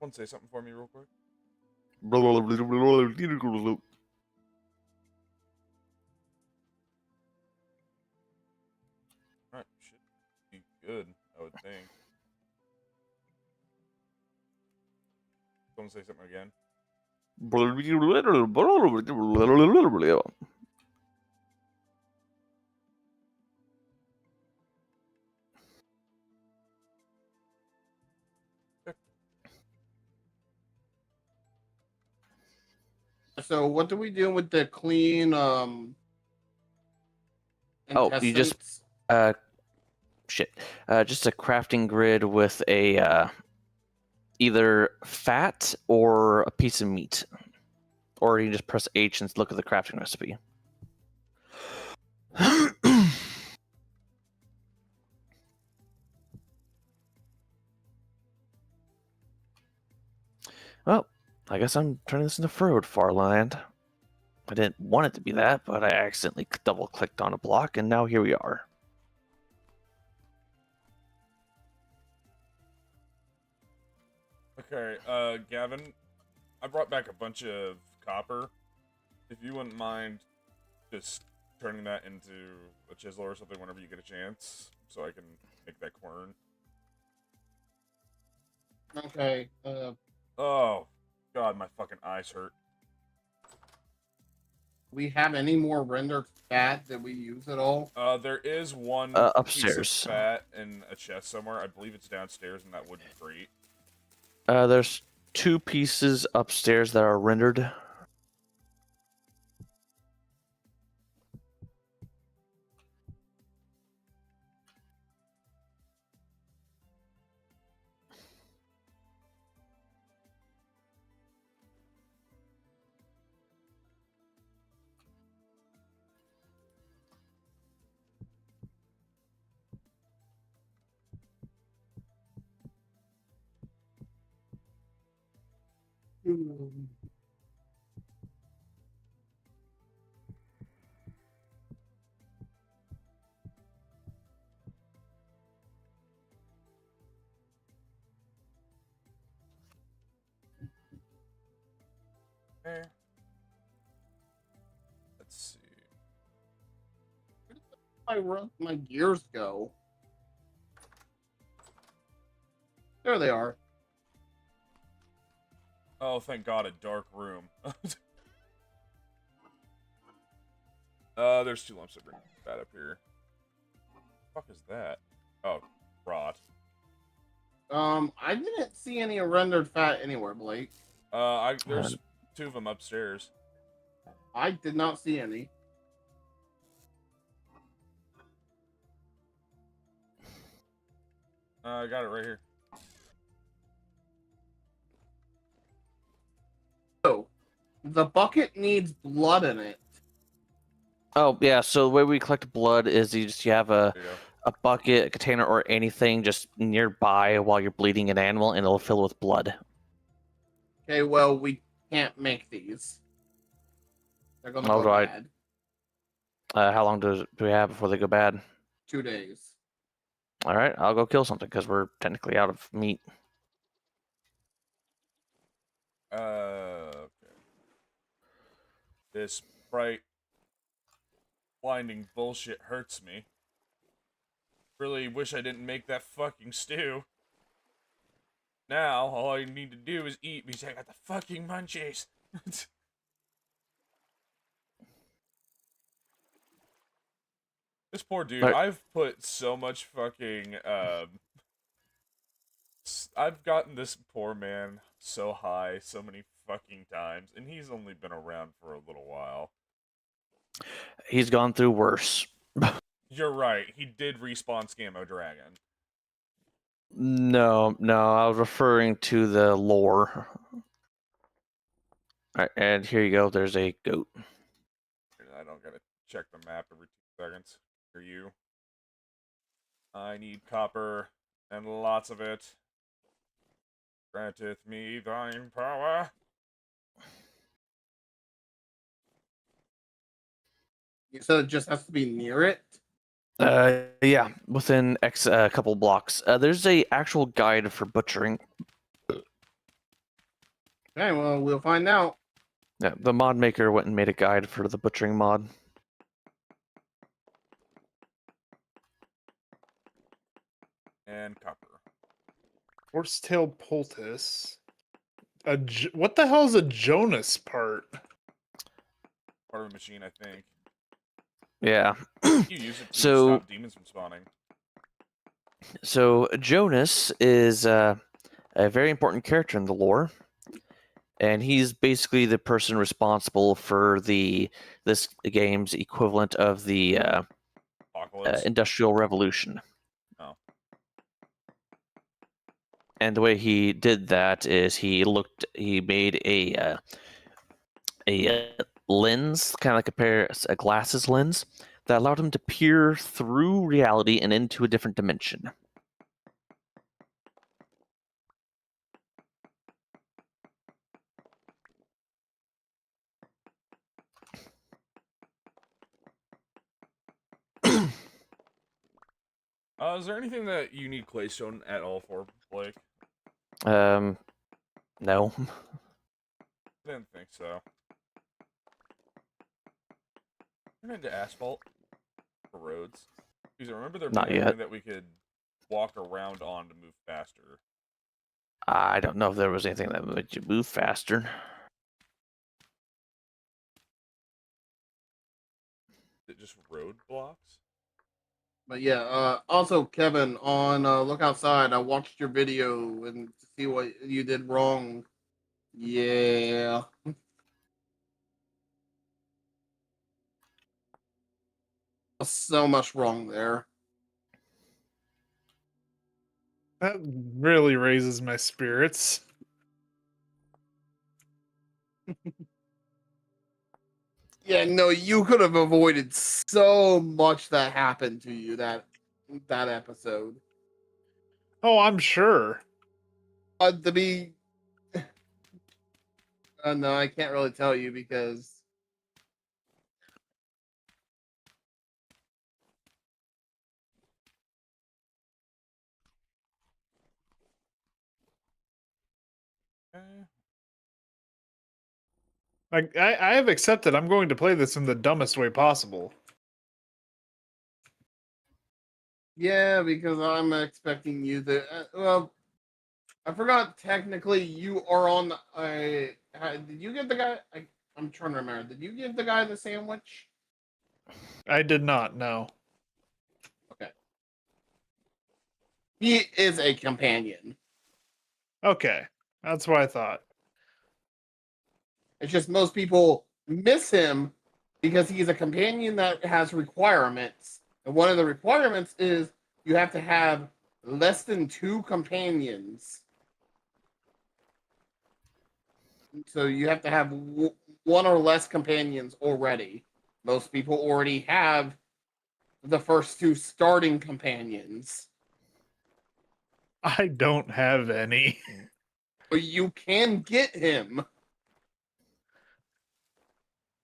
Want to say something for me real quick? Alright, should be good, I would think. Someone say something again. So what do we do with the clean Oh, you just intestines? just a crafting grid with a either fat or a piece of meat, or you just press H and look at the crafting recipe. Well, I guess I'm turning this into Frode Farland. I didn't want it to be that, but I accidentally double-clicked on a block, and now here we are. Okay, Gavin, I brought back a bunch of copper. If you wouldn't mind just turning that into a chisel or something whenever you get a chance, so I can make that quern. Okay. Oh, God, my fucking eyes hurt. We have any more rendered fat that we use at all? There is one upstairs. piece of fat in a chest somewhere. I believe it's downstairs in that wooden crate. There's 2 pieces upstairs that are rendered. Okay. Let's see. My gears go. There they are. Oh, thank God, a dark room. There's 2 lumps of green fat up here. What the fuck is that? Oh, rot. I didn't see any rendered fat anywhere, Blake. There's 2 of them upstairs. I did not see any. I got it right here. Oh, the bucket needs blood in it. Oh, yeah, so the way we collect blood is you have a bucket, a container, or anything just nearby while you're bleeding an animal, and it'll fill with blood. Okay, well, we can't make these. They're gonna go Alright. bad. How long do we have before they go bad? 2 days. Alright, I'll go kill something, because we're technically out of meat. Okay. This bright, blinding bullshit hurts me. Really wish I didn't make that fucking stew. Now, all I need to do is eat because I got the fucking munchies. This poor dude, I've put so much fucking, I've gotten this poor man so high so many fucking times, and he's only been around for a little while. He's gone through worse. You're right, he did respawn Scammo Dragon. No, I was referring to the lore. Alright, and here you go, there's a goat. I don't gotta check the map every 2 seconds. For you. I need copper, and lots of it. Granteth me thine power. You said it just has to be near it? Yeah, within a couple blocks. There's a actual guide for butchering. Okay, well, we'll find out. Yeah, the mod maker went and made a guide for the butchering mod. And copper. Horsetail poultice. What the hell is a Jonas part? Part of a machine, I think. Yeah. You use it to So- stop demons from spawning. So Jonas is a very important character in the lore, and he's basically the person responsible for this game's equivalent of the Apocalypse. Industrial Revolution. Oh. And the way he did that is he made a lens, kind of like a glasses lens, that allowed him to peer through reality and into a different dimension. Is there anything that you need claystone at all for, Blake? No. I didn't think so. Turn into asphalt for roads. Because I remember there Not being yet. something that we could walk around on to move faster. I don't know if there was anything that made you move faster. Is it just road blocks? But yeah, also Kevin, on Look Outside, I watched your video and to see what you did wrong. Yeah. So much wrong there. That really raises my spirits. Yeah, no, you could have avoided so much that happened to you that episode. Oh, I'm sure. To be, no, I can't really tell you because Eh. I have accepted I'm going to play this in the dumbest way possible. yeah, because I'm expecting you to. Well, I forgot. Technically, you are on. Did you give the guy? I'm trying to remember. Did you give the guy the sandwich? I did not know. Okay. He is a companion. Okay, that's what I thought. It's just most people miss him because he's a companion that has requirements. And one of the requirements is you have to have less than 2 companions. So you have to have one or less companions already. Most people already have the first 2 starting companions. I don't have any. But you can get him.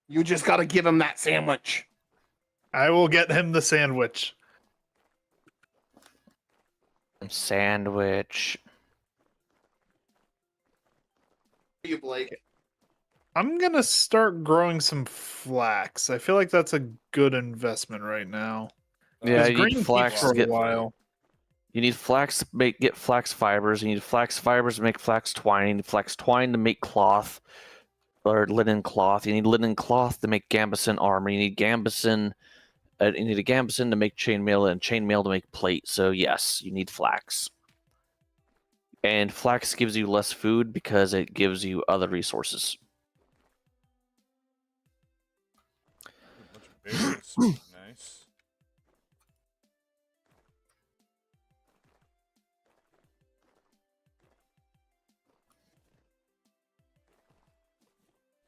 You just got to give him that sandwich. I will get him the sandwich. Sandwich. You, Blake. I'm gonna start growing some flax. I feel like that's a good investment right now. Yeah, Because you need green flax peas to for a get- while. You need flax to get flax fibers. You need flax fibers to make flax twine. You need flax twine to make cloth or linen cloth. You need linen cloth to make gambeson armor. You need gambeson. You need a gambeson to make chainmail and chainmail to make plate. So yes, you need flax. And flax gives you less food because it gives you other resources. A bunch of berries. Nice.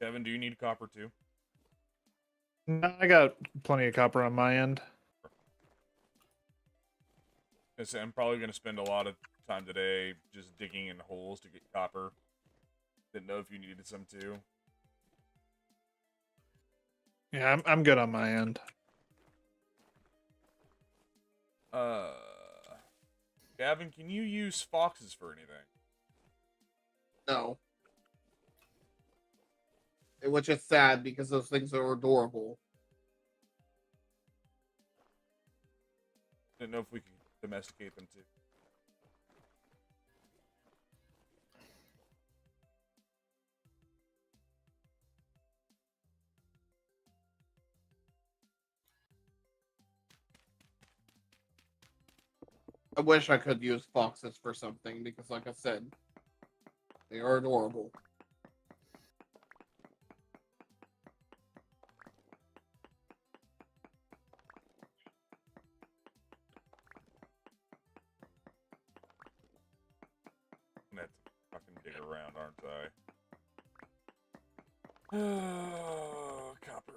Kevin, do you need copper too? No, I got plenty of copper on my end. I'm probably going to spend a lot of time today just digging in holes to get copper. Didn't know if you needed some too. Yeah, I'm good on my end. Gavin, can you use foxes for anything? No. which is sad because those things are adorable. Didn't know if we could domesticate them too. I wish I could use foxes for something because, like I said, they are adorable. I'm gonna have to fucking dig around, aren't I? Oh, copper.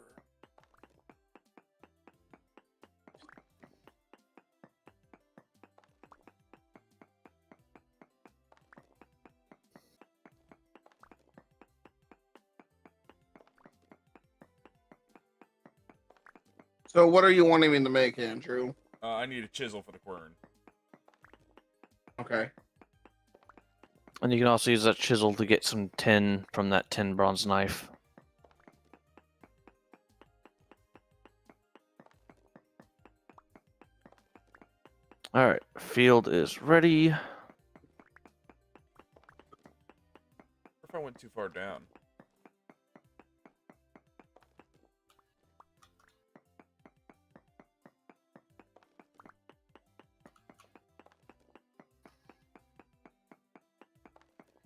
So, what are you wanting me to make, Andrew? I need a chisel for the quern. Okay. And you can also use that chisel to get some tin from that tin bronze knife. Alright, field is ready. What if I went too far down?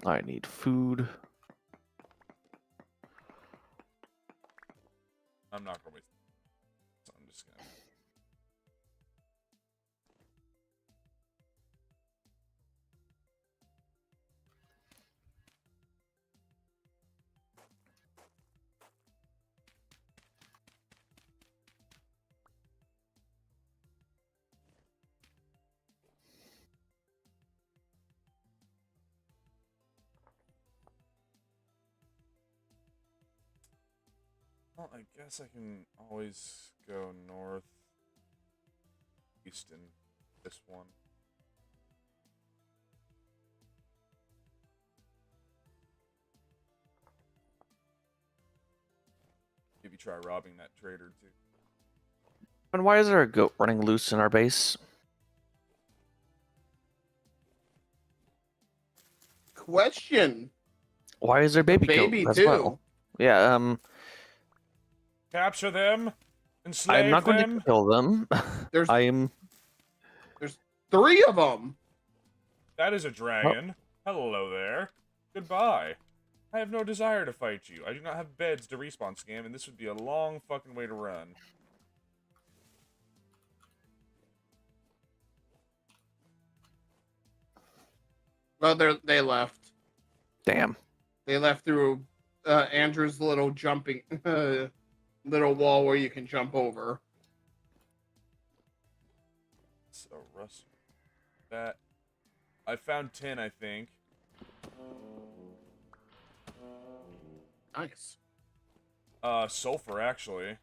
I need food. I'm not gonna waste. So I'm just gonna. Well, I guess I can always go north, east, and this one. Maybe try robbing that trader too. And why is there a goat running loose in our base? Question. Why is there baby Baby, goat as too. well? Yeah, Capture them, enslave I'm not going them. to kill them. There's I am. 3 of them. That is a dragon. Hello there. Goodbye. I have no desire to fight you. I do not have beds to respawn scam, and this would be a long fucking way to run. Well, they left. Damn. They left through Andrew's little jumping little wall where you can jump over. So, Russ. That. I found 10, I think. Nice. Sulfur, actually.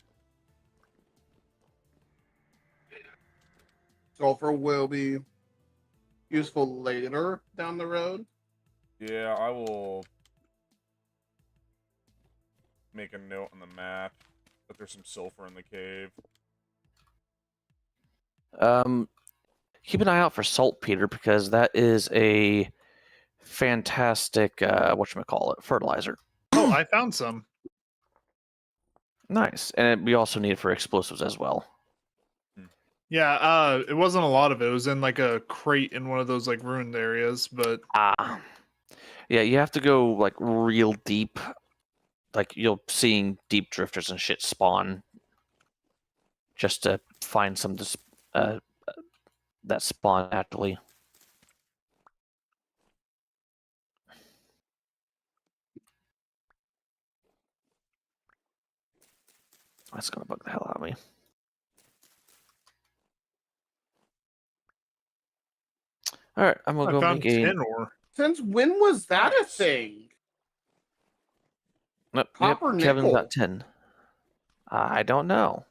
Sulfur will be useful later down the road. Yeah, I will make a note on the map that there's some sulfur in the cave. Keep an eye out for saltpeter because that is a fantastic whatchamacallit, fertilizer. Oh, I found some. Nice. And we also need it for explosives as well. Yeah, it wasn't a lot of it. It was in like a crate in one of those like ruined areas, but Ah. Yeah, you have to go like real deep. Like you'll seeing deep drifters and shit spawn just to find some that spawn naturally. That's gonna bug the hell out of me. All right, I'm gonna I go found make a. 10 ore. Since when was that a Nice. thing? Nope, Copper Kevin nickel. got 10. I don't know.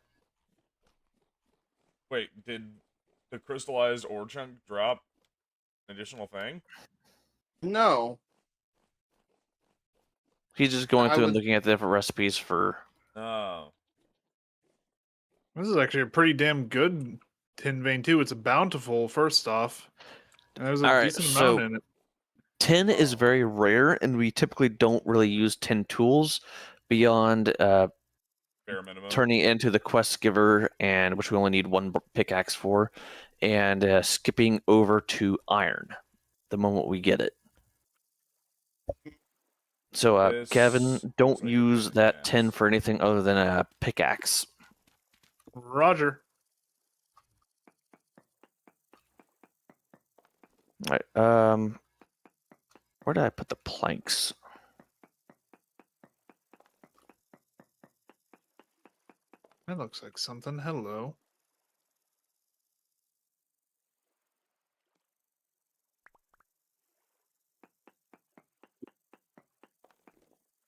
Wait, did the crystallized ore chunk drop an additional thing? No. He's just going I through and was- looking at the different recipes for. Oh. This is actually a pretty damn good tin vein too. It's a bountiful first off. And there's a All right, decent so amount in it. tin is Oh. very rare, and we typically don't really use tin tools beyond Bare minimum. turning it into the quest giver, and which we only need one pickaxe for, and skipping over to iron the moment we get it. So, This Kevin, looks don't like a use good that chance. tin for anything other than a pickaxe. Roger. All right. Where did I put the planks? That looks like something. Hello.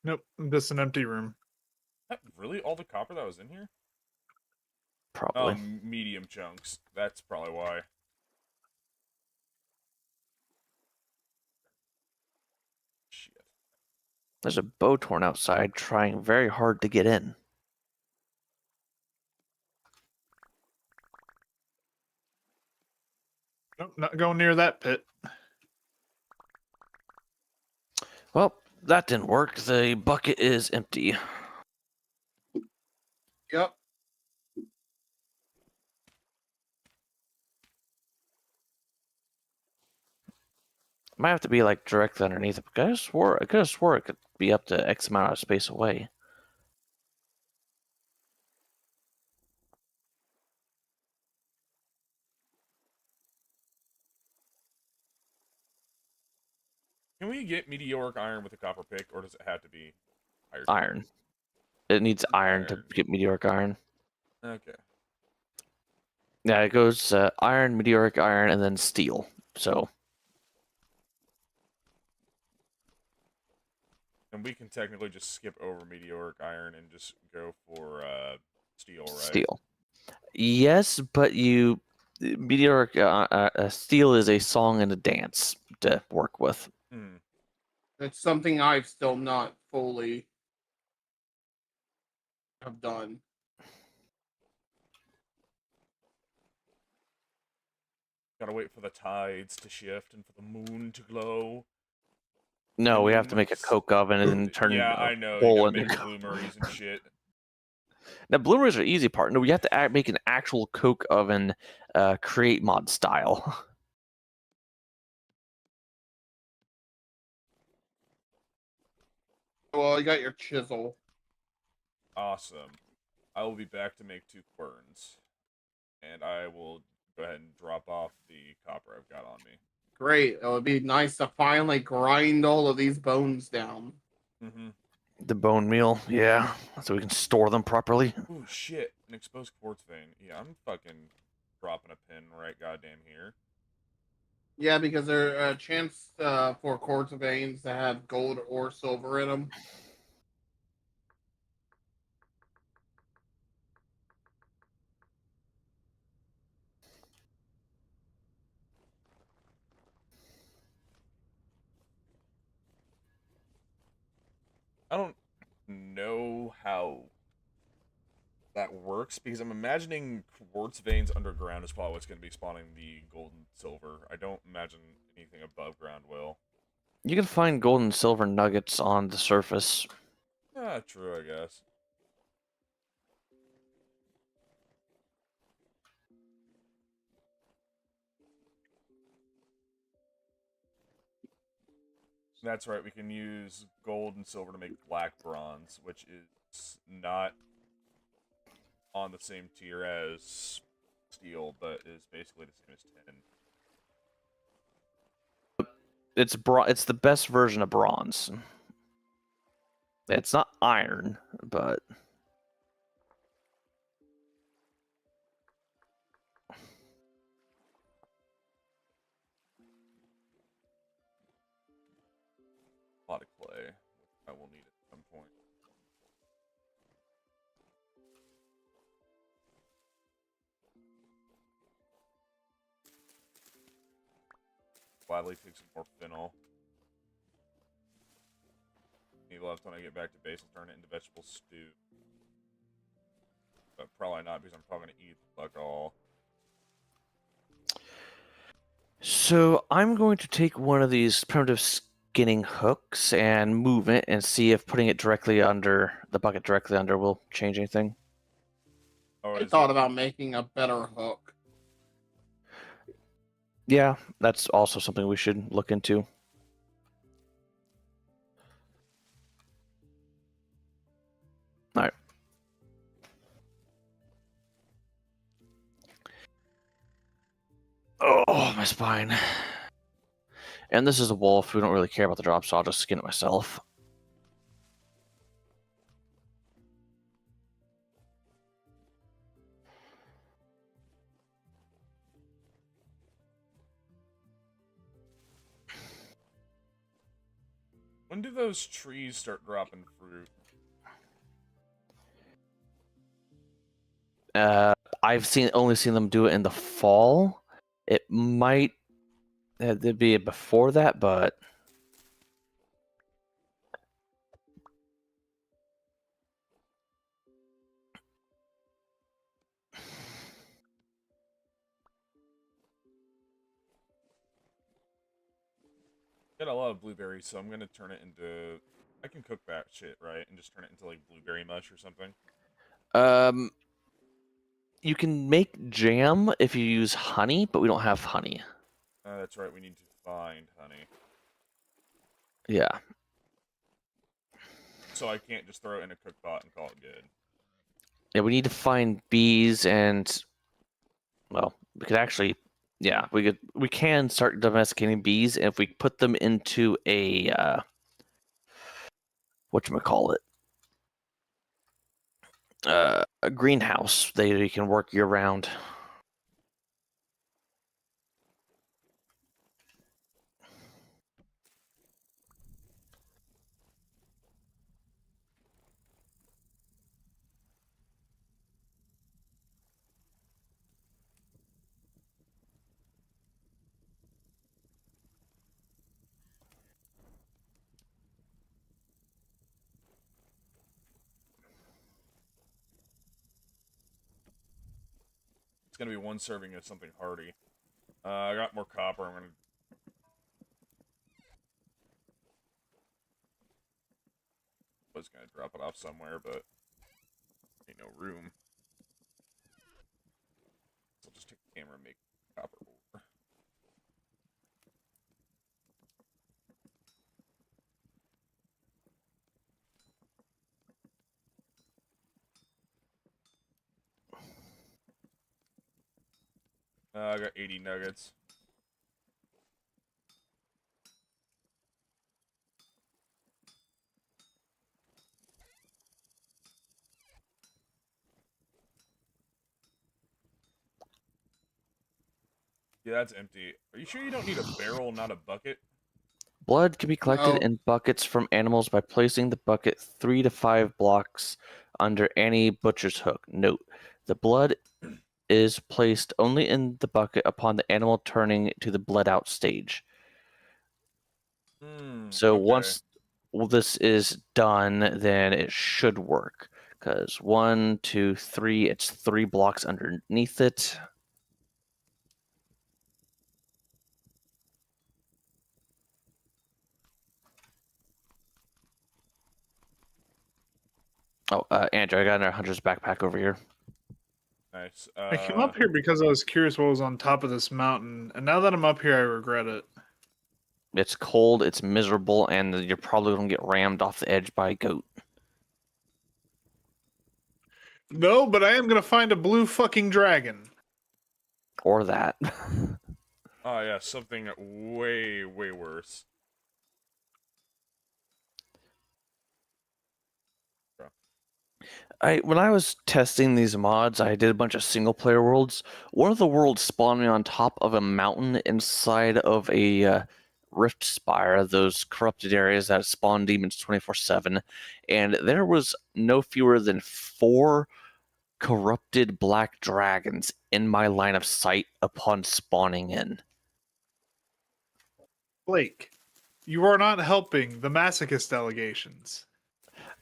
Nope, just an empty room. That really all the copper that was in here? Probably. Medium chunks. That's probably why. Shit. There's a bow torn outside trying very hard to get in. Nope, not going near that pit. Well, that didn't work. The bucket is empty. Yep. Might have to be like directly underneath it. But I could have swore it could be up to X amount of space away. Can we get meteoric iron with a copper pick, or does it have to be iron? Iron. It needs iron to Iron. get meteoric iron. Okay. Yeah, it goes iron, meteoric iron, and then steel. So And we can technically just skip over meteoric iron and just go for steel, right? steel. Yes, but meteoric steel is a song and a dance to work with. Hmm. It's something I've still not fully have done. Gotta wait for the tides to shift and for the moon to glow. No, we have to Mm, make a s- coke oven and then turn Yeah, a I know. You coal gotta into make coke. bloomeries and shit. Now, bloomers are the easy part. No, we have to make an actual coke oven, create mod style. Well, you got your chisel. Awesome. I will be back to make 2 querns. And I will go ahead and drop off the copper I've got on me. Great. It would be nice to finally grind all of these bones down. Mm-hmm. The bone meal, yeah, so we can store them properly. Ooh, shit. An exposed quartz vein. Yeah, I'm fucking dropping a pin right goddamn here. Yeah, because there's a chance for quartz veins to have gold or silver in them. I don't know how that works because I'm imagining quartz veins underground is probably what's going to be spawning the gold and silver. I don't imagine anything above ground will. You can find gold and silver nuggets on the surface. Ah, true, I guess. That's right, we can use gold and silver to make black bronze, which is not on the same tier as steel, but is basically the same as tin. It's the best version of bronze. It's not iron, but A lot of clay, which I will need at some point. Gladly take some more phenol. Any left when I get back to base and turn it into vegetable stew. But probably not because I'm probably gonna eat the fuck all. So I'm going to take one of these primitive skinning hooks and move it and see if putting it directly under the bucket directly under will change anything. Oh, I is thought it? about making a better hook. Yeah, that's also something we should look into. All right. Oh, my spine. And this is a wolf. We don't really care about the drop, so I'll just skin it myself. When do those trees start dropping fruit? I've only seen them do it in the fall. It might there'd be before that, but Got a lot of blueberries, so I'm gonna turn it into. I can cook that shit, right? And just turn it into like blueberry mush or something. you can make jam if you use honey, but we don't have honey. That's right. We need to find honey, Yeah. so I can't just throw it in a cook pot and call it good. Yeah, we need to find bees and well, we could actually we can start domesticating bees and if we put them into a whatchamacallit, a greenhouse, they can work year round. It's gonna be one serving of something hearty. I got more copper. I'm gonna. Was gonna drop it off somewhere, but ain't no room. So I'll just take the camera and make copper ore. I got 80 nuggets. Yeah, that's empty. Are you sure you don't need a barrel, not a bucket? Blood can be collected No. in buckets from animals by placing the bucket 3 to 5 blocks under any butcher's hook. Note: the blood is placed only in the bucket upon the animal turning to the bled out stage. So Okay. once this is done, then it should work. Because 1, 2, 3, it's 3 blocks underneath it. Oh, Andrew, I got another hunter's backpack over here. Nice. I came up here because I was curious what was on top of this mountain, and now that I'm up here, I regret it. It's cold, it's miserable, and you're probably going to get rammed off the edge by a goat. No, but I am gonna find a blue fucking dragon. Or that. Oh yeah, something way, way worse. When I was testing these mods, I did a bunch of single player worlds. One of the worlds spawned me on top of a mountain inside of a rift spire, those corrupted areas that spawn demons 24/7, and there was no fewer than 4 corrupted black dragons in my line of sight upon spawning in. Blake, You are not helping the masochist allegations.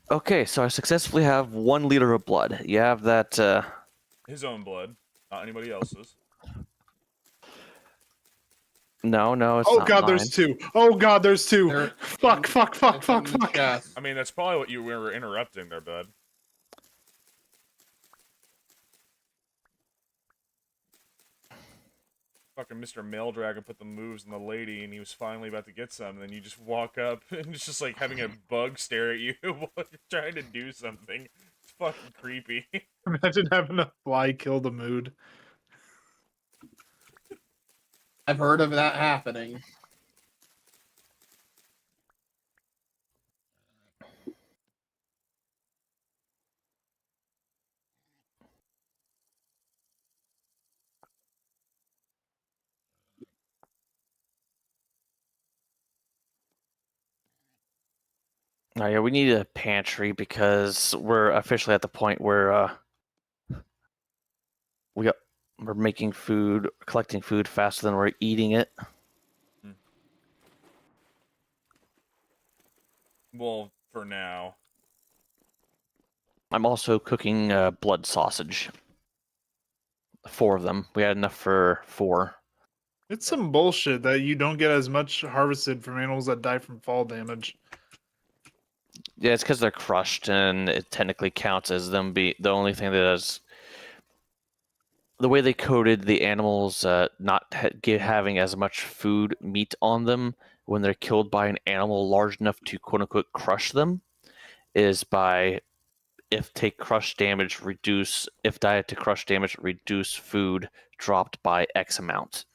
Okay, so I successfully have 1 liter of blood. You have that. His own blood, not anybody else's. No, it's Oh not god, mine. there's 2. Oh god, there's 2. There- Fuck, fuck, fuck, It's fuck, in the fuck. chest. I mean, that's probably what you were interrupting there, bud. Fucking Mr. Mail Dragon put the moves in the lady, and he was finally about to get some, and then you just walk up, and it's just like having a bug stare at you while you're trying to do something. It's fucking creepy. Imagine having a fly kill the mood. I've heard of that happening. Oh yeah, we need a pantry because we're officially at the point where we're making food, collecting food faster than we're eating it. Well, for now. I'm also cooking blood sausage. 4 of them. We had enough for 4. It's some bullshit that you don't get as much harvested from animals that die from fall damage. Yeah, it's because they're crushed, and it technically counts as them be the only thing that is the way they coded the animals not having as much food meat on them when they're killed by an animal large enough to quote unquote crush them is by if take crush damage reduce if diet to crush damage reduce food dropped by X amount.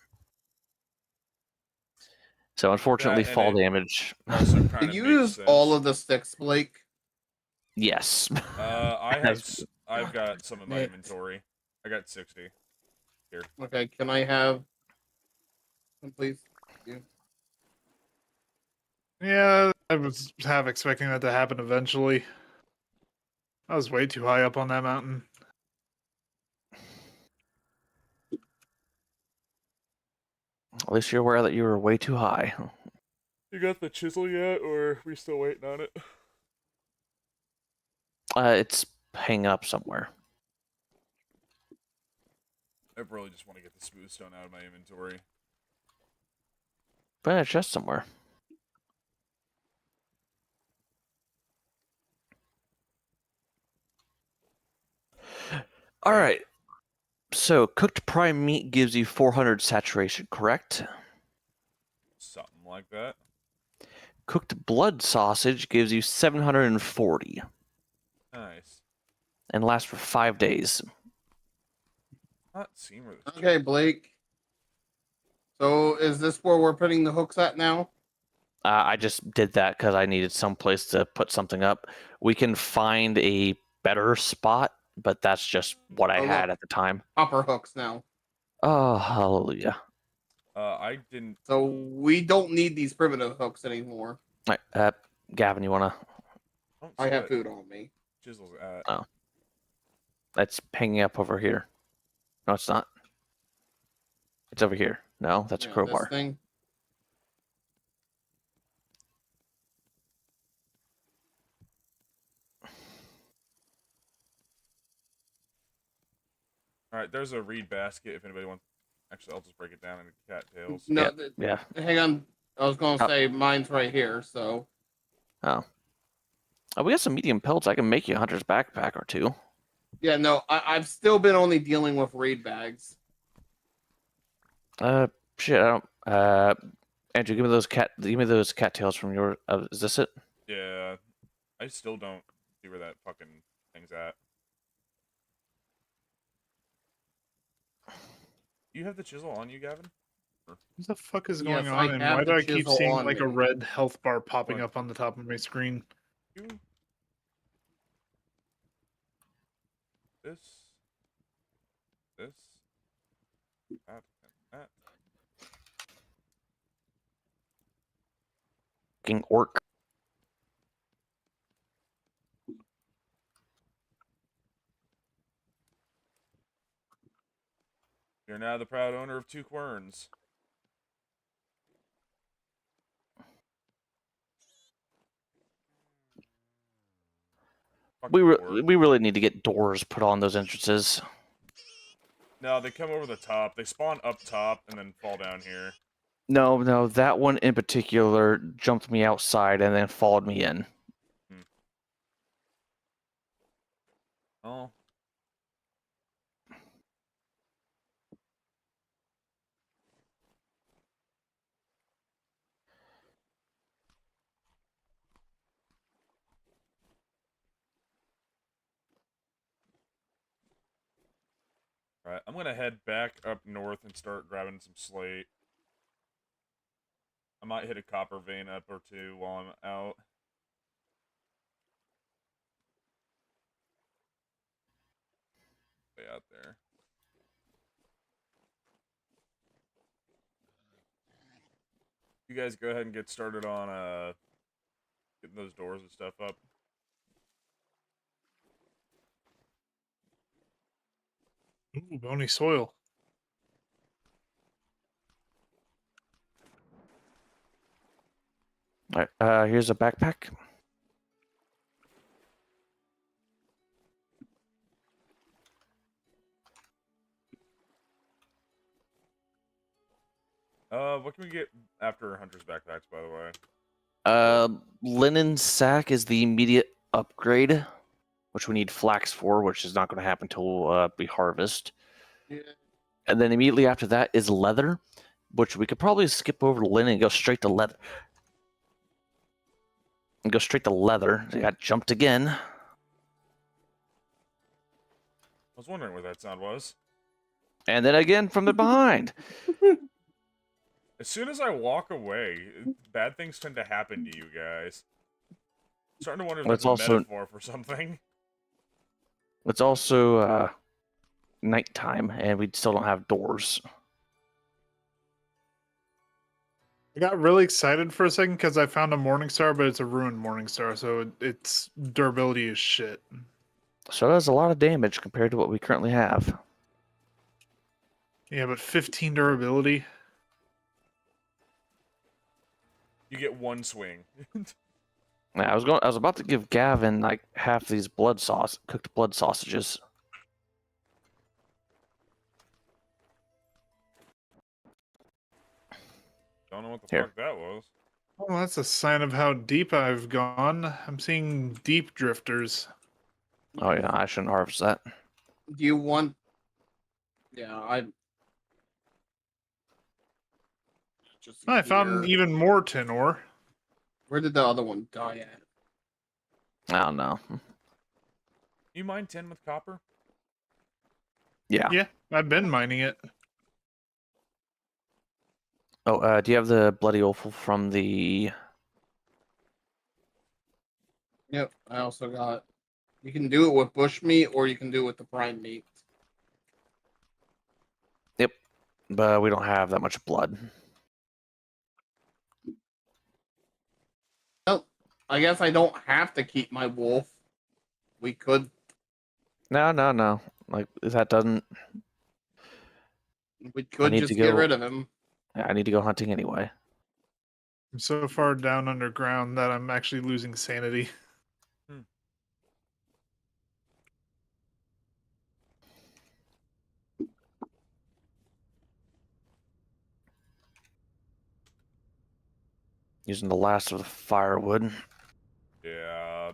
So unfortunately, and fall it damage. Also, kind Did of you makes use sense. all of the sticks, Blake? Yes. I've got some in my Nice. inventory. I got 60. Okay, can I have some, please? Yeah, I was half expecting that to happen eventually. I was way too high up on that mountain. At least you're aware that you were way too high. You got the chisel yet, or are we still waiting on it? It's hanging up somewhere. I really just want to get the smooth stone out of my inventory. But it's just somewhere. All right. So cooked prime meat gives you 400 saturation, correct? Something like that. Cooked blood sausage gives you 740 Nice. and lasts for 5 days. Not seeing where this Okay, Blake. So is this where we're putting the hooks at now? I just did that because I needed some place to put something up. We can find a better spot, but that's just what I Oh, had look. at the time. Copper hooks now. Oh, hallelujah. I didn't. So we don't need these primitive hooks anymore. All right, Gavin, you want to? I have food on me. Chisel's at. Oh. That's hanging up over here. No, it's not. It's over here. No, that's a Yeah, crowbar. This thing. All right, there's a reed basket if anybody wants. Actually, I'll just break it down into cattails. No, Yeah. hang on. I was going to Oh. say mine's right here. So Oh, we got some medium pelts. I can make you a hunter's backpack or 2. yeah, no, I've still been only dealing with reed bags. Shit, I don't. Andrew, give me those cattails from your. Is this it? Yeah, I still don't see where that fucking thing's at. You have the chisel on you, Gavin? What the fuck is Yes, going I on? And have why do the I keep chisel seeing on like a me. red health bar popping What? up on the top of my screen? You. This. That. And that. Fucking orc. You're now the proud owner of 2 querns. Fucking door. we really need to get doors put on those entrances. No, they come over the top. They spawn up top and then fall down here. No, that one in particular jumped me outside and then followed me in. Oh. Alright, I'm gonna head back up north and start grabbing some slate. I might hit a copper vein up or two while I'm out. Way out there. You guys go ahead and get started on getting those doors and stuff up. Ooh, bony soil. All right, here's a backpack. What can we get after Hunter's backpacks, by the way? Linen sack is the immediate upgrade, which we need flax for, which is not going to happen until we harvest. Yeah. And then immediately after that is leather, which we could probably skip over to linen and go straight to leather. And go straight to leather. I got jumped again. I was wondering what that sound was. And then again from the behind. As soon as I walk away, bad things tend to happen to you guys. I'm starting to wonder if Well, that's it's a also- metaphor for something. It's also nighttime, and we still don't have doors. I got really excited for a second because I found a Morning Star, but it's a ruined Morning Star, so its durability is shit. So that's a lot of damage compared to what we currently have. Yeah, but 15 durability. You get one swing. Yeah, I was about to give Gavin like half these cooked blood sausages. Don't know what the Here. fuck that was. Oh, that's a sign of how deep I've gone. I'm seeing deep drifters. Oh yeah, I shouldn't harvest that. Do you want? Yeah, I. Just I found here. even more tin ore. Where did the other one die at? I don't know. You mine tin with copper? Yeah. Yeah, I've been mining it. Oh, do you have the bloody offal from the? Yep, I also got. You can do it with bush meat, or you can do it with the prime meat. But we don't have that much blood. Well, I guess I don't have to keep my wolf. We could. No. Like that doesn't. We could need just to get go- rid of him. I need to go hunting anyway. I'm so far down underground that I'm actually losing sanity. Using the last of the firewood. Yeah.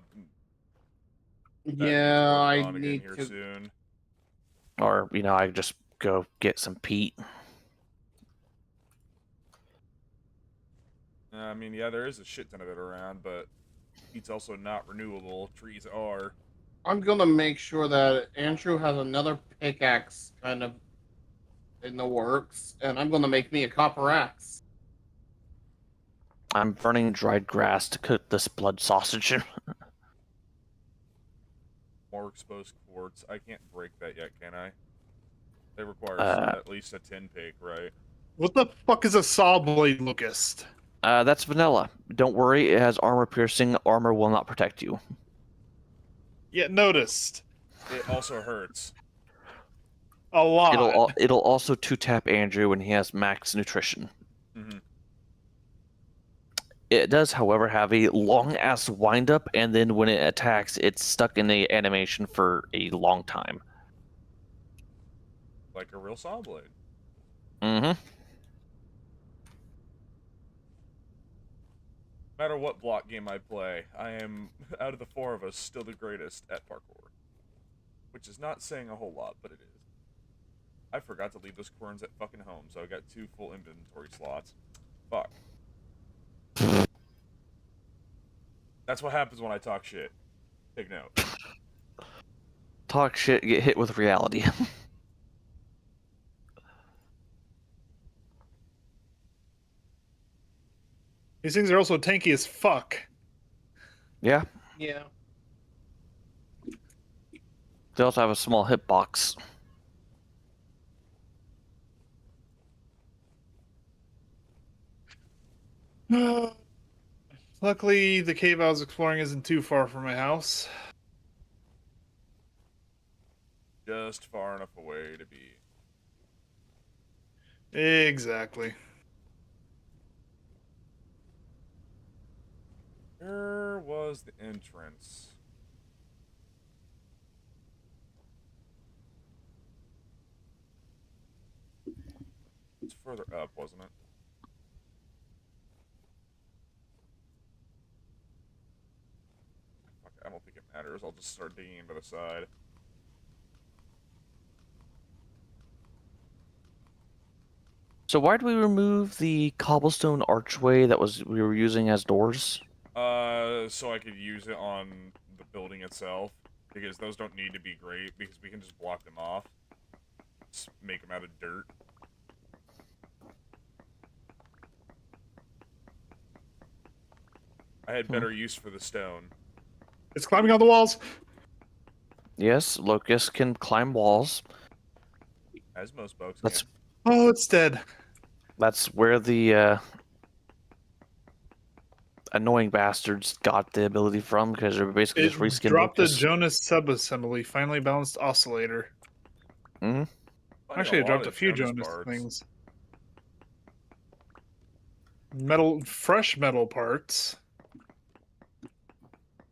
Yeah, I On again need here to. soon. Or, I just go get some peat. I mean, yeah, there is a shit ton of it around, but it's also not renewable. Trees are. I'm gonna make sure that Andrew has another pickaxe kind of in the works, and I'm gonna make me a copper axe. I'm burning dried grass to cook this blood sausage. More exposed quartz. I can't break that yet, can I? They require at least a tin pick, right? What the fuck is a saw blade locust? That's vanilla. Don't worry, it has armor piercing. Armor will not protect you. Yeah, noticed. It also hurts. A lot. It'll also 2-tap Andrew when he has max nutrition. Mm-hmm. It does, however, have a long ass windup, and then when it attacks, it's stuck in the animation for a long time. Like a real saw blade. Mm-hmm. No matter what block game I play, I am, out of the four of us, still the greatest at parkour. Which is not saying a whole lot, but it is. I forgot to leave those corns at fucking home, so I got 2 full inventory slots. Fuck. That's what happens when I talk shit. Take note. Talk shit, get hit with reality. These things are also tanky as fuck. Yeah. Yeah. They also have a small hitbox. Luckily, the cave I was exploring isn't too far from my house. Just far enough away to be. Exactly. Where was the entrance? It's further up, wasn't it? Fuck, I don't think it matters. I'll just start digging into the side. So why did we remove the cobblestone archway that we were using as doors? So I could use it on the building itself. Because those don't need to be great, because we can just block them off. Just make them out of dirt. I had better use for the stone. It's climbing on the walls. Yes, locusts can climb walls. As most bugs That's can. Oh, it's dead. that's where the annoying bastards got the ability from, because they're basically It just reskinned dropped the locusts. Jonas subassembly, finely balanced oscillator. Hmm. Finding Actually, it lot dropped a of few Jonas parts. things. Metal, fresh metal parts.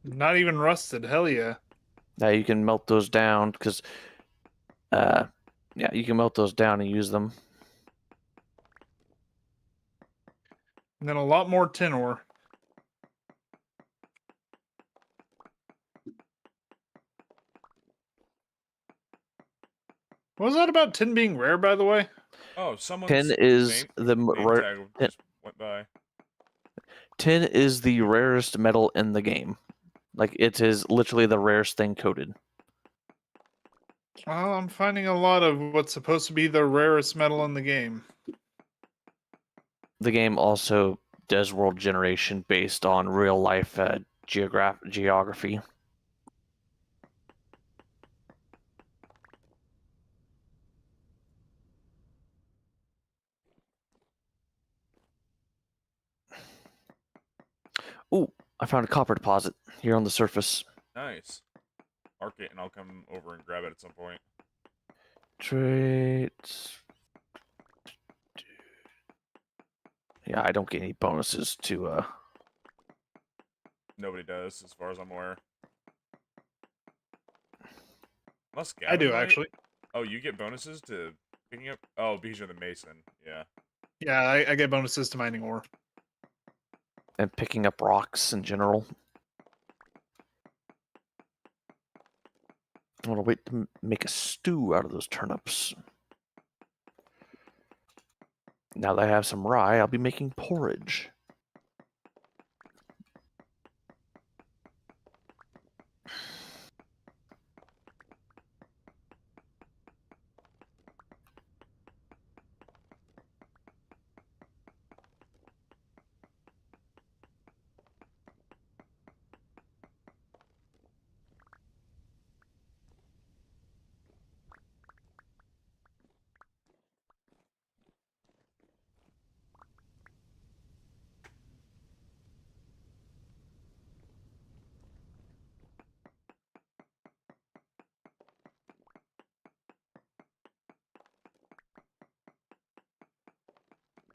Not even rusted. Hell yeah. Now you can melt those down, because yeah, you can melt those down and use them. And then a lot more tin ore. What was that about tin being rare, by the way? Oh, someone's Tin is name, the name rare. tag just went by. Tin is the rarest metal in the game. Like, it is literally the rarest thing coated. Well, I'm finding a lot of what's supposed to be the rarest metal in the game. The game also does world generation based on real life geography. Ooh, I found a copper deposit here on the surface. Nice. Mark it and I'll come over and grab it at some point. Traits. Yeah, I don't get any bonuses to Nobody does, as far as I'm aware. Unless I Gavin do, might? actually. Oh, you get bonuses to picking up? Oh, because you're the mason. Yeah. Yeah, I get bonuses to mining ore. and picking up rocks in general. I want to wait to make a stew out of those turnips. Now that I have some rye, I'll be making porridge.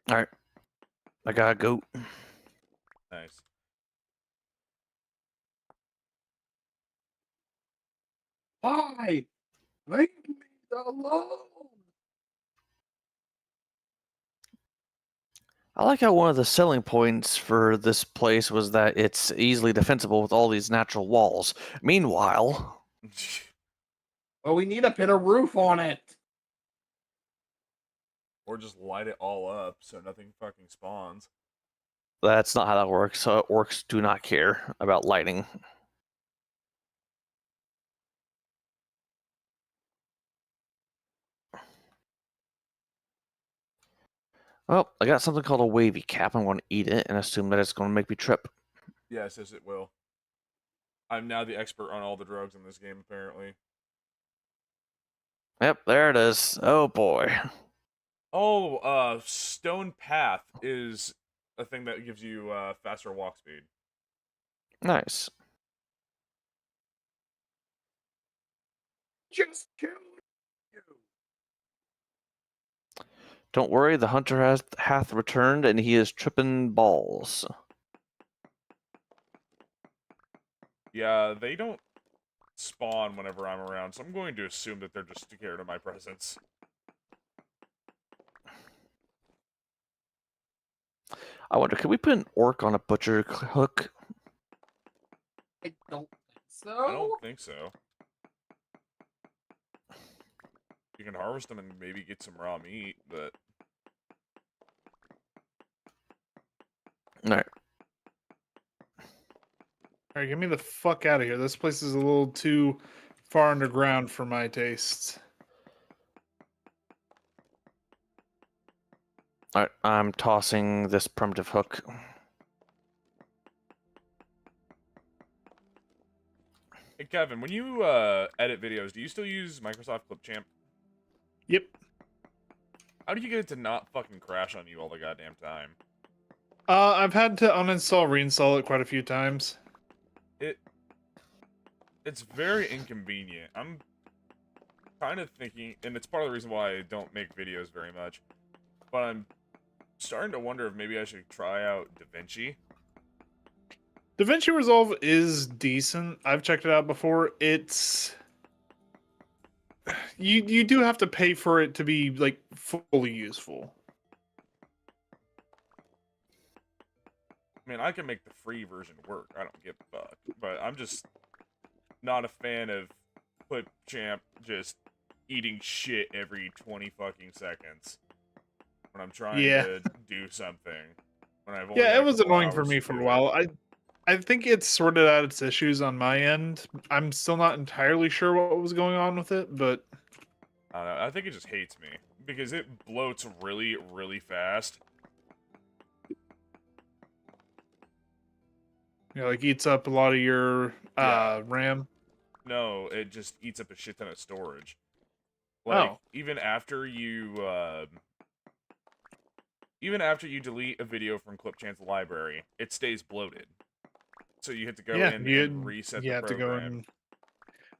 All right, I gotta go. Nice. Why? Leave me alone. I like how one of the selling points for this place was that it's easily defensible with all these natural walls. Meanwhile, Well, we need to put a roof on it. Or just light it all up so nothing fucking spawns. that's not how that works. Orcs do not care about lighting. Well, I got something called a wavy cap. I'm going to eat it and assume that it's going to make me trip. Yes, yes, it will. I'm now the expert on all the drugs in this game, apparently. Yep, there it is. Oh boy. Oh, Stone Path is a thing that gives you faster walk speed. Nice. Just kill you. Don't worry, the hunter hath returned and he is tripping balls. Yeah, they don't spawn whenever I'm around, so I'm going to assume that they're just scared of my presence. I wonder, could we put an orc on a butcher hook? I don't think so. I don't think so. You can harvest them and maybe get some raw meat, but Alright. All right, get me the fuck out of here. This place is a little too far underground for my tastes. Alright, I'm tossing this primitive hook. hey Kevin, when you edit videos, do you still use Microsoft Clipchamp? Yep. How do you get it to not fucking crash on you all the goddamn time? I've had to uninstall, reinstall it quite a few times. It's very inconvenient. I'm kind of thinking, and it's part of the reason why I don't make videos very much, but I'm starting to wonder if maybe I should try out DaVinci. DaVinci Resolve is decent. I've checked it out before. It's you do have to pay for it to be like fully useful. I mean, I can make the free version work. I don't give a fuck. But I'm just not a fan of Clipchamp just eating shit every 20 fucking seconds when I'm trying Yeah. to do something. When I've only Yeah, got it a was couple annoying for hours me to for a do while. it. I think it's sorted out its issues on my end. I'm still not entirely sure what was going on with it, but I don't know. I think it just hates me because it bloats really, really fast. like eats up a lot of your Yeah. RAM. No, it just eats up a shit ton of storage. Like, Oh. even after you delete a video from Clipchamp's library, it stays bloated. So you have to go Yeah, in you and reset the have to go program.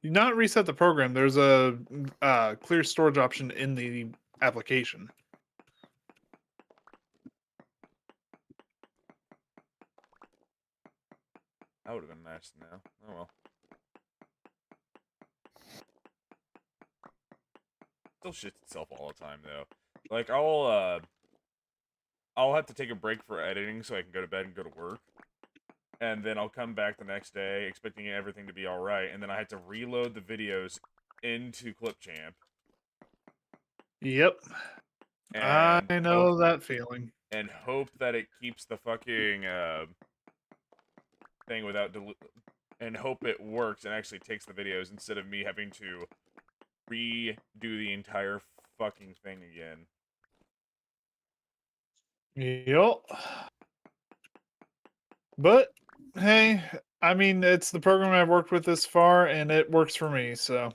and not reset the program. There's a clear storage option in the application. That would have been nice to know. Oh well. Still shits itself all the time though. Like I'll have to take a break for editing so I can go to bed and go to work. And then I'll come back the next day expecting everything to be alright, and then I have to reload the videos into Clipchamp. Yep. And I know that feeling. and hope that it keeps the fucking thing without and hope it works and actually takes the videos instead of me having to redo the entire fucking thing again. Yep. But hey, I mean, it's the program I've worked with this far, and it works for me. So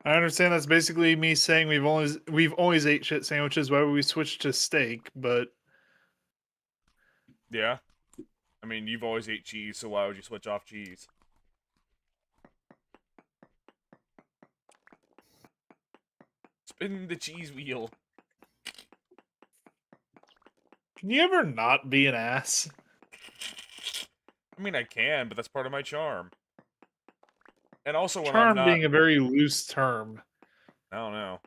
I understand that's basically me saying we've always ate shit sandwiches. Why would we switch to steak? But Yeah. I mean, you've always ate cheese, so why would you switch off cheese? Spin the cheese wheel. Can you ever not be an ass? I mean, I can, but that's part of my charm. And also when I'm Charm not... being a very loose term. I don't know.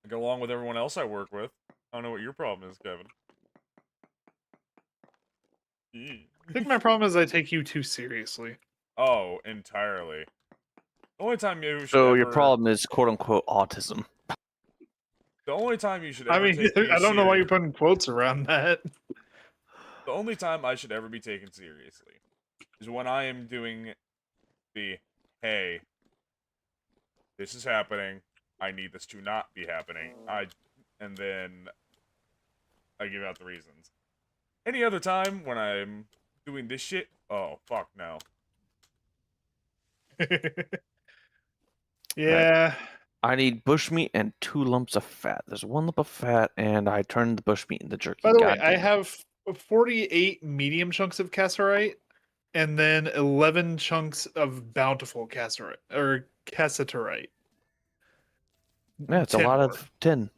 I go along with everyone else I work with. I don't know what your problem is, Kevin. I think my problem is I take you too seriously. Oh, entirely. The only time you should So ever... your problem is quote unquote autism. The only time you should I ever mean, take me I don't know why you're serious... putting quotes around that. The only time I should ever be taken seriously is when I am doing the, hey, this is happening, I need this to not be happening, and then I give out the reasons. Any other time when I'm doing this shit, oh, fuck no. Yeah. I need bushmeat and 2 lumps of fat. There's 1 lump of fat, and I turned the bushmeat into jerky. By the way, God I damn it. have 48 medium chunks of casserite, and then 11 chunks of bountiful casserite or cassiterite. Yeah, it's a 10 lot more. of tin.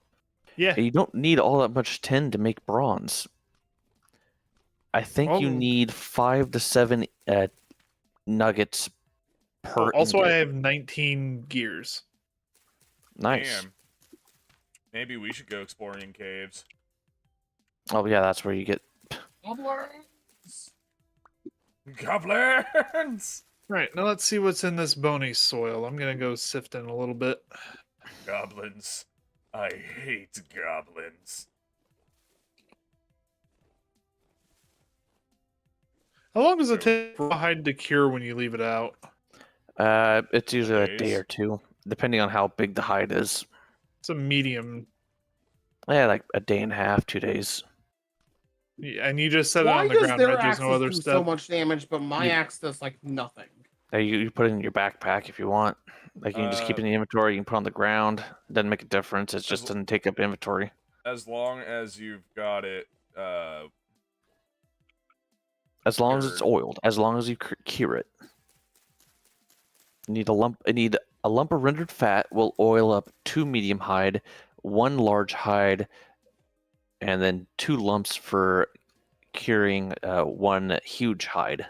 Yeah. And you don't need all that much tin to make bronze. I think you Well- need 5 to 7 nuggets per Also, I ingot. have 19 gears. Nice. Damn. Maybe we should go exploring in caves. Oh yeah, that's where you get. Goblins! Goblins! Right, now let's see what's in this bony soil. I'm gonna go sift in a little bit. Goblins. I hate goblins. How long does it take rawhide to cure when you leave it out? It's usually a day Days. or 2, depending on how big the hide is. It's a medium. Yeah, like a day and a half, 2 days. Yeah, and you just set it Why on the does ground, their right? There's axes no other do step. so much damage, but my You- axe does like nothing? You put it in your backpack if you want. Like you can just keep it in the inventory. You can put it on the ground. It doesn't make a difference. It just doesn't take up inventory. As long as you've got it, As long as it's Cured. oiled. As long as you cure it. You need a lump. I need a lump of rendered fat. Will oil up 2 medium hide, 1 large hide, and then 2 lumps for curing 1 huge hide.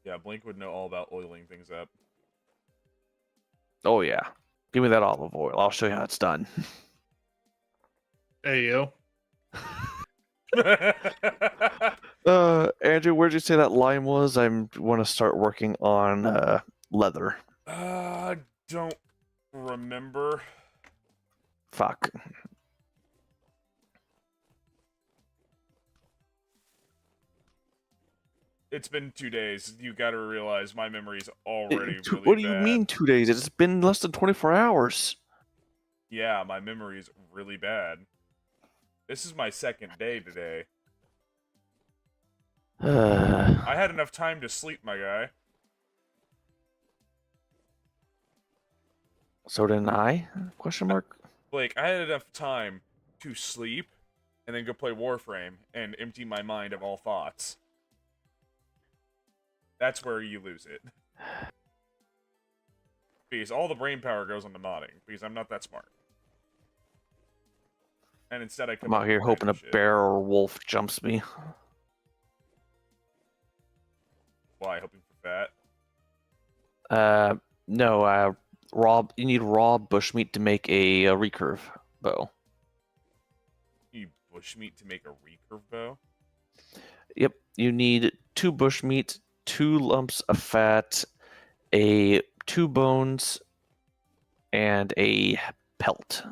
yeah, Blink would know all about oiling things up. Oh yeah, give me that olive oil. I'll show you how it's done. Hey yo. Andrew, where'd you say that lime was? I want to start working on leather. Don't remember. Fuck. It's been 2 days. You gotta realize my memory's already really What do you bad. mean 2 days? It's been less than 24 hours. Yeah, my memory's really bad. This is my second day today. I had enough time to sleep, my guy. So didn't I? Question mark. Blake, I had enough time to sleep and then go play Warframe and empty my mind of all thoughts. That's where you lose it. Because all the brain power goes on the modding, because I'm not that smart. And instead I come I'm out here hoping a shit. bear or a wolf jumps me. Why? Hoping for fat? No, raw. You need raw bushmeat to make a recurve bow. You bushmeat to make a recurve bow? Yep, you need 2 bushmeat, 2 lumps of fat, 2 bones, and a pelt.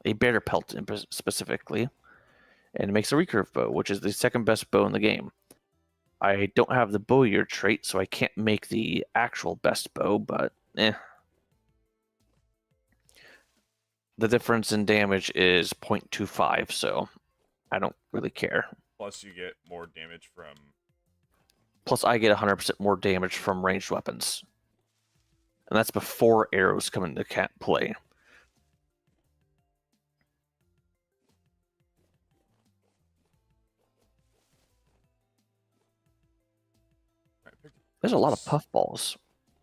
A bear pelt specifically. And it makes a recurve bow, which is the second best bow in the game. I don't have the bowyer trait, so I can't make the actual best bow, but eh. The difference in damage is 0.25, so I don't really care. Plus you get more damage from... Plus, I get 100% more damage from ranged weapons. And that's before arrows come into play. There's a lot of puffballs.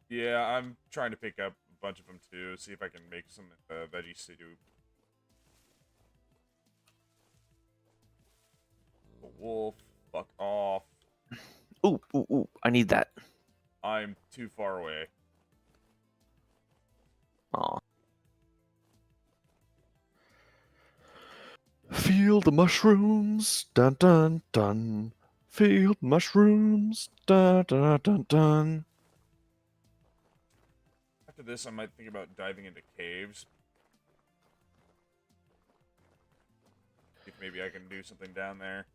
Yeah, I'm trying to pick up a bunch of them too. See if I can make some veggie soup. A wolf, fuck off. Ooh, ooh, ooh! I need that. I'm too far away. Aw. Feel the mushrooms, dun dun dun. Feel the mushrooms, dun dun dun dun. After this, I might think about diving into caves. See if maybe I can do something down there.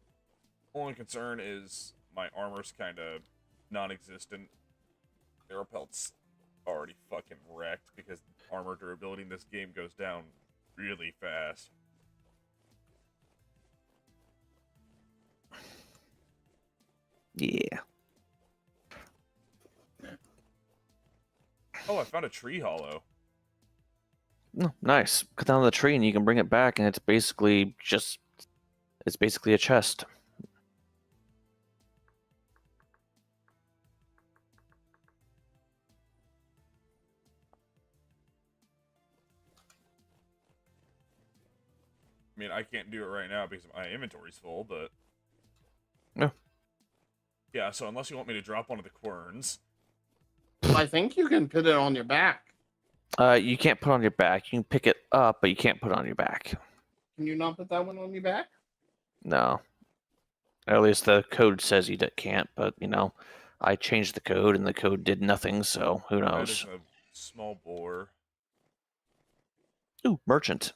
Only concern is my armor's kind of non-existent. Arrow pelt's already fucking wrecked because armor durability in this game goes down really fast. Yeah. Oh, I found a tree hollow. Oh, nice. Cut down the tree and you can bring it back, and it's basically a chest. I mean, I can't do it right now because my inventory's full, but... Yeah. Yeah, so unless you want me to drop one of the querns... I think you can put it on your back. You can't put it on your back. You can pick it up, but you can't put it on your back. Can you not put that one on your back? No. At least the code says you can't, but, I changed the code, and the code did nothing, so who That is knows? a small boar. Ooh, merchant.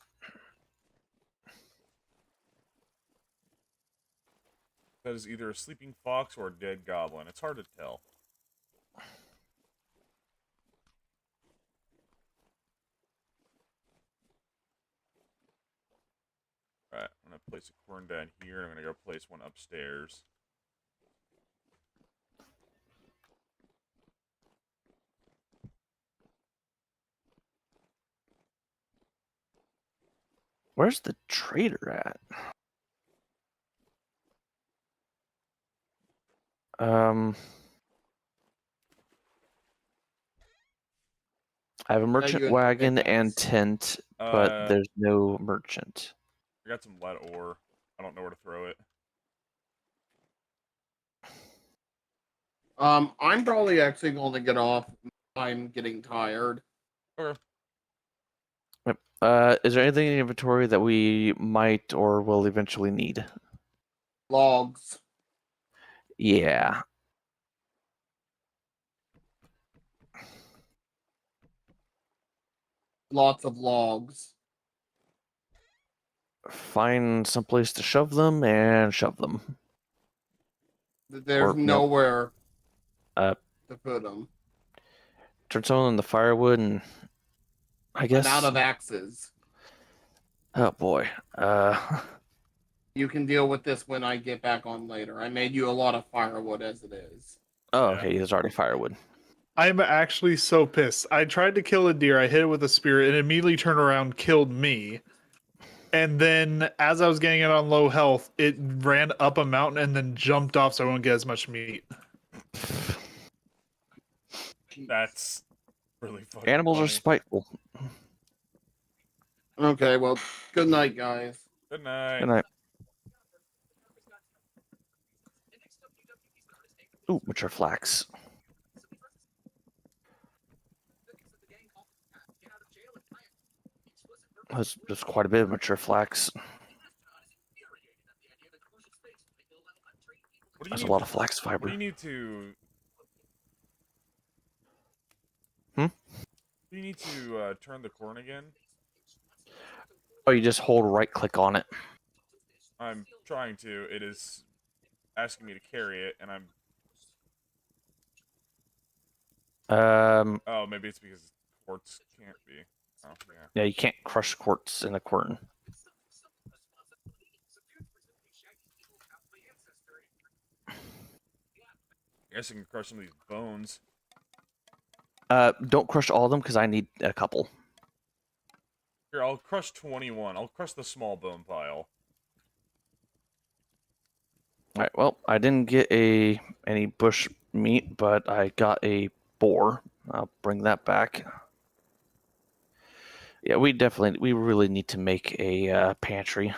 That is either a sleeping fox or a dead goblin. It's hard to tell. Alright, I'm gonna place a quern down here, and I'm gonna go place one upstairs. Where's the trader at? I have a merchant you wagon pickaxe. and tent, but there's no merchant. I got some lead ore. I don't know where to throw it. I'm probably actually going to get off. I'm getting tired. Okay. Is there anything in the inventory that we might or will eventually need? Logs. Yeah. Lots of logs. Find someplace to shove them and shove them. There's Or, no. nowhere Uh, to put them. Turn some of them into firewood, and I guess. I'm out of axes. Oh boy. You can deal with this when I get back on later. I made you a lot of firewood as it is. Oh, Yeah. okay. There's already firewood. I'm actually so pissed. I tried to kill a deer. I hit it with a spear. It immediately turned around, killed me. And then, as I was getting it on low health, it ran up a mountain and then jumped off, so I won't get as much meat. That's really fucking Animals are funny. spiteful. Okay, well, good night, guys. Good night. Good night. Ooh, mature flax. There's quite a bit of mature flax. What do you There's a need lot to- of flax What fiber. do you need to... Hmm? Do you need to turn the corn again? Oh, you just hold right click on it. I'm trying to. It is asking me to carry it, and I'm... Oh, maybe it's because quartz can't be. Oh, yeah. Yeah, you can't crush quartz in a quern. I guess I can crush some of these bones. Don't crush all of them because I need a couple. Here, I'll crush 21. I'll crush the small bone pile. All right. Well, I didn't get any bush meat, but I got a boar. I'll bring that back. Yeah, we really need to make a pantry.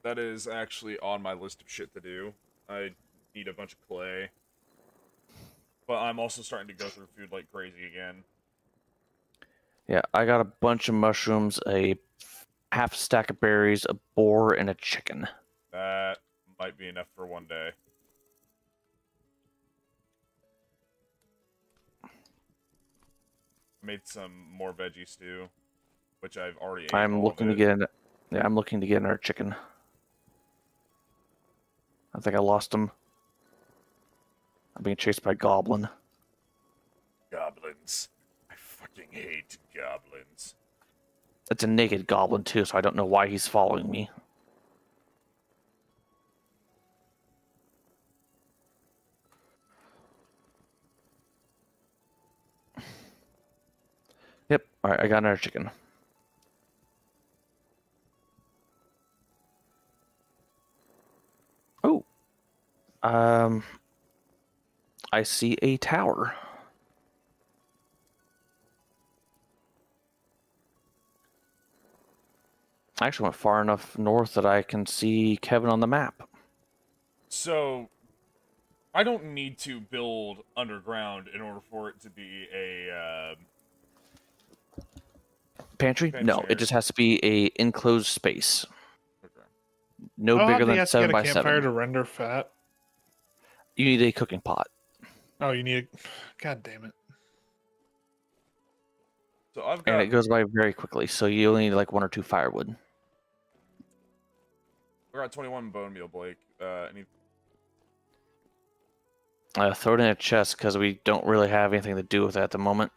That is actually on my list of shit to do. I need a bunch of clay. But I'm also starting to go through food like crazy again. Yeah, I got a bunch of mushrooms, a half stack of berries, a boar, and a chicken. That might be enough for one day. Made some more veggie stew, which I've already ate I'm all looking of to it. get in. Yeah, I'm looking to get another chicken. I think I lost him. I'm being chased by a goblin. Goblins. I fucking hate goblins. It's a naked goblin too, so I don't know why he's following me. Yep. All right, I got another chicken. Oh. I see a tower. I actually went far enough north that I can see Kevin on the map. So, I don't need to build underground in order for it to be a Pantry? No, Pantry. it just has to be a enclosed space. Okay. No How hot bigger do you than have to get 7 a by campfire 7. to render fat? You need a cooking pot. Oh, you need. God damn it. So I've And got it goes by very quickly, so you only need like 1 or 2 firewood. 21 bone meal, Blake. Any Throw it in a chest because we don't really have anything to do with it at the moment.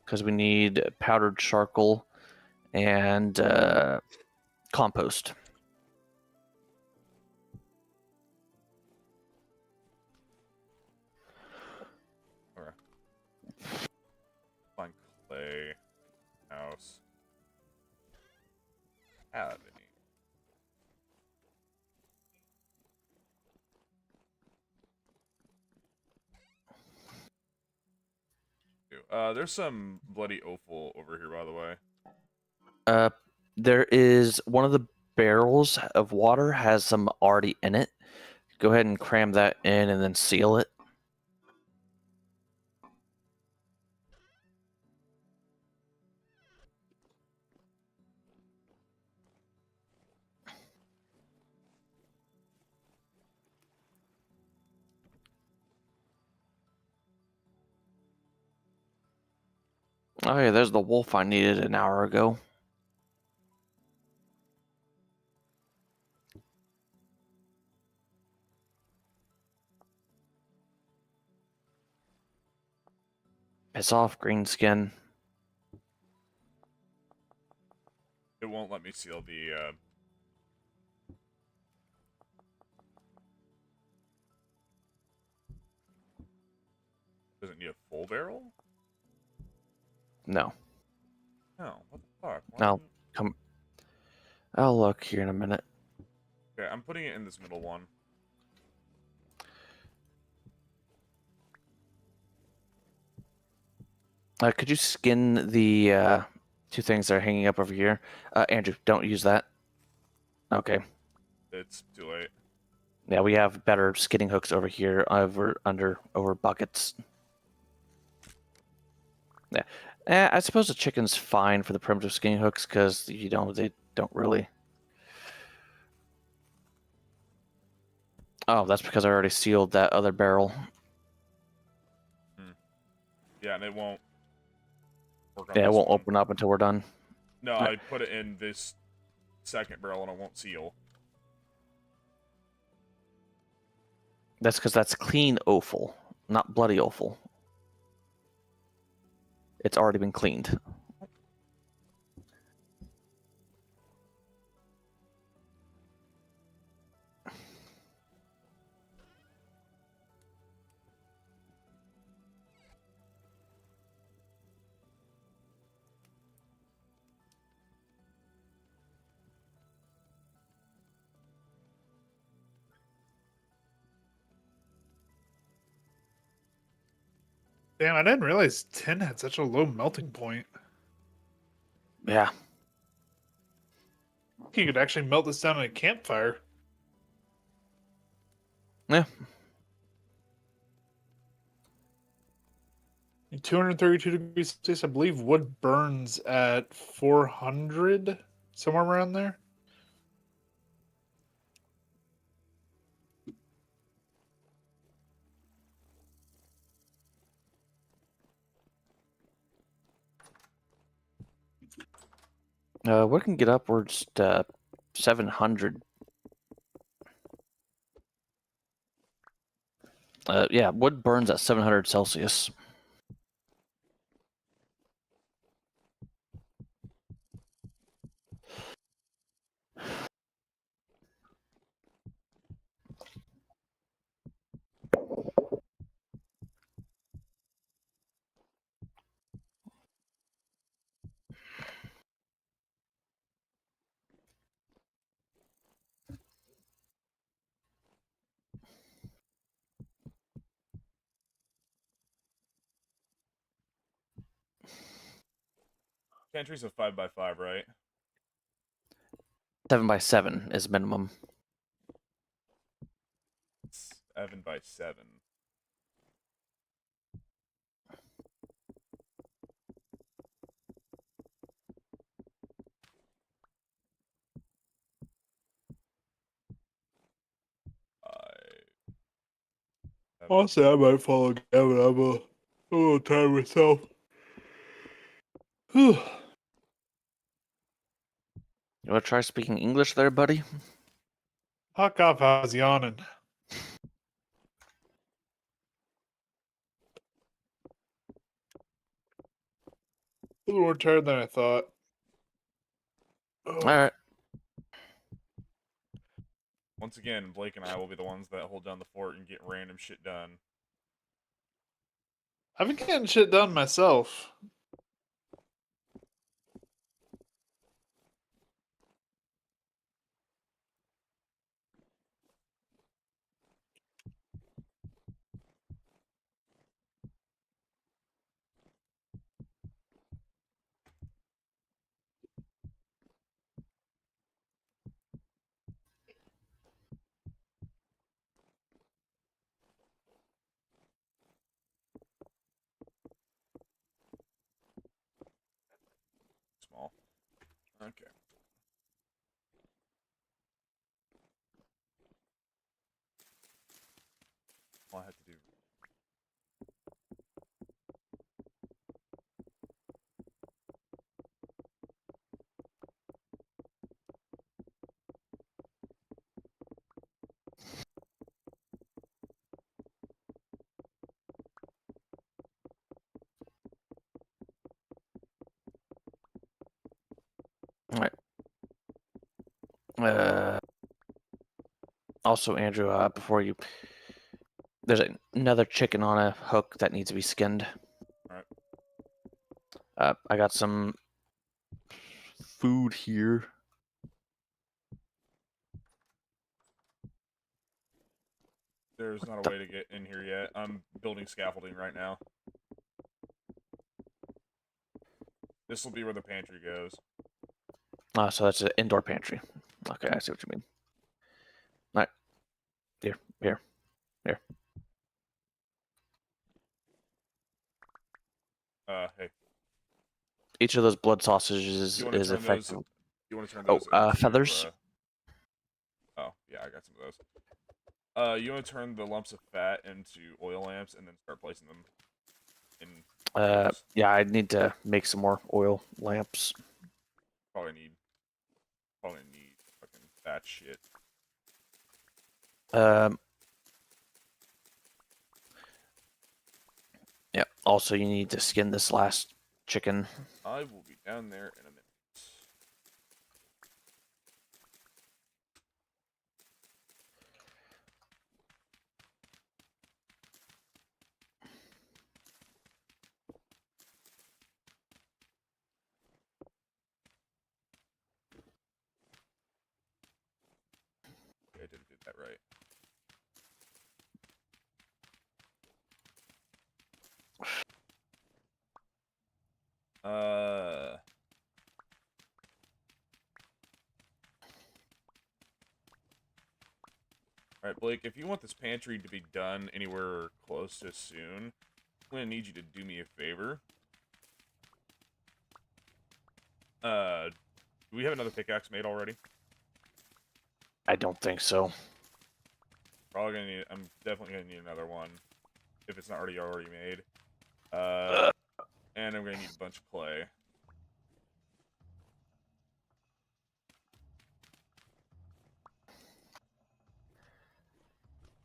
Because we need powdered charcoal and compost. find clay house? Have any? There's some bloody offal over here, by the way. There is one of the barrels of water has some already in it. Go ahead and cram that in and then seal it. Oh yeah, there's the wolf I needed an hour ago. Piss off, Greenskin. It won't let me seal the. Does it need a full barrel? No. No. What the fuck? Why No. didn't- Come. I'll look here in a minute. Okay, I'm putting it in this middle one. Could you skin the 2 things that are hanging up over here? Andrew, don't use that. Okay. It's too late. Yeah, we have better skinning hooks over here, over buckets. Yeah, I suppose the chicken's fine for the primitive skinning hooks because they don't really. Oh, that's because I already sealed that other barrel. Yeah, and it won't work on Yeah, it this won't one. open up until we're done. No, I put it in this second barrel and it won't seal. That's because that's clean offal, not bloody offal. It's already been cleaned. Damn, I didn't realize tin had such a low melting point. Yeah. You could actually melt this down in a campfire. Yeah. 232 degrees Celsius. I believe wood burns at 400, somewhere around there. We can get upwards to 700. Yeah, wood burns at 700 Celsius. Pantry's a 5x5, right? 7x7 is minimum. It's 7x7. Honestly, I might follow Gavin. I'm a little tired myself. Whew. You want to try speaking English there, buddy? Fuck off, I was yawning. A little more tired than I thought. All right. Once again, Blake and I will be the ones that hold down the fort and get random shit done. I've been getting shit done myself. Small. Okay. All I have to do. All right. Also, Andrew, before you, there's another chicken on a hook that needs to be skinned. Alright. I got some food here. There's not a way to get in here yet. I'm building scaffolding right now. This will be where the pantry goes. So that's an indoor pantry. Okay, I see what you mean. All right. Here. Hey. Each of those blood sausages You want to is turn effective. those? You want to turn Oh, those into, feathers? Oh, yeah, I got some of those. You want to turn the lumps of fat into oil lamps and then start placing them in. Yeah, I need to make some more oil lamps. Probably need fucking that shit. Yeah. Also, you need to skin this last chicken. I will be down there in a minute. Okay, I didn't do that right. Alright, Blake, if you want this pantry to be done anywhere close to soon, I'm gonna need you to do me a favor. Do we have another pickaxe made already? I don't think so. Probably gonna need. I'm definitely gonna need another one, if it's not already made. And I'm gonna need a bunch of clay.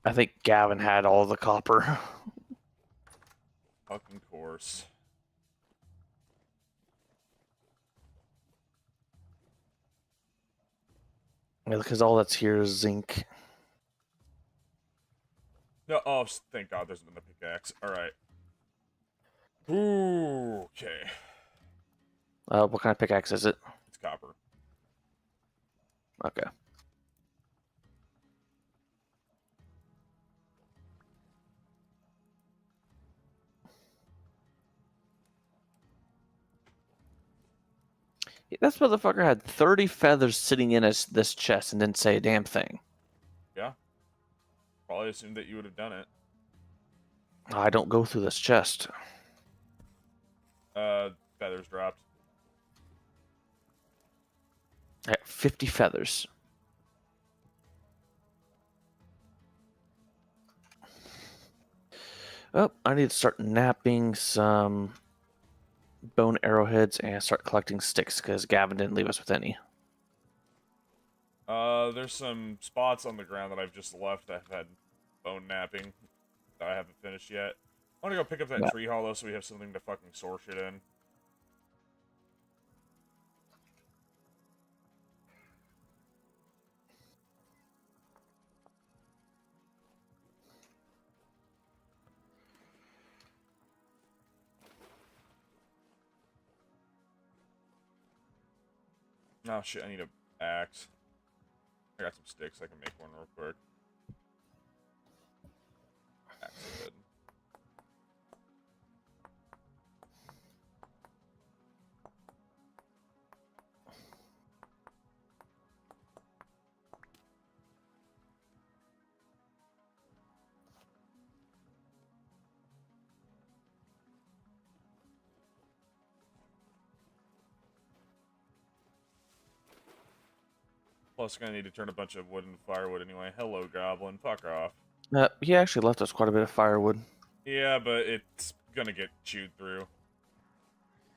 I think Gavin had all the copper. Fucking course. Because all that's here is zinc. No, oh, thank God there's another pickaxe. Alright. Ooh, okay. What kind of pickaxe is it? It's copper. Okay. This motherfucker had 30 feathers sitting in this chest and didn't say a damn thing. Yeah. Probably assumed that you would have done it. I don't go through this chest. Feathers dropped. I got 50 feathers. Oh, I need to start napping some bone arrowheads and start collecting sticks because Gavin didn't leave us with any. There's some spots on the ground that I've just left that have had bone napping that I haven't finished yet. I want to go pick up that Yeah. tree hollow so we have something to fucking store shit in. Oh shit, I need an axe. I got some sticks, I can make one real quick. Axe is good. Plus, gonna need to turn a bunch of wood into firewood anyway. Hello, goblin. Fuck off. He actually left us quite a bit of firewood. Yeah, but it's gonna get chewed through.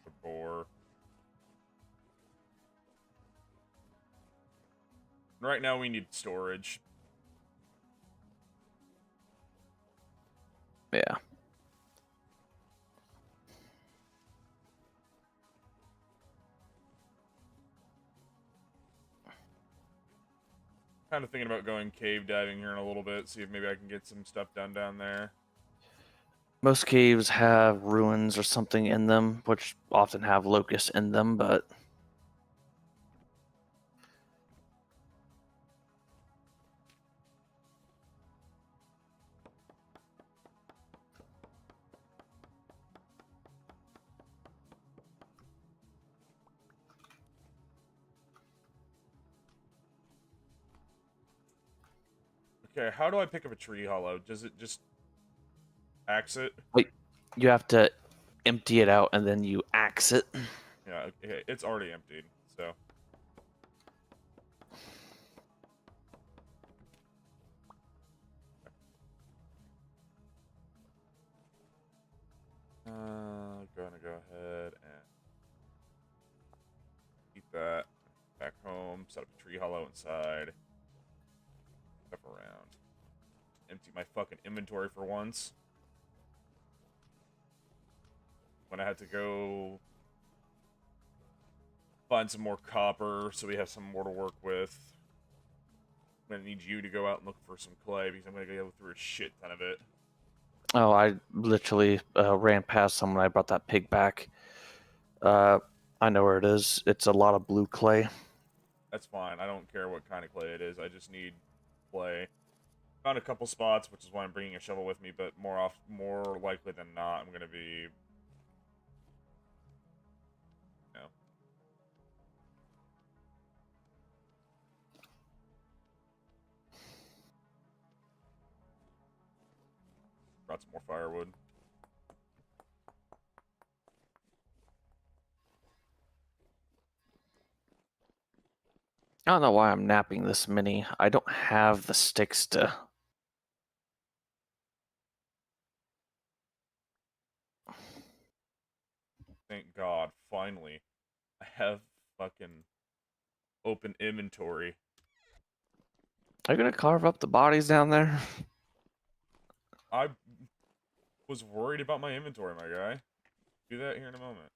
The boar. Right now, we need storage. Yeah. Kind of thinking about going cave diving here in a little bit, see if maybe I can get some stuff done down there. Most caves have ruins or something in them, which often have locusts in them, but Okay, how do I pick up a tree hollow? Does it just axe it? you have to empty it out and then you axe it. Yeah, okay, it's already emptied, so. Gonna go ahead and keep that back home, set up a tree hollow inside, stuff around. Empty my fucking inventory for once. When I had to go find some more copper so we have some more to work with. I'm gonna need you to go out and look for some clay because I'm gonna go through a shit ton of it. Oh, I literally ran past someone. I brought that pig back. I know where it is. It's a lot of blue clay. That's fine. I don't care what kind of clay it is. I just need clay. Found a couple spots, which is why I'm bringing a shovel with me. But more likely than not, I'm gonna be, you know. Brought some more firewood. I don't know why I'm napping this many. I don't have the sticks to. Thank God, finally. I have fucking open inventory. Are you gonna carve up the bodies down there? I was worried about my inventory, my guy. Do that here in a moment.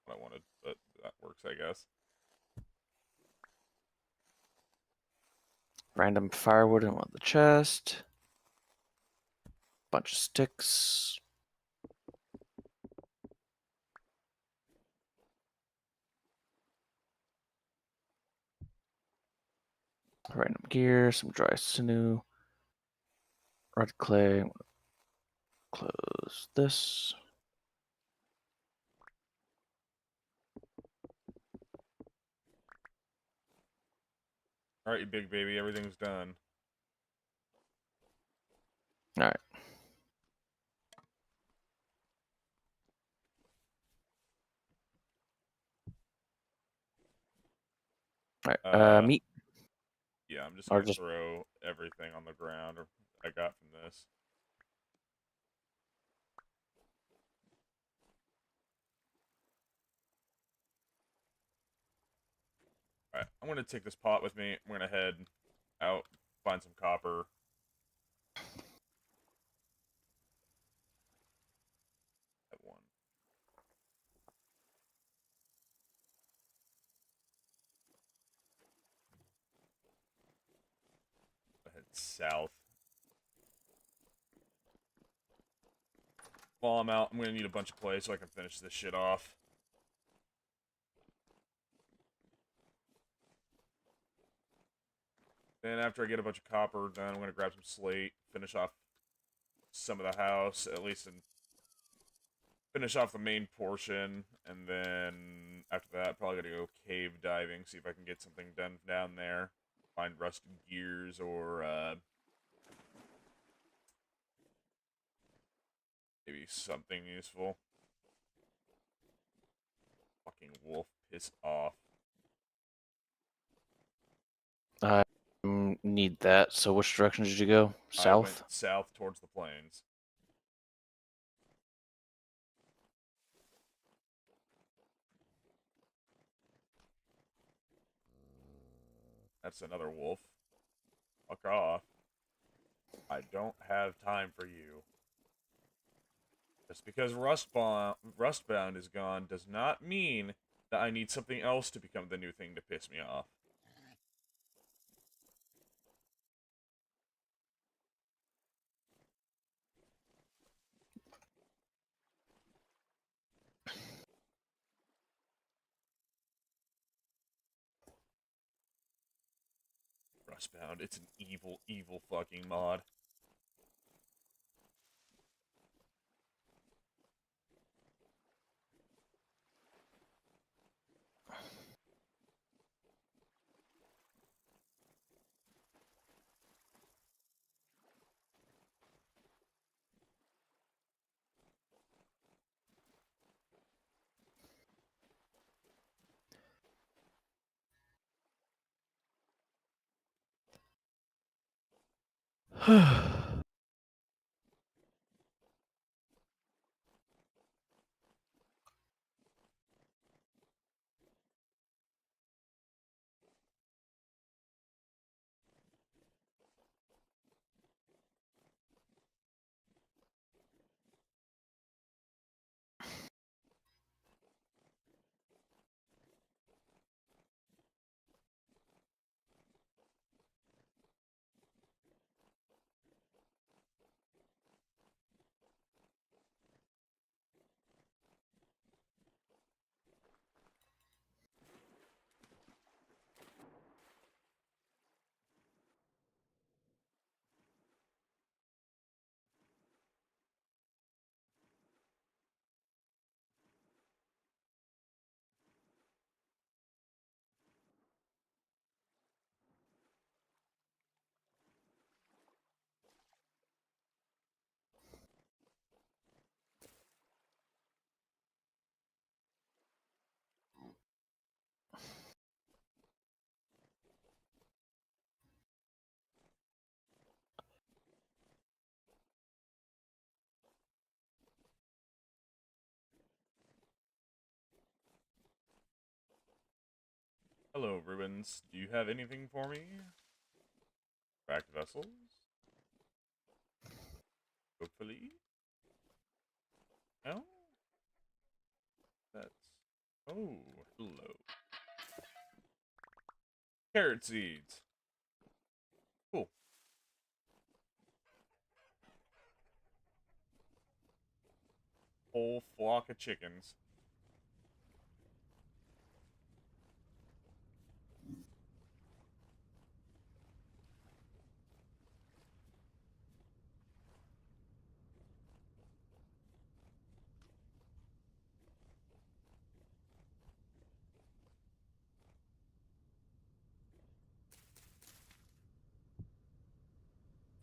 What I wanted, but that works, I guess. Random firewood in one of the chest. Bunch of sticks. Random gear, some dry sinew. Red clay. Close this. Alright, you big baby, everything's done. Alright. Alright. Meat. Yeah, I'm just Or gonna just- throw everything on the ground or I got from this. Alright, I'm gonna take this pot with me. I'm gonna head out, find some copper. At one. Head south. While I'm out, I'm gonna need a bunch of clay so I can finish this shit off. Then after I get a bunch of copper done, I'm gonna grab some slate, finish off some of the house, at least, and finish off the main portion, and then after that, probably gonna go cave diving, see if I can get something done down there. Find rusted gears or maybe something useful. Fucking wolf, piss off. I need that. So which direction did you go? I went South? south towards the plains. That's another wolf. Fuck off. I don't have time for you. Just because Rustbound is gone does not mean that I need something else to become the new thing to piss me off. Rustbound, it's an evil, evil fucking mod. Hello, Ruins. Do you have anything for me? Cracked vessels? Hopefully. No? That's... Oh, hello. Carrot seeds. Cool. Whole flock of chickens.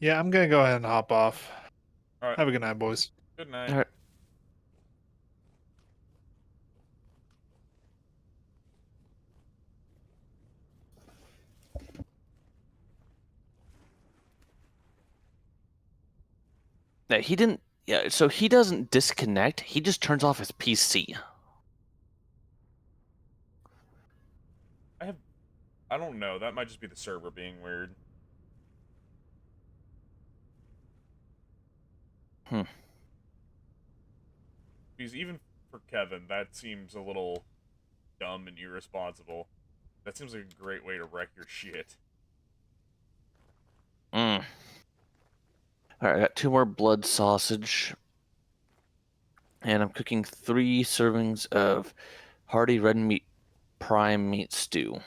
Yeah, I'm gonna go ahead and hop off. Alright, Have a good night, boys. good night. All right. Yeah, he didn't. Yeah, so he doesn't disconnect. He just turns off his PC. I don't know. That might just be the server being weird. Hmm. Because even for Kevin, that seems a little dumb and irresponsible. That seems like a great way to wreck your shit. Mm. All right, I got 2 more blood sausage, and I'm cooking 3 servings of hearty red meat prime meat stew.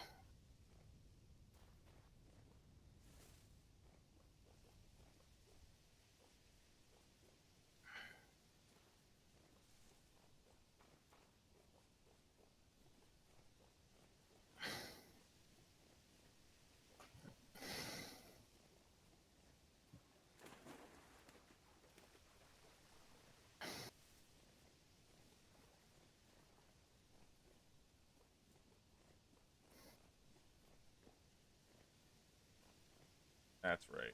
That's right.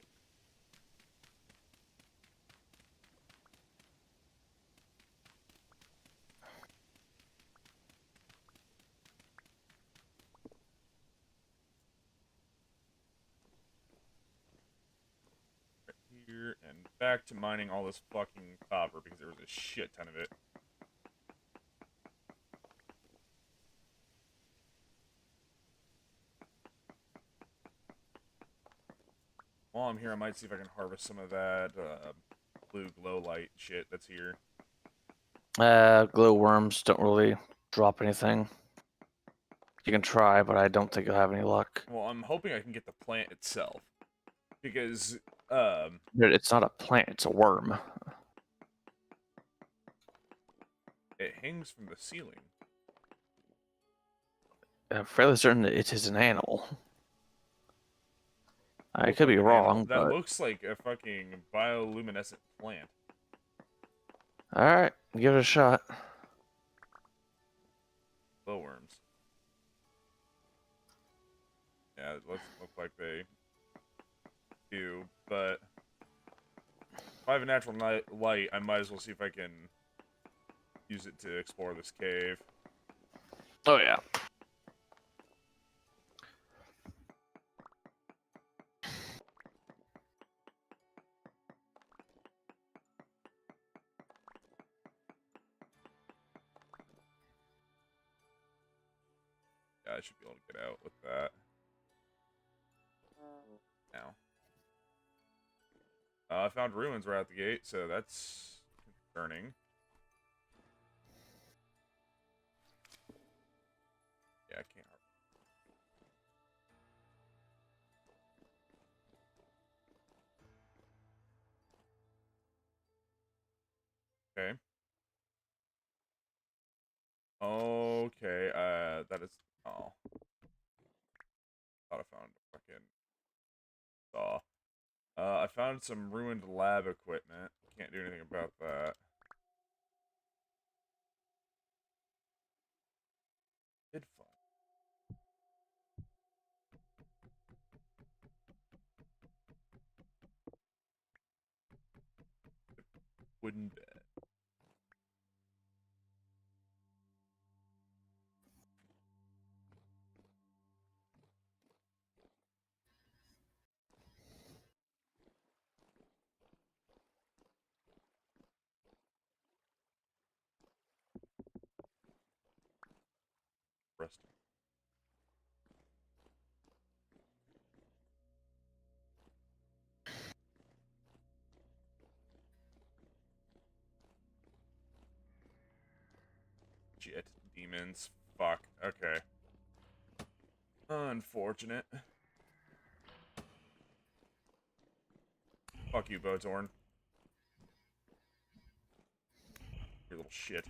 Right here, and back to mining all this fucking copper because there was a shit ton of it. While I'm here, I might see if I can harvest some of that blue glow light shit that's here. Glow worms don't really drop anything. You can try, but I don't think you'll have any luck. Well, I'm hoping I can get the plant itself. Because, Dude, it's not a plant, it's a worm. it hangs from the ceiling. I'm fairly certain that it is an animal. I Looks could be like an animal. wrong, That but looks like a fucking bioluminescent plant. all right, give it a shot. Glowworms. Yeah, it look like they do, but if I have a natural light, I might as well see if I can use it to explore this cave. Oh yeah. Yeah, I should be able to get out with that. Now. I found ruins right out the gate, so that's concerning. Yeah, I can't. Okay. Okay, that is... Oh. Thought I found a fucking saw. I found some ruined lab equipment. Can't do anything about that. Did find wooden bed. Shit, demons. Fuck. Okay. Unfortunate. Fuck you, Botorn. You little shit.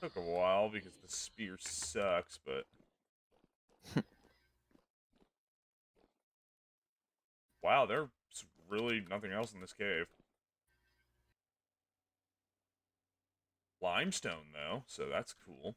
Took a while because the spear sucks, but... Wow, there's really nothing else in this cave. Limestone, though, so that's cool.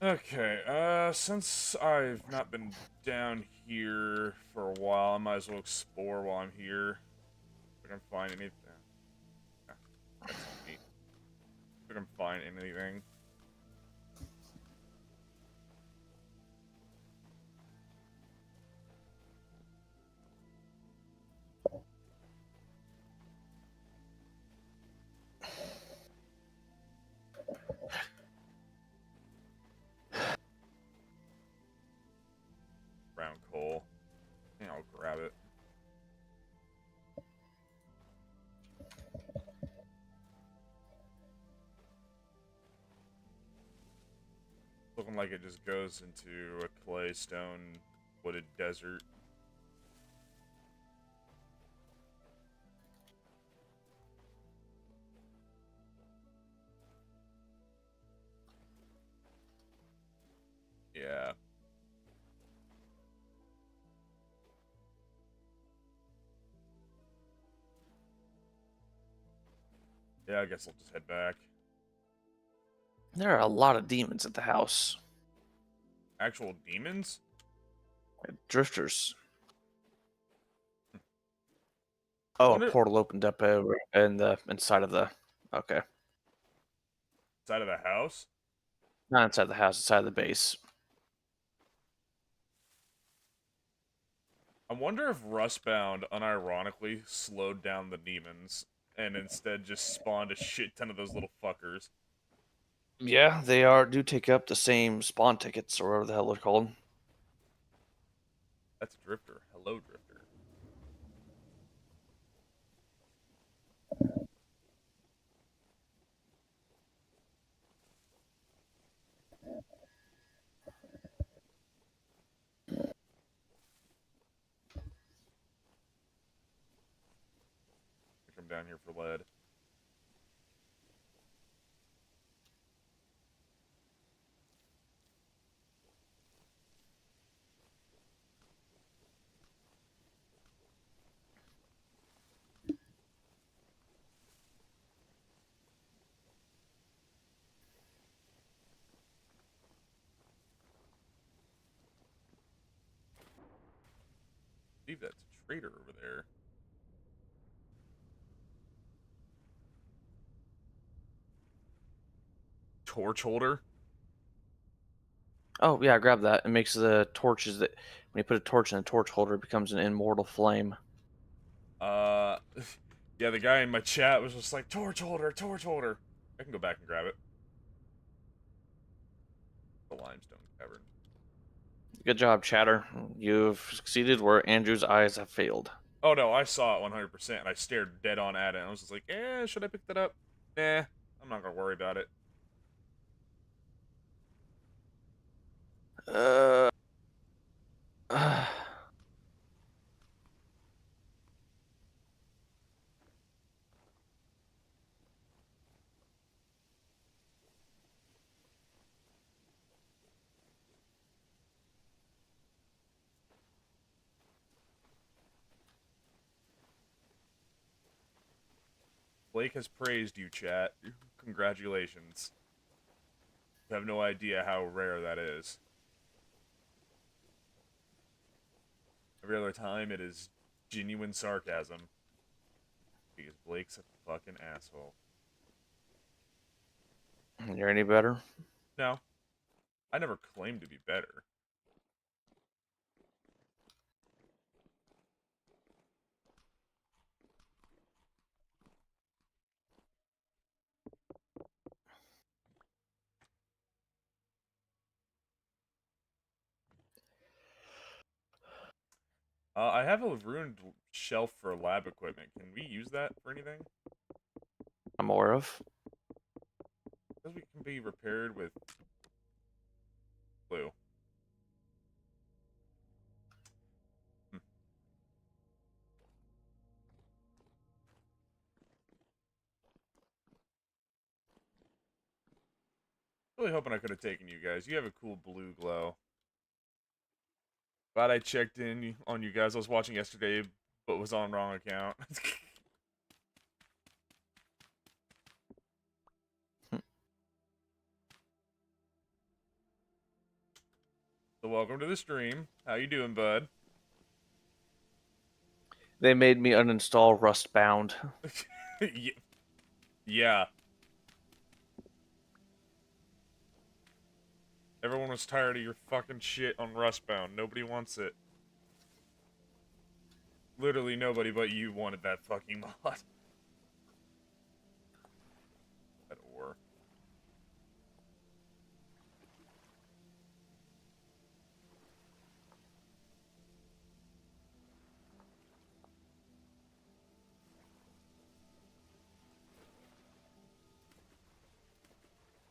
Okay, since I've not been down here for a while, I might as well explore while I'm here. If I can find anything. Yeah, that's neat. If I can find anything. Brown coal. Yeah, I'll grab it. Looking like it just goes into a clay stone wooded desert. Yeah. Yeah, I guess I'll just head back. There are a lot of demons at the house. Actual demons? Drifters. Oh, Wonder- a portal opened up over in the inside of the. Okay, Side of the house? not inside the house, inside the base. I wonder if Rustbound unironically slowed down the demons and instead just spawned a shit ton of those little fuckers. Yeah, do take up the same spawn tickets or whatever the hell they're called. That's a drifter. Hello, drifter. I come down here for lead. I believe that's a trader over there. Torch holder? Oh yeah, grab that. It makes the torches that when you put a torch in a torch holder, it becomes an immortal flame. Uh, yeah, the guy in my chat was just like, torch holder, torch holder. I can go back and grab it. The limestone cavern. Good job, Chatter. You've succeeded where Andrew's eyes have failed. Oh no, I saw it 100%, and I stared dead on at it, and I was just like, should I pick that up? Nah, I'm not gonna worry about it. Uh, Blake has praised you, chat. Congratulations. You have no idea how rare that is. Every other time, it is genuine sarcasm. Because Blake's a fucking asshole. You're any better? No. I never claimed to be better. I have a ruined shelf for lab equipment. Can we use that for anything? I'm aware of. Because we can be repaired with glue. Really hoping I could have taken you guys. You have a cool blue glow. Glad I checked in on you guys. I was watching yesterday, but was on wrong account. So welcome to the stream. How you doing, bud? They made me uninstall Rustbound. Yeah. Everyone was tired of your fucking shit on Rustbound. Nobody wants it. Literally nobody but you wanted that fucking mod. That war.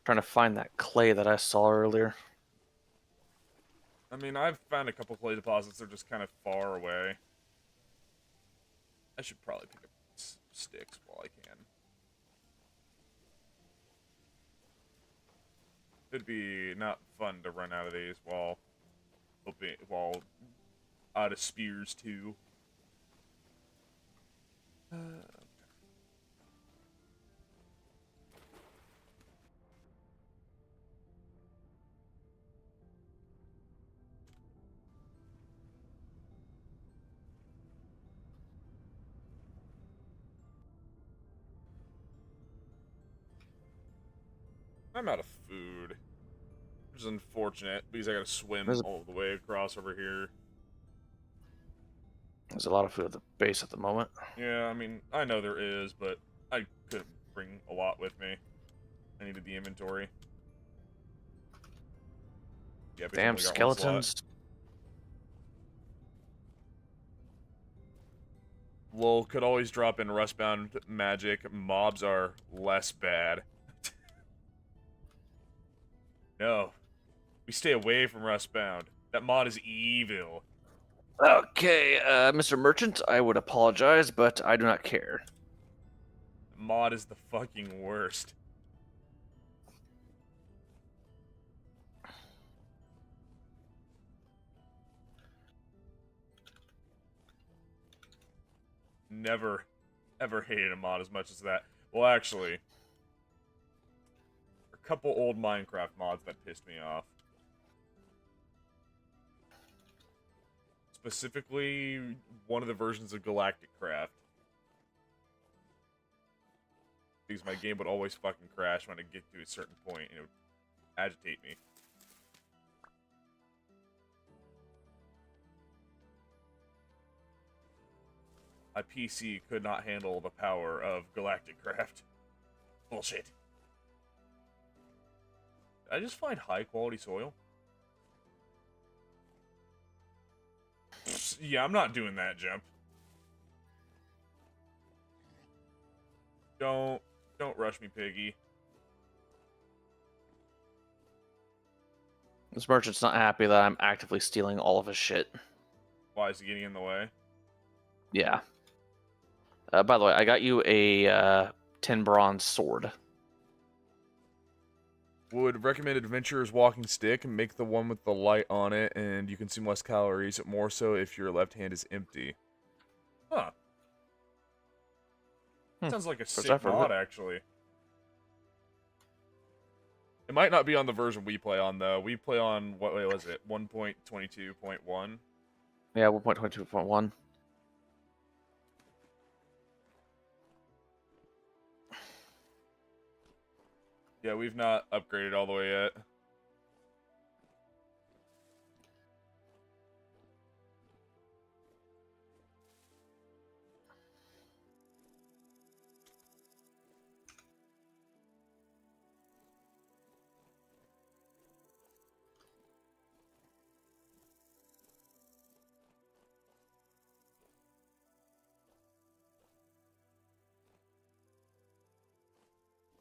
Trying to find that clay that I saw earlier. I mean, I've found a couple clay deposits. They're just kind of far away. I should probably pick up sticks while I can. It'd be not fun to run out of these while out of spears too. I'm out of food. Which is unfortunate because I gotta swim There's a- all the way across over here. There's a lot of food at the base at the moment. Yeah, I mean, I know there is, but I couldn't bring a lot with me. I needed the inventory. Yeah, but Damn only got one slot. skeletons. Lol, could always drop in Rustbound magic. Mobs are less bad. No. We stay away from Rustbound. That mod is evil. Okay, Mr. Merchant, I would apologize, but I do not care. Mod is the fucking worst. Never, ever hated a mod as much as that. Well, actually, a couple old Minecraft mods that pissed me off. Specifically, one of the versions of Galactic Craft. Because my game would always fucking crash when I get to a certain point, and it would agitate me. My PC could not handle the power of Galactic Craft. Bullshit. Did I just find high quality soil? Yeah, I'm not doing that, Jump. Don't rush me, Piggy. This merchant's not happy that I'm actively stealing all of his shit. Why is he getting in the way? Yeah. By the way, I got you a 10 bronze sword. Would recommend Adventurer's Walking Stick and make the one with the light on it, and you consume less calories, more so if your left hand is empty. Huh. Sounds like a First sick I've heard of mod, it. actually. It might not be on the version we play on, though. We play on, what was it, 1.22.1? Yeah, 1.22.1. Yeah, we've not upgraded all the way yet.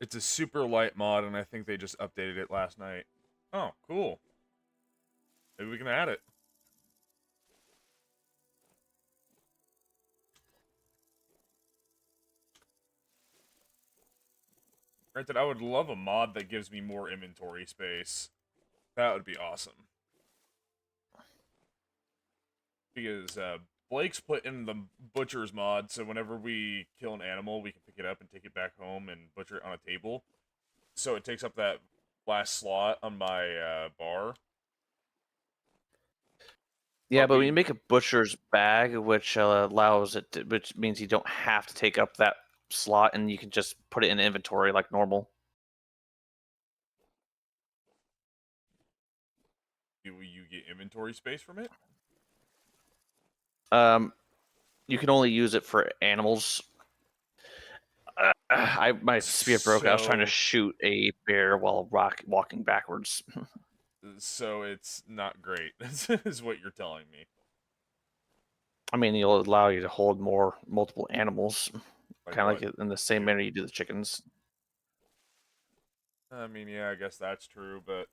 It's a super light mod, and I think they just updated it last night. Oh, cool. Maybe we can add it. Granted, I would love a mod that gives me more inventory space. That would be awesome. Because Blake's put in the butcher's mod, so whenever we kill an animal, we can pick it up and take it back home and butcher it on a table. So it takes up that last slot on my bar. Yeah, but when we- you make a butcher's bag, which allows it, to, which means you don't have to take up that slot, and you can just put it in inventory like normal. Do you get inventory space from it? You can only use it for animals. My spear broke. I was trying to So- shoot a bear while walking backwards. So it's not great, is what you're telling me. I mean, it'll allow you to hold multiple animals, Like kind of what? like in the same manner you do the chickens. I mean, yeah, I guess that's true, but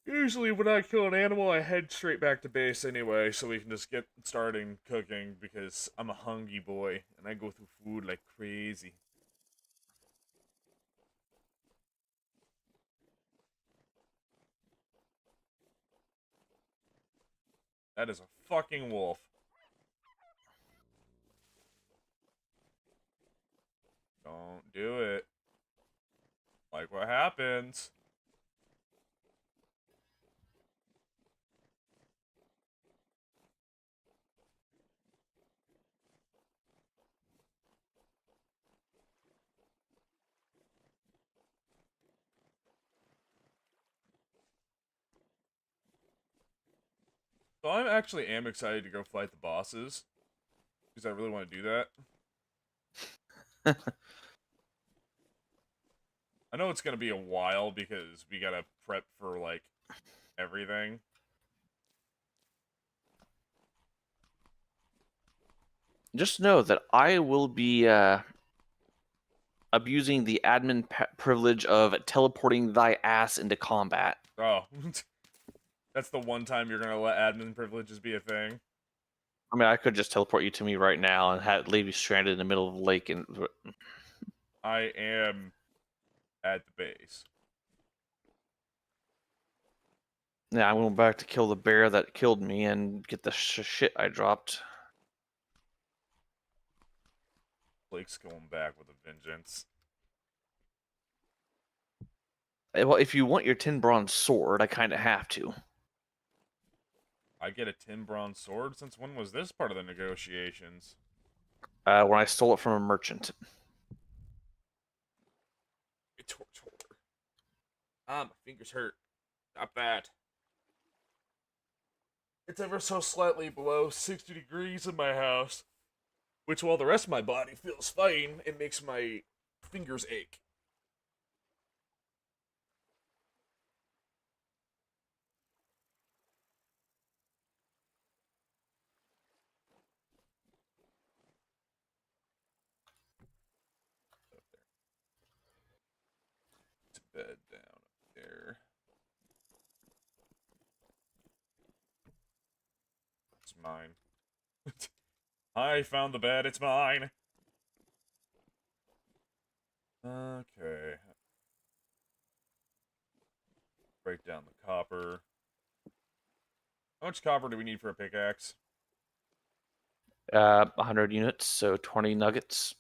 usually when I kill an animal, I head straight back to base anyway, so we can just get starting cooking, because I'm a hungry boy, and I go through food like crazy. That is a fucking wolf. Don't do it. Like what happens. So I actually am excited to go fight the bosses, because I really want to do that. I know it's gonna be a while because we gotta prep for like everything. Just know that I will be abusing the admin privilege of teleporting thy ass into combat. Oh, that's the one time you're gonna let admin privileges be a thing. I mean, I could just teleport you to me right now and leave you stranded in the middle of the lake. And I am at the base. yeah, I'm going back to kill the bear that killed me and get the shit I dropped. Blake's going back with a vengeance. Well, if you want your tin bronze sword, I kind of have to. I get a tin bronze sword? Since when was this part of the negotiations? When I stole it from a merchant. A torch holder. Ah, my fingers hurt. Not bad. It's ever so slightly below 60 degrees in my house. Which, while the rest of my body feels fine, it makes my fingers ache. Bed down up there. It's mine. I found the bed, it's mine. Okay. Break down the copper. How much copper do we need for a pickaxe? 100 units, so 20 nuggets.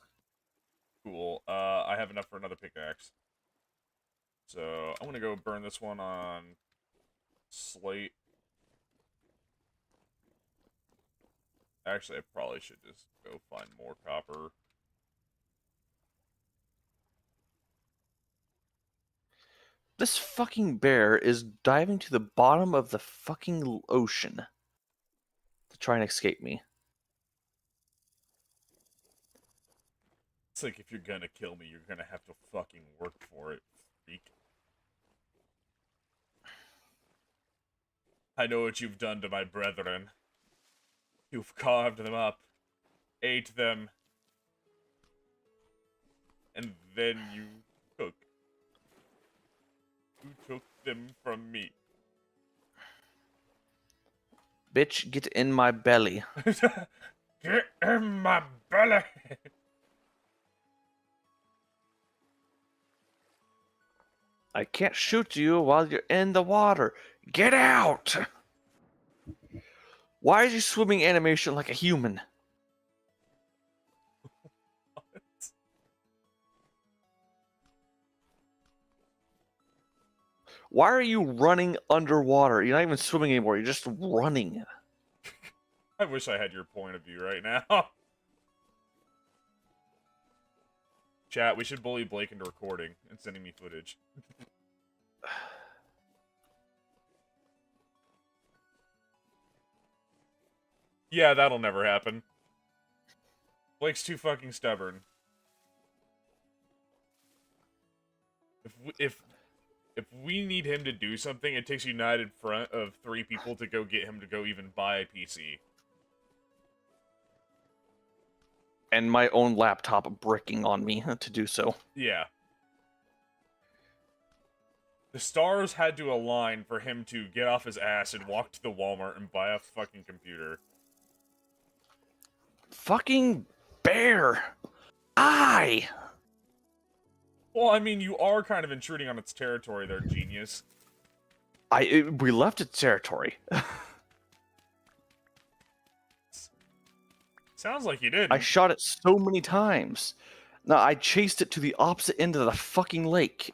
Cool. I have enough for another pickaxe. So I'm gonna go burn this one on slate. Actually, I probably should just go find more copper. This fucking bear is diving to the bottom of the fucking ocean to try and escape me. It's like, if you're gonna kill me, you're gonna have to fucking work for it, freak. I know what you've done to my brethren. You've carved them up, ate them, and then you took them from me. Bitch, get in my belly. Get in my belly! I can't shoot you while you're in the water. Get out! Why is your swimming animation like a human? Why are you running underwater? You're not even swimming anymore. You're just running. I wish I had your point of view right now. Chat, we should bully Blake into recording and sending me footage. Yeah, that'll never happen. Blake's too fucking stubborn. If we need him to do something, it takes a united front of 3 people to go get him to go even buy a PC. And my own laptop bricking on me to do so. Yeah. The stars had to align for him to get off his ass and walk to the Walmart and buy a fucking computer. Fucking bear! I. Well, I mean, you are kind of intruding on its territory there, genius. We left its territory. Sounds like you did. I shot it so many times. No, I chased it to the opposite end of the fucking lake.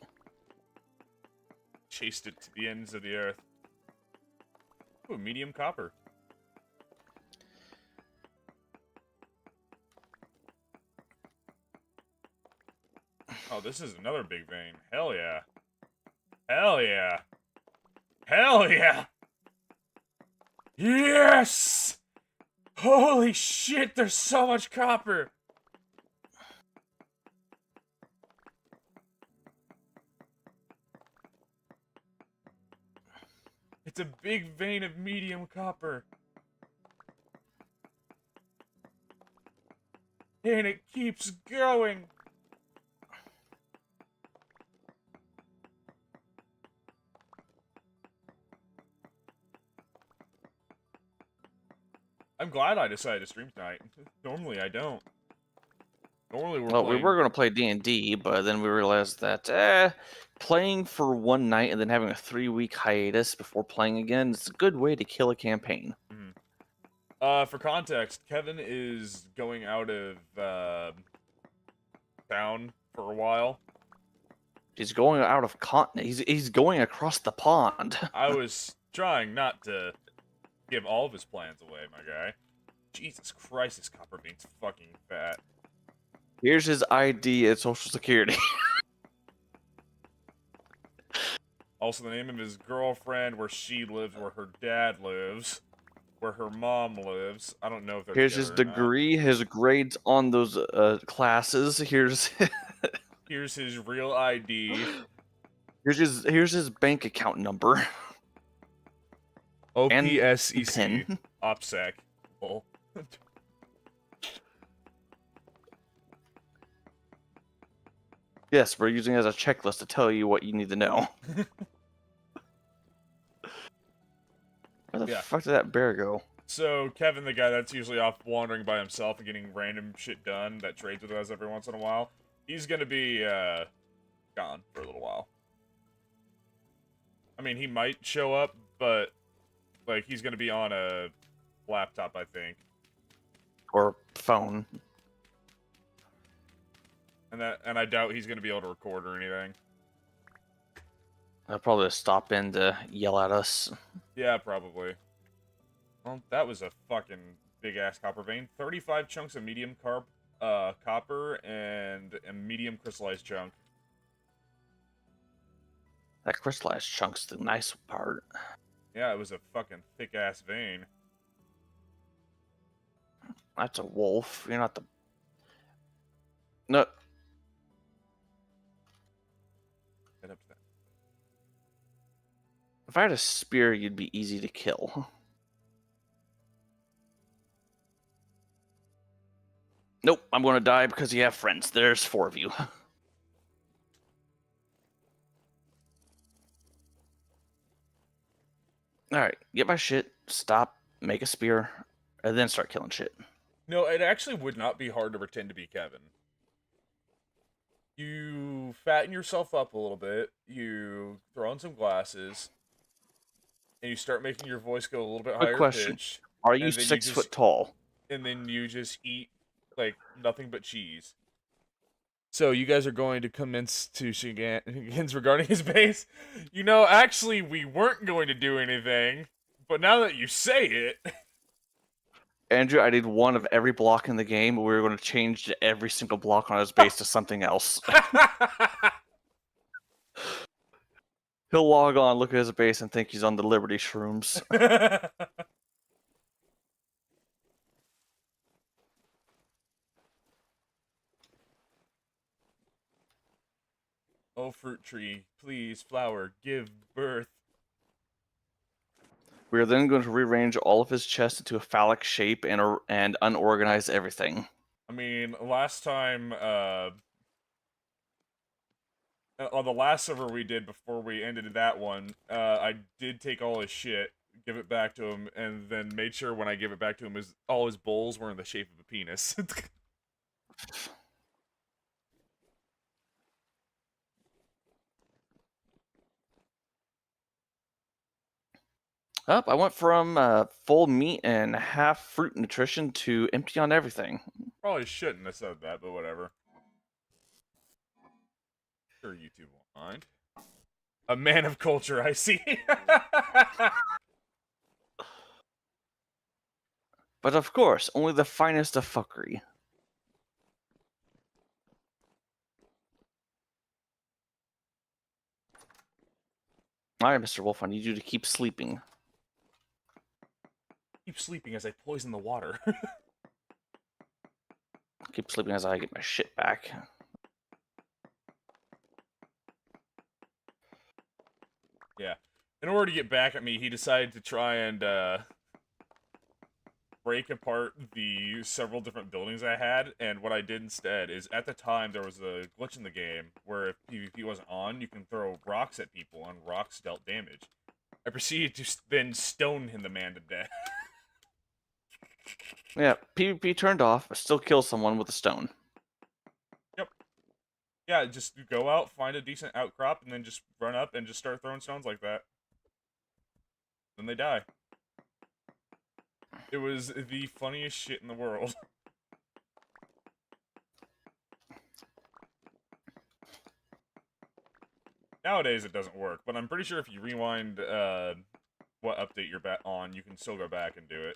Chased it to the ends of the earth. Ooh, medium copper. Oh, this is another big vein. Hell yeah. Hell yeah. Hell yeah! Yes! Holy shit, there's so much copper! It's a big vein of medium copper. And it keeps going. I'm glad I decided to stream tonight. Normally I don't. Normally we're Well, playing... we were going to play D&D, but then we realized that playing for one night and then having a 3-week hiatus before playing again is a good way to kill a campaign. For context, Kevin is going out of town for a while. He's going out of continent. He's going across the pond. I was trying not to give all of his plans away, my guy. Jesus Christ, this copper bean's fucking fat. Here's his ID and social security. Also, the name of his girlfriend, where she lives, where her dad lives, where her mom lives. I don't know if they're Here's his together or not. degree, his grades on those classes. Here's Here's his real ID. here's his bank account number. OPSEC. pen. OPSEC. Oh. Yes, we're using it as a checklist to tell you what you need to know. Where the Yeah. fuck did that bear go? So, Kevin, the guy that's usually off wandering by himself and getting random shit done, that trades with us every once in a while, he's gonna be, gone for a little while. I mean, he might show up, but, like, he's gonna be on a laptop, I think. or phone. And I doubt he's gonna be able to record or anything. They'll probably just stop in to yell at us. Yeah, probably. Well, that was a fucking big ass copper vein. 35 chunks of medium copper and a medium crystallized chunk. That crystallized chunk's the nice part. Yeah, it was a fucking thick ass vein. That's a wolf. You're not the. No. Get up to that. If I had a spear, you'd be easy to kill. Nope, I'm going to die because you have friends. There's 4 of you. Alright, get my shit, stop, make a spear, and then start killing shit. No, it actually would not be hard to pretend to be Kevin. You fatten yourself up a little bit, you throw on some glasses, and you start making your voice go a little bit Quick higher question. pitch. Are you And then you 6 just- foot tall? And then you just eat, like, nothing but cheese. So you guys are going to commence to shenanigans regarding his base. You know, actually, we weren't going to do anything, but now that you say it... Andrew, I need 1 of every block in the game. We were going to change every single block on his base to something else. He'll log on, look at his base, and think he's on the Liberty Shrooms. Oh, fruit tree, please, flower, give birth. We are then going to rearrange all of his chest into a phallic shape and unorganize everything. I mean, last time, on the last server we did before we ended that one, I did take all his shit, give it back to him, and then made sure when I give it back to him, all his bowls were in the shape of a penis. Up, I went from full meat and half fruit nutrition to empty on everything. Probably shouldn't have said that, but whatever. Sure, YouTube won't mind. A man of culture, I see. But of course, only the finest of fuckery. Alright, Mr. Wolf, I need you to keep sleeping. Keep sleeping as I poison the water. Keep sleeping as I get my shit back. Yeah. In order to get back at me, he decided to try and break apart the several different buildings I had, and what I did instead is, at the time, there was a glitch in the game where if PvP wasn't on, you can throw rocks at people, and rocks dealt damage. I proceeded to then stone him the man to death. Yeah, PvP turned off, but still kill someone with a stone. Yeah, just go out, find a decent outcrop, and then just run up and just start throwing stones like that. Then they die. It was the funniest shit in the world. Nowadays it doesn't work, but I'm pretty sure if you rewind what update you're on, you can still go back and do it.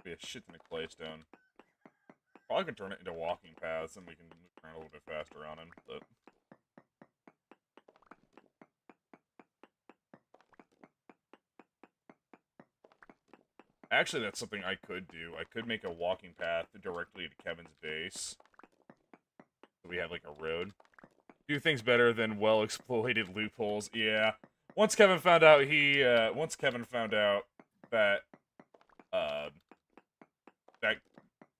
Be a shit ton of claystone. Probably can turn it into walking paths, and we can move around a little bit faster on him. But actually, that's something I could do. I could make a walking path directly to Kevin's base, so we have like a road. Do things better than well-exploited loopholes. Yeah. Once Kevin found out that that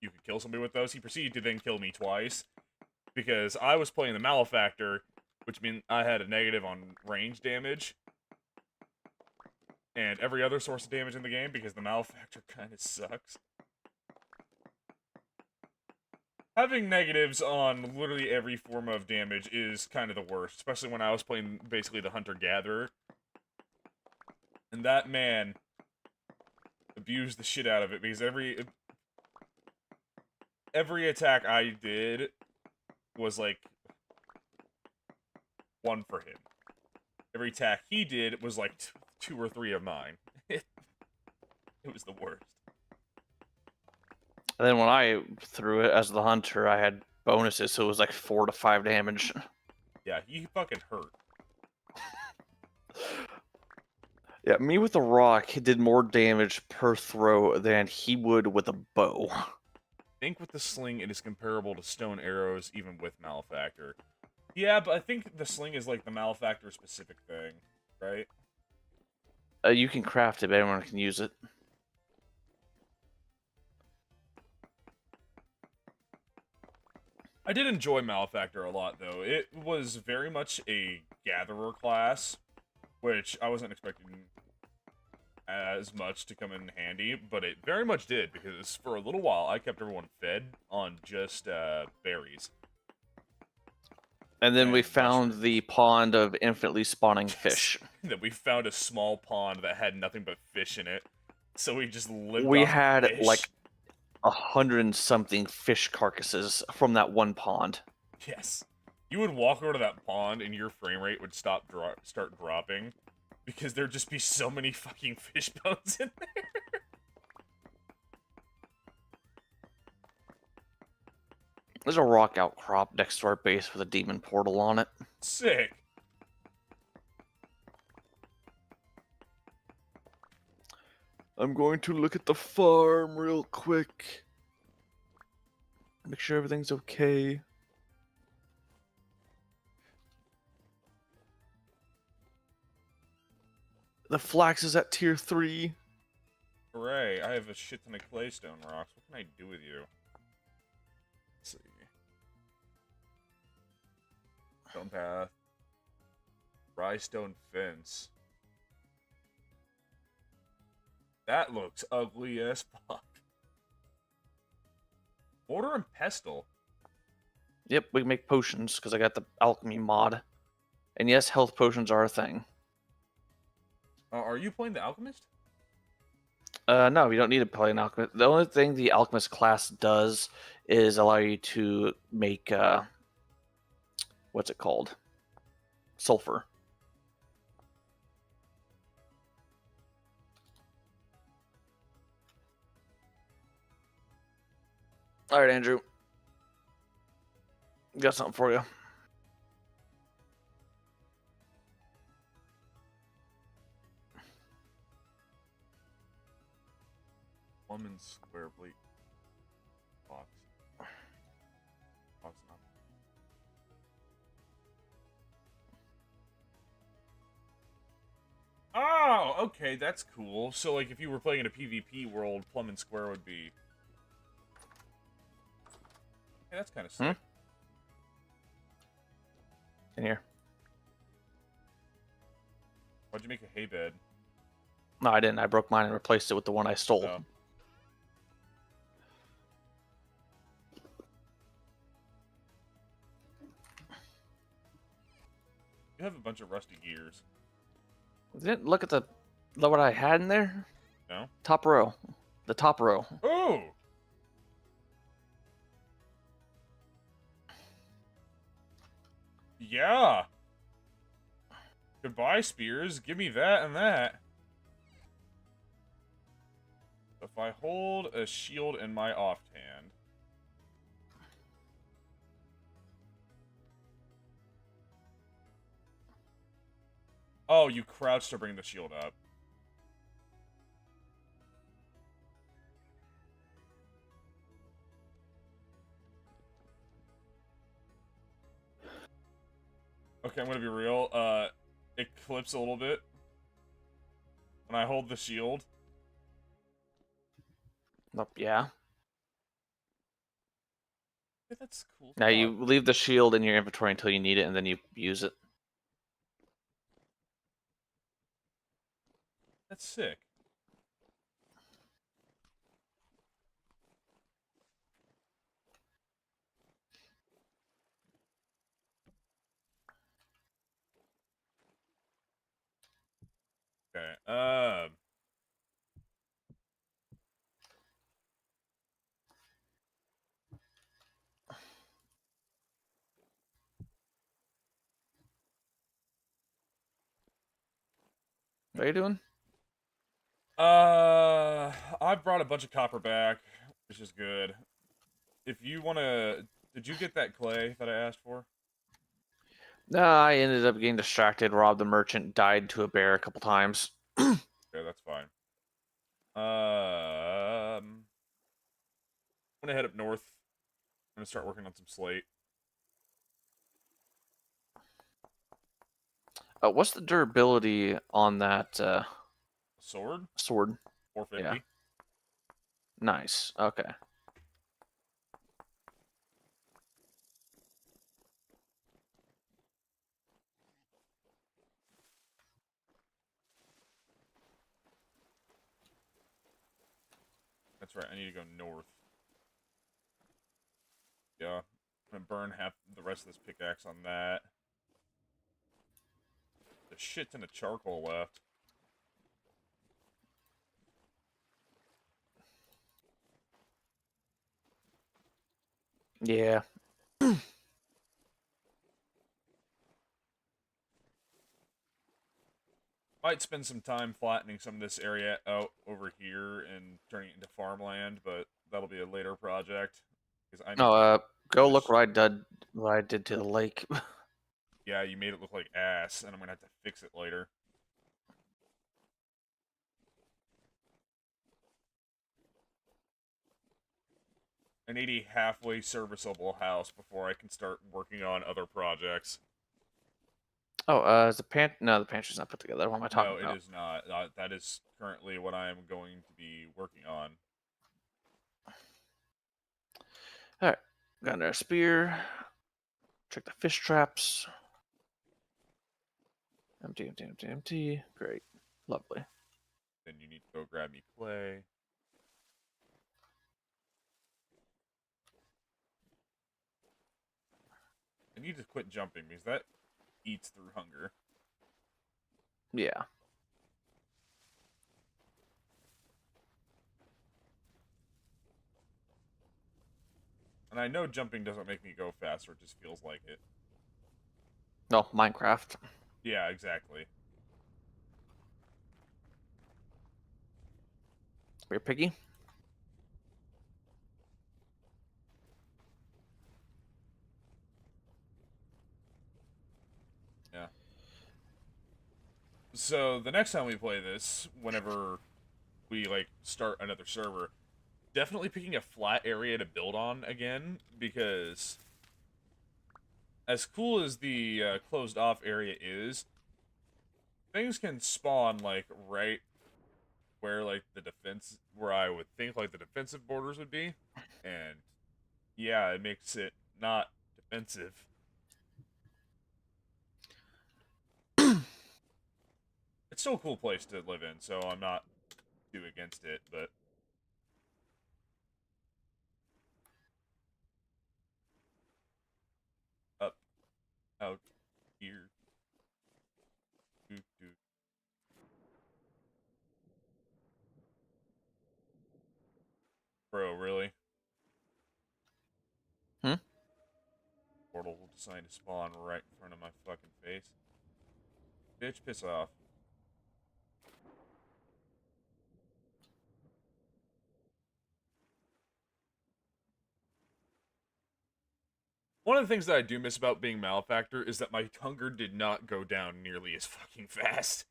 you could kill somebody with those, he proceeded to then kill me twice, because I was playing the Malefactor, which meant I had a negative on range damage, and every other source of damage in the game, because the Malefactor kind of sucks. Having negatives on literally every form of damage is kind of the worst, especially when I was playing basically the hunter-gatherer. And that man abused the shit out of it because every attack I did was like 1 for him. Every attack he did was like 2 or 3 of mine. It was the worst. And then when I threw it as the hunter, I had bonuses, so it was like 4 to 5 damage. Yeah, he fucking hurt. Yeah, me with a rock did more damage per throw than he would with a bow. I think with the sling, it is comparable to stone arrows, even with Malefactor. Yeah, but I think the sling is like the Malefactor specific thing, right? You can craft it, but anyone can use it. I did enjoy Malefactor a lot, though. It was very much a gatherer class, which I wasn't expecting as much to come in handy, but it very much did, because for a little while, I kept everyone fed on just berries. And then we And found mushrooms. the pond of infinitely spawning fish. That we found a small pond that had nothing but fish in it, so we just lived We off had fish. like 100 and something fish carcasses from that one pond. Yes. You would walk over to that pond and your frame rate would start dropping because there'd just be so many fucking fish bones in there. There's a rock outcrop next to our base with a demon portal on it. Sick. I'm going to look at the farm real quick. Make sure everything's okay. The flax is at tier 3. Hooray, I have a shit ton of claystone rocks. What can I do with you? Let's see. Stone path. Rystone fence. That looks ugly as fuck. Mortar and pestle. Yep, we can make potions because I got the alchemy mod. And yes, health potions are a thing. Are you playing the alchemist? No, you don't need to play an alchemist. The only thing the alchemist class does is allow you to make what's it called? Sulfur. All right, Andrew. Got something for you. Woman square bleak box. Box not. Oh, okay, that's cool. So, like, if you were playing in a PvP world, Plum and Square would be. Hey, that's kind of sick. In here. Why'd you make a hay bed? No, I didn't. I broke mine and replaced it with the one I stole. Oh. You have a bunch of rusty gears. Didn't look at the what I had in there. No? Top row. The top row. Oh! Yeah! Goodbye, spears. Give me that and that. If I hold a shield in my offhand. Oh, you crouch to bring the shield up. Okay, I'm gonna be real. It clips a little bit. When I hold the shield. Nope, yeah. Yeah, that's cool. Now you leave the shield in your inventory until you need it, and then you use it. That's sick. Okay. What are you doing? I brought a bunch of copper back, which is good. If you wanna, did you get that clay that I asked for? No, I ended up getting distracted, robbed the merchant, died to a bear a couple times. Okay, that's fine. I'm gonna head up north. I'm gonna start working on some slate. What's the durability on that Sword, sword? 450. Yeah. Nice. Okay. That's right. I need to go north. Yeah, I'm gonna burn half the rest of this pickaxe on that. The shit ton of charcoal left. Yeah. Might spend some time flattening some of this area out over here and turning it into farmland, but that'll be a later project. Because I No, need go this. look what I did to the lake. Yeah, you made it look like ass, and I'm gonna have to fix it later. I need a halfway serviceable house before I can start working on other projects. Oh, is the pantry's not put together. What am I talking No, it about? is not. That is currently what I am going to be working on. All right, got another spear. Check the fish traps. Empty, empty, empty, empty. Great, lovely. Then you need to go grab me clay. I need to quit jumping because that eats through hunger. Yeah. And I know jumping doesn't make me go faster, it just feels like it. No, Minecraft. Yeah, exactly. We're piggy. Yeah. So the next time we play this, whenever we like start another server, definitely picking a flat area to build on again, because as cool as the closed off area is, things can spawn like right where like the defense, where I would think like the defensive borders would be, and yeah, it makes it not defensive. It's still a cool place to live in, so I'm not too against it, but up out here. Doo, doo. Bro, really? Hmm? Portal will decide to spawn right in front of my fucking face. Bitch, piss off. One of the things that I do miss about being Malefactor is that my hunger did not go down nearly as fucking fast.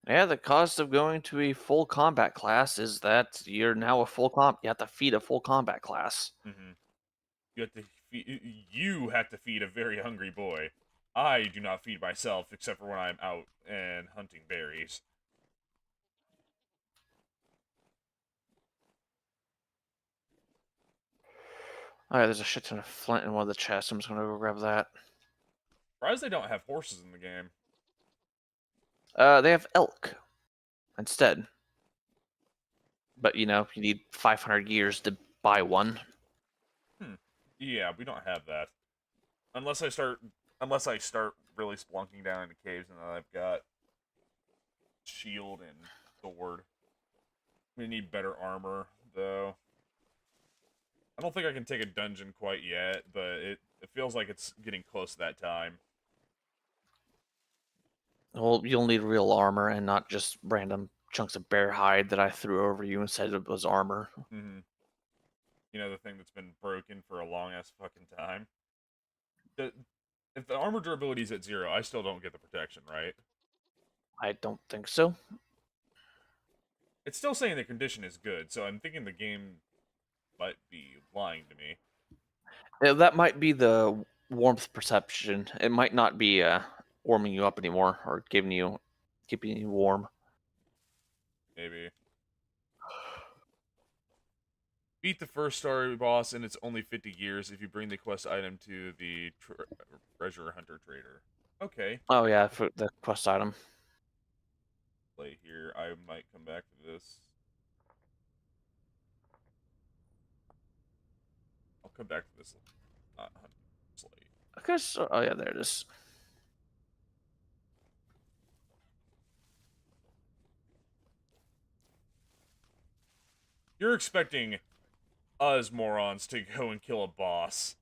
Yeah, the cost of going to a full combat class is that you're now a you have to feed a full combat class. Mm-hmm. You have to feed a very hungry boy. I do not feed myself except for when I'm out and hunting berries. Alright, there's a shit ton of flint in one of the chests. I'm just gonna go grab that. Surprised they don't have horses in the game. They have elk instead. But you know, you need 500 years to buy one. Yeah, we don't have that. Unless I start really splunking down into caves and then I've got shield and sword. We need better armor, though. I don't think I can take a dungeon quite yet, but it feels like it's getting close to that time. Well, you'll need real armor and not just random chunks of bear hide that I threw over you and said it was armor. Mm-hmm. You know, the thing that's been broken for a long-ass fucking time. If the armor durability is at 0, I still don't get the protection, right? I don't think so. It's still saying the condition is good, so I'm thinking the game might be lying to me. Yeah, that might be the warmth perception. It might not be warming you up anymore or keeping you warm. Maybe. Beat the first story boss, and it's only 50 gears if you bring the quest item to the treasure hunter trader. Okay. Oh yeah, for the quest item. Play here. I might come back to this. I'll come back to this. Not hunter slate. Okay, so, oh yeah, there it is. You're expecting us morons to go and kill a boss.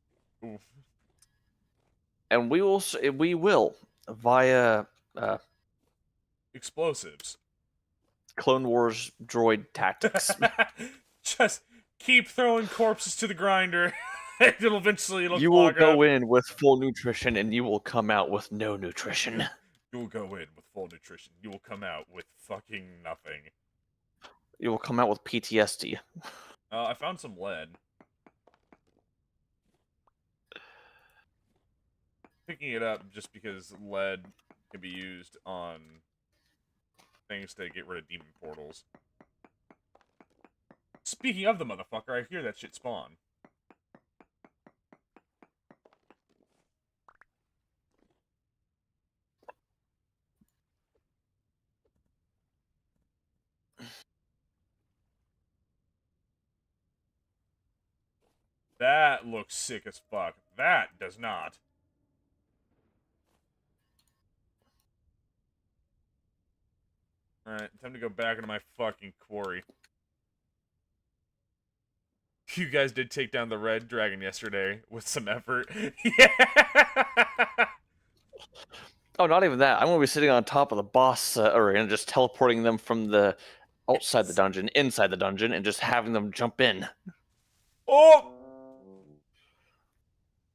Oof. And we will via Explosives. Clone Wars droid tactics. Just keep throwing corpses to the grinder. It'll You will clog go up. in with full nutrition and you will come out with no nutrition. You will go in with full nutrition. You will come out with fucking nothing. You will come out with PTSD. I found some lead. Picking it up just because lead can be used on things to get rid of demon portals. Speaking of the motherfucker, I hear that shit spawn. That looks sick as fuck. That does not. Alright, time to go back into my fucking quarry. You guys did take down the red dragon yesterday with some effort. Yeah! Oh, not even that. I'm going to be sitting on top of the boss area and just teleporting them from the outside the dungeon, inside the dungeon, and just having them jump in. Oh!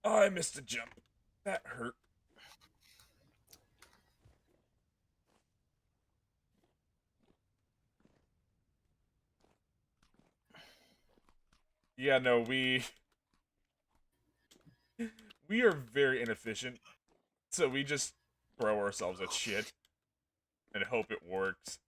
Oh, I missed a jump. That hurt. Yeah, no, we are very inefficient. So we just throw ourselves at shit and hope it works.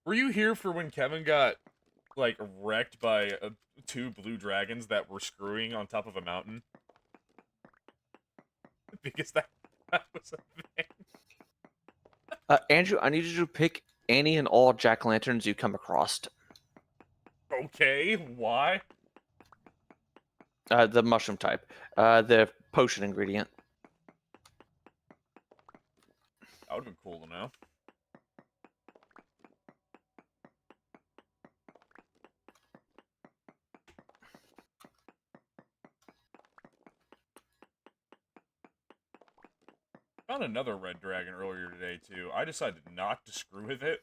Were you here for when Kevin got, like, wrecked by 2 blue dragons that were screwing on top of a mountain? Because that was a thing. Andrew, I need you to pick any and all jack-o'-lanterns you come across. Okay, why? The mushroom type. The potion ingredient. That would've been cool to know. Found another red dragon earlier today, too. I decided not to screw with it.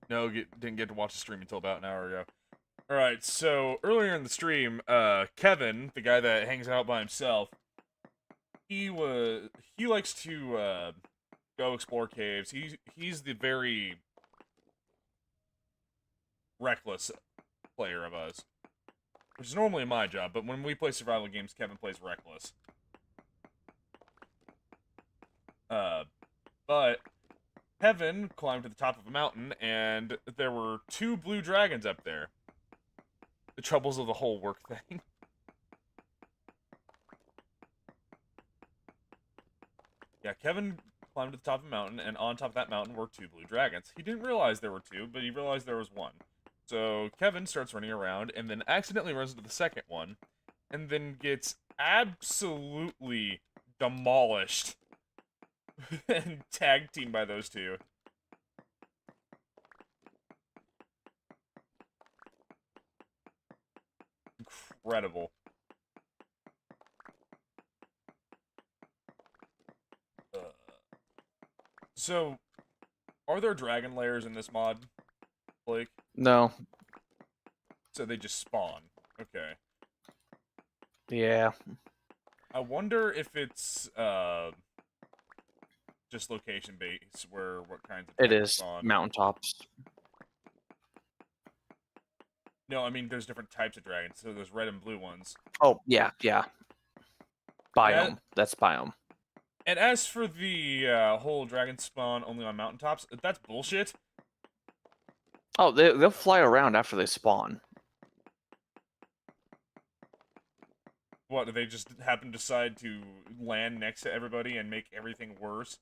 No, didn't get to watch the stream until about an hour ago. Alright, so earlier in the stream, Kevin, the guy that hangs out by himself, he likes to go explore caves. He's the very reckless player of us, which is normally my job, but when we play survival games, Kevin plays reckless. But Kevin climbed to the top of a mountain, and there were 2 blue dragons up there. The troubles of the whole work thing. Yeah, Kevin climbed to the top of a mountain, and on top of that mountain were 2 blue dragons. He didn't realize there were 2, but he realized there was 1. So Kevin starts running around, and then accidentally runs into the second one, and then gets absolutely demolished and tag teamed by those 2. Incredible. So, are there dragon layers in this mod, Blake? No. So they just spawn. Okay. Yeah. I wonder if it's just location based, where what kinds of It dragons is spawn. mountaintops. No, I mean there's different types of dragons. So there's red and blue ones. Oh, yeah. Biome. That's biome. And as for the whole dragon spawn only on mountaintops, that's bullshit. Oh, they'll fly around after they spawn. What, do they just happen to decide to land next to everybody and make everything worse?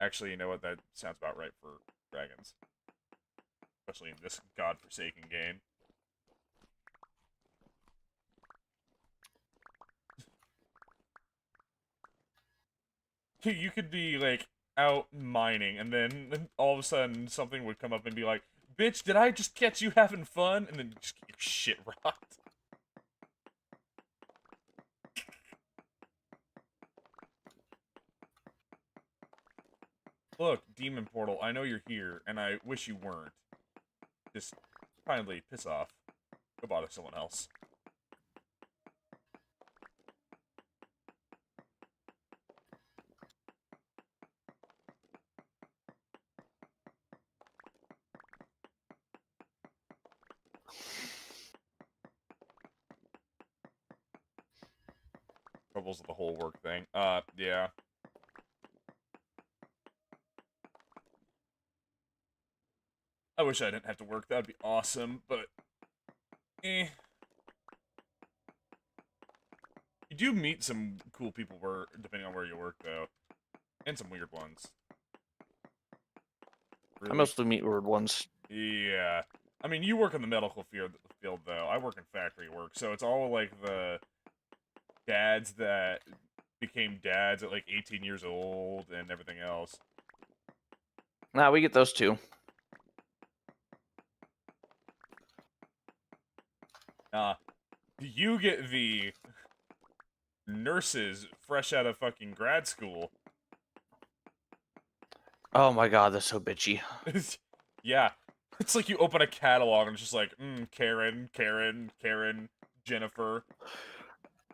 Actually, you know what? That sounds about right for dragons. Especially in this godforsaken game. You could be, like, out mining, and then all of a sudden something would come up and be like, "Bitch, did I just catch you having fun?" And then just get your shit rocked. Look, Demon Portal, I know you're here, and I wish you weren't. Just kindly piss off. Go bother someone else. Troubles with the whole work thing. Yeah. I wish I didn't have to work. That'd be awesome, but... eh. You do meet some cool people depending on where you work, though. And some weird ones. I mostly meet weird ones. Yeah. I mean, you work in the medical field, though. I work in factory work, so it's all, like, the dads that became dads at, like, 18 years old and everything else. Nah, we get those too. You get the nurses fresh out of fucking grad school. Oh my god, they're so bitchy. Yeah. It's like you open a catalog and it's just like, Karen, Jennifer.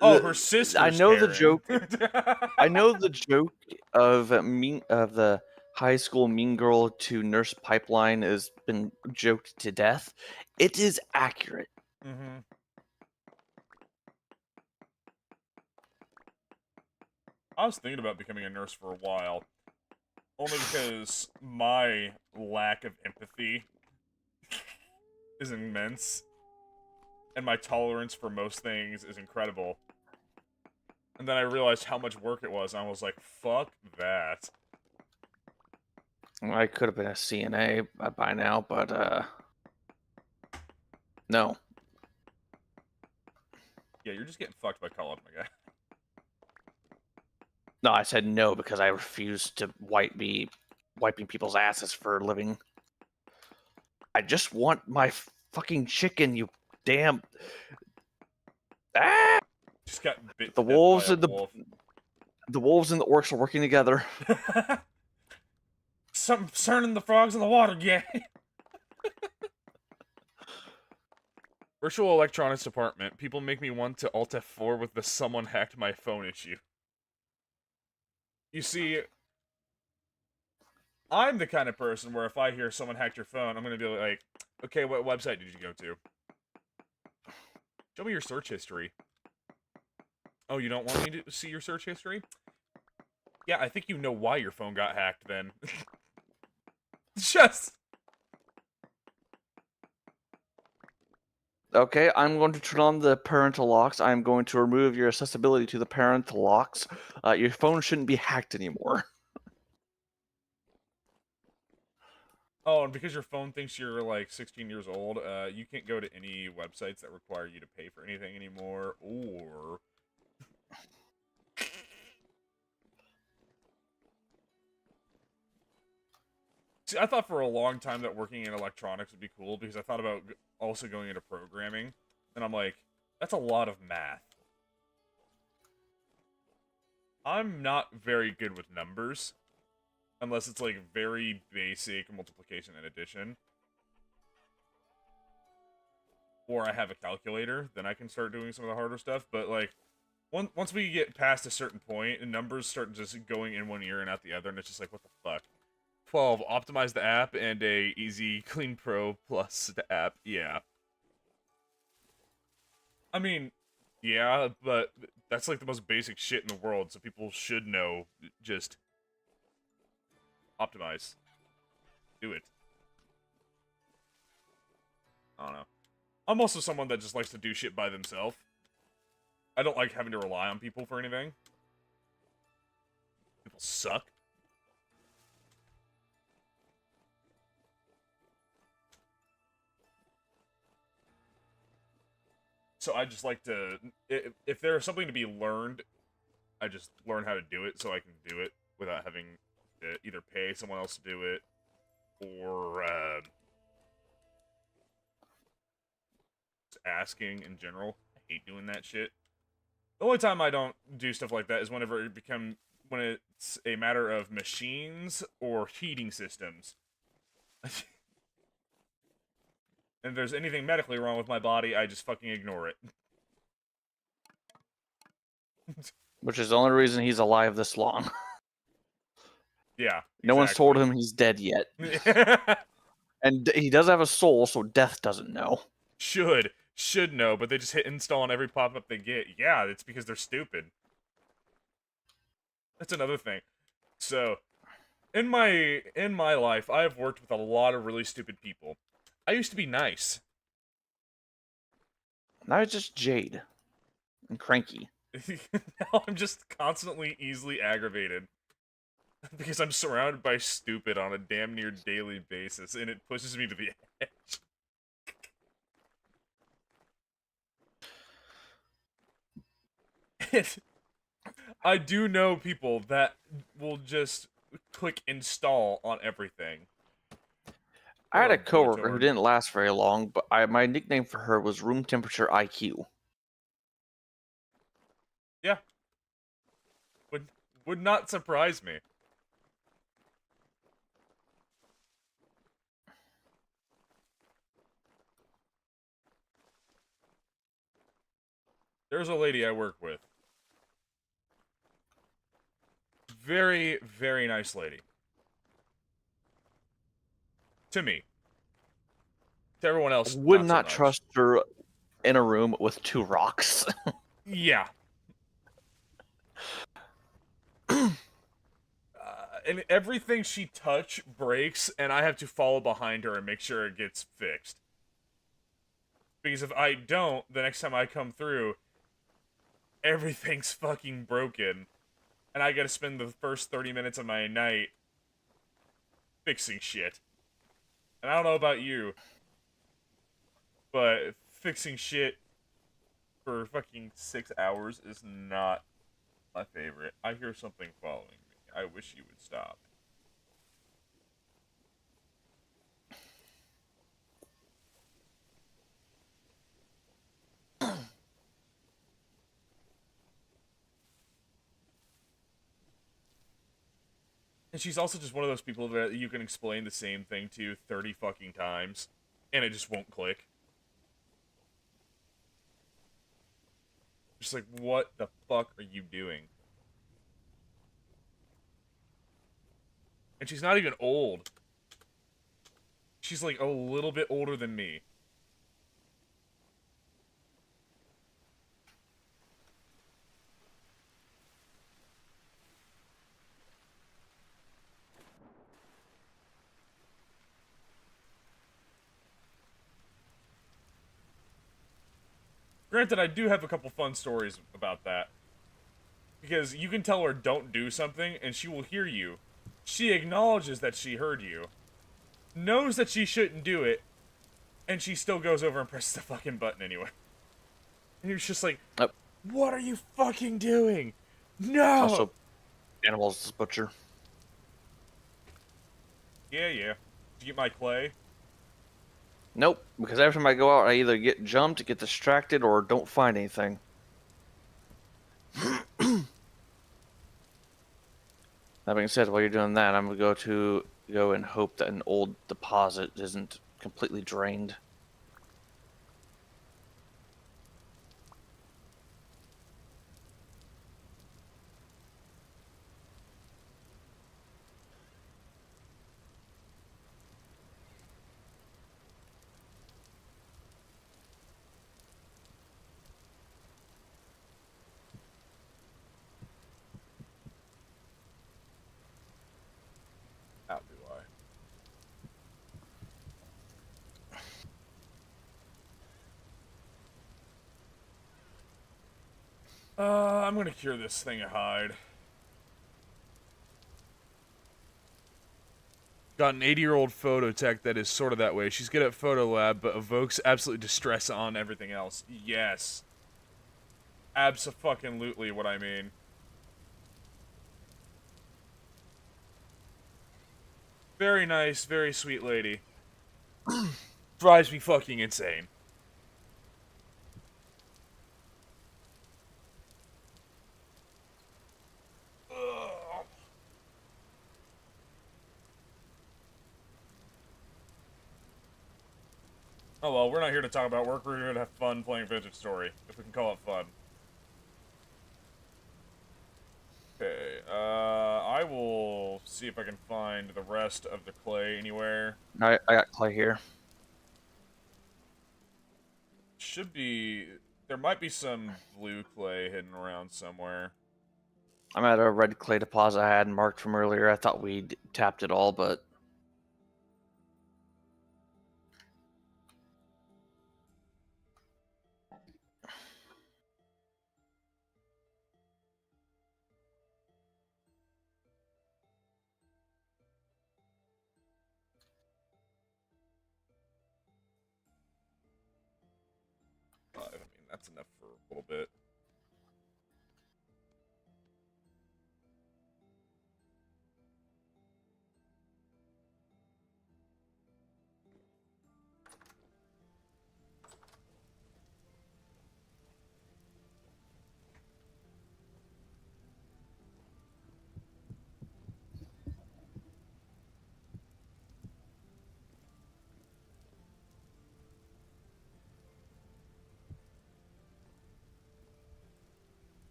Oh, her sister. I know the Karen. joke. I know the joke of the high school mean girl to nurse pipeline has been joked to death. It is accurate. Mm-hmm. I was thinking about becoming a nurse for a while. Only because my lack of empathy is immense. And my tolerance for most things is incredible. And then I realized how much work it was, and I was like, fuck that. I could have been a CNA by now, but no. Yeah, you're just getting fucked by college, my guy. No, I said no because I refuse to be wiping people's asses for a living. I just want my fucking chicken, you damn... Ah! Just got bit. The to death wolves by a and wolf. the wolves and the orcs are working together. Something concerning the frogs in the water, yeah. Virtual electronics department. People make me want to Alt F4 with the someone hacked my phone issue. You see, I'm the kind of person where if I hear someone hacked your phone, I'm going to be like, okay, what website did you go to? Show me your search history. Oh, you don't want me to see your search history? Yeah, I think you know why your phone got hacked then. Just... Okay, I'm going to turn on the parental locks. I'm going to remove your accessibility to the parental locks. Your phone shouldn't be hacked anymore. Oh, and because your phone thinks you're like 16 years old, you can't go to any websites that require you to pay for anything anymore, or... See, I thought for a long time that working in electronics would be cool, because I thought about also going into programming, and I'm like, that's a lot of math. I'm not very good with numbers, unless it's like very basic multiplication and addition. Or I have a calculator, then I can start doing some of the harder stuff, but like, once we get past a certain point, and numbers start just going in one ear and out the other, and it's just like, what the fuck? 12, optimize the app, and a Easy Clean Pro Plus the app, yeah. I mean, yeah, but that's like the most basic shit in the world, so people should know, just optimize. Do it. I don't know. I'm also someone that just likes to do shit by themselves. I don't like having to rely on people for anything. People suck. So I just like to... If there's something to be learned, I just learn how to do it so I can do it without having to either pay someone else to do it or... asking in general. I hate doing that shit. The only time I don't do stuff like that is whenever when it's a matter of machines or heating systems. And if there's anything medically wrong with my body, I just fucking ignore it. Which is the only reason he's alive this long. Yeah. No one's told him he's dead yet. Exactly. And he does have a soul, so death doesn't know. Should know, but they just hit install on every pop-up they get. Yeah, it's because they're stupid. That's another thing. So, in my life, I have worked with a lot of really stupid people. I used to be nice. Now it's just Jade. And cranky. Now I'm just constantly easily aggravated. Because I'm surrounded by stupid on a damn near daily basis, and it pushes me to the edge. I do know people that will just click install on everything. I had Oh, a coworker who Torn. didn't last very long, but my nickname for her was room temperature IQ. Yeah. Would not surprise me. There's a lady I work with. Very, very nice lady. To me. To everyone else, Would not, not so much. trust her in a room with 2 rocks. Yeah. And everything she touch breaks, and I have to follow behind her and make sure it gets fixed. Because if I don't, the next time I come through, everything's fucking broken. And I gotta spend the first 30 minutes of my night fixing shit. And I don't know about you, but fixing shit for fucking 6 hours is not my favorite. I hear something following me. I wish you would stop. And she's also just one of those people that you can explain the same thing to 30 fucking times, and it just won't click. Just like, what the fuck are you doing? And she's not even old. She's like a little bit older than me. Granted, I do have a couple fun stories about that. Because you can tell her don't do something, and she will hear you. She acknowledges that she heard you. knows that she shouldn't do it, and she still goes over and presses the fucking button anyway. And you're just like, Yep. what are you fucking doing? No! Also, animals butcher. Yeah. Did you get my clay? Nope, because every time I go out, I either get jumped, get distracted, or don't find anything. That being said, while you're doing that, I'm gonna go and hope that an old deposit isn't completely drained. How do I? I'm gonna cure this thing of hide. Got an 80-year-old phototech that is sort of that way. She's good at photo lab, but evokes absolute distress on everything else. Yes. Abso-fucking-lutely what I mean. Very nice, very sweet lady. Drives me fucking insane. Ugh. Oh well, we're not here to talk about work, we're here to have fun playing Vintage Story, if we can call it fun. Okay, I will see if I can find the rest of the clay anywhere. I got clay here. Should be... There might be some blue clay hidden around somewhere. I'm at a red clay deposit I had marked from earlier. I thought we'd tapped it all, but I mean, that's enough for a little bit.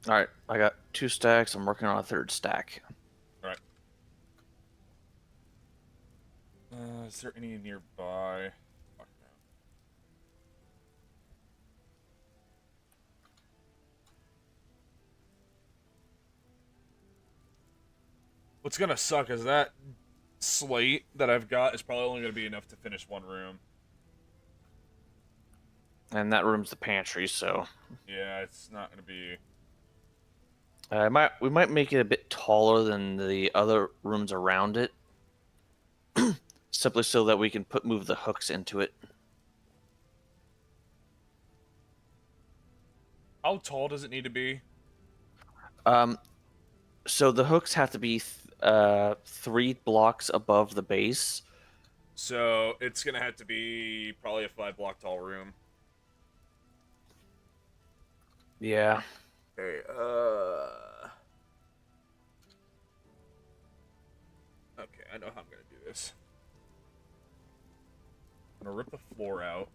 alright, I got 2 stacks. I'm working on a 3rd stack. Alright. Is there any nearby? Fuck no. What's gonna suck is that slate that I've got is probably only gonna be enough to finish one room. And that room's the pantry, so Yeah, it's not gonna be... we might make it a bit taller than the other rooms around it, simply so that we can move the hooks into it. How tall does it need to be? So the hooks have to be 3 blocks above the base. So it's gonna have to be probably a 5-block tall room. Yeah. Okay, okay, I know how I'm gonna do this. I'm gonna rip the floor out.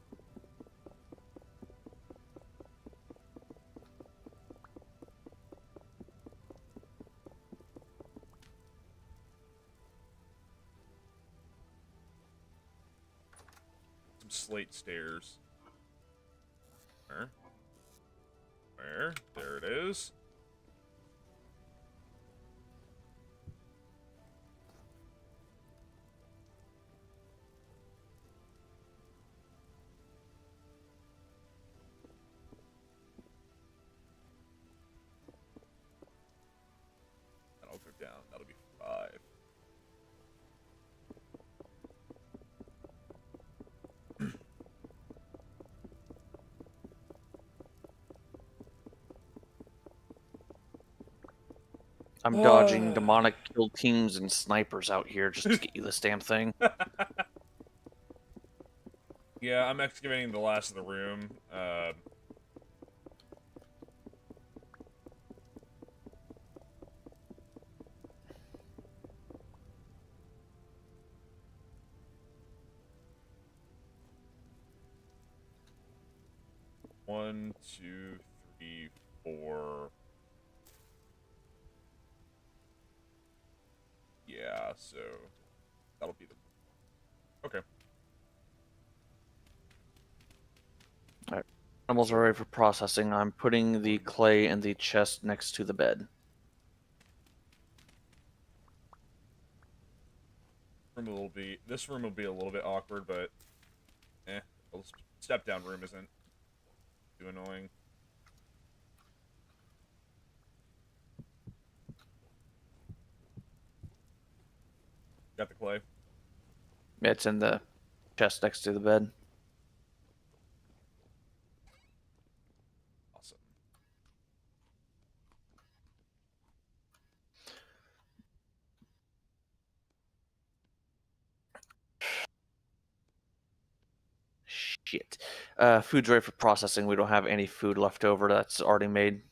Some slate stairs. Where? Where? There it is. down. That'll be 5. I'm dodging demonic kill teams and snipers out here just to get you this damn thing. Yeah, I'm excavating the last of the room. One, two, three, 4. Yeah, so that'll be the. Okay. Animals are ready for processing. I'm putting the clay in the chest next to the bed. This room will be a little bit awkward, but a step down room isn't too annoying. Got the clay. It's in the chest next to the bed. Awesome. Shit. Food's ready for processing. We don't have any food left over that's already made.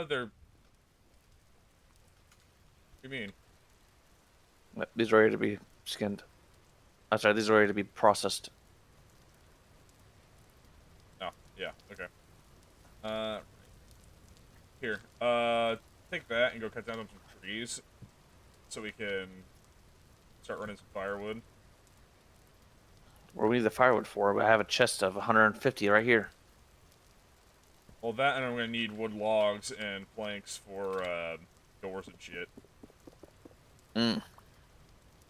They're. What do you mean? These are ready to be skinned. I'm sorry, these are ready to be processed. Oh, yeah, okay. Here. Take that and go cut down some trees so we can start running some firewood. What do we need the firewood for? I have a chest of 150 right here. Well, that and I'm gonna need wood logs and planks for doors and shit.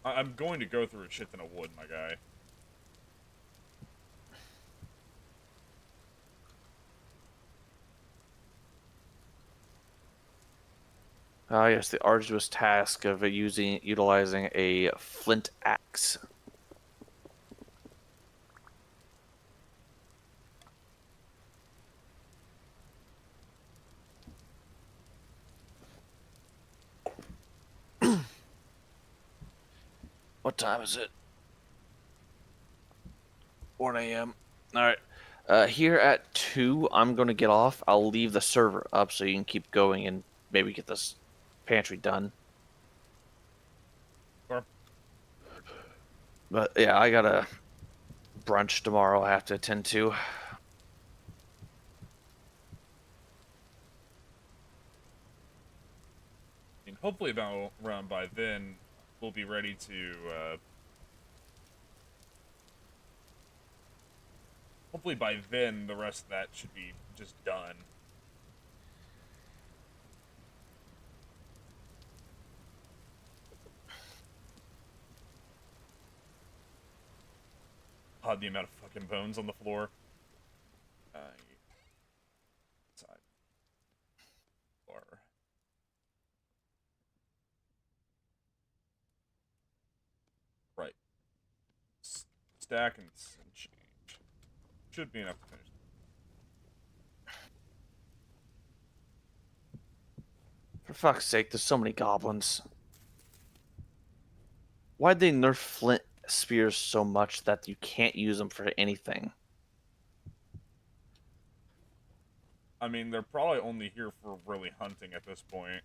I'm going to go through a shit ton of wood, my guy. Yes, the arduous task of utilizing a flint axe. What time is it? 1 a.m. Alright. Here at 2, I'm going to get off. I'll leave the server up so you can keep going and maybe get this pantry done. Sure. But yeah, I got a brunch tomorrow I have to attend to. I mean, hopefully about around by then, we'll be ready to, hopefully by then, the rest of that should be just done. God, the amount of fucking bones on the floor. Side. Floor. Right. Stack and change. Should be enough to finish. For fuck's sake, there's so many goblins. Why'd they nerf flint spears so much that you can't use them for anything? I mean, they're probably only here for really hunting at this point.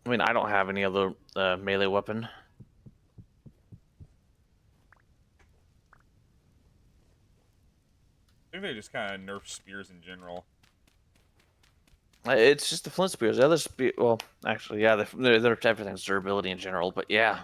I mean, I don't have any other melee weapon. I think they just kind of nerf spears in general. It's just the flint spears. The other spear, well, actually, yeah, they're everything's durability in general, but yeah.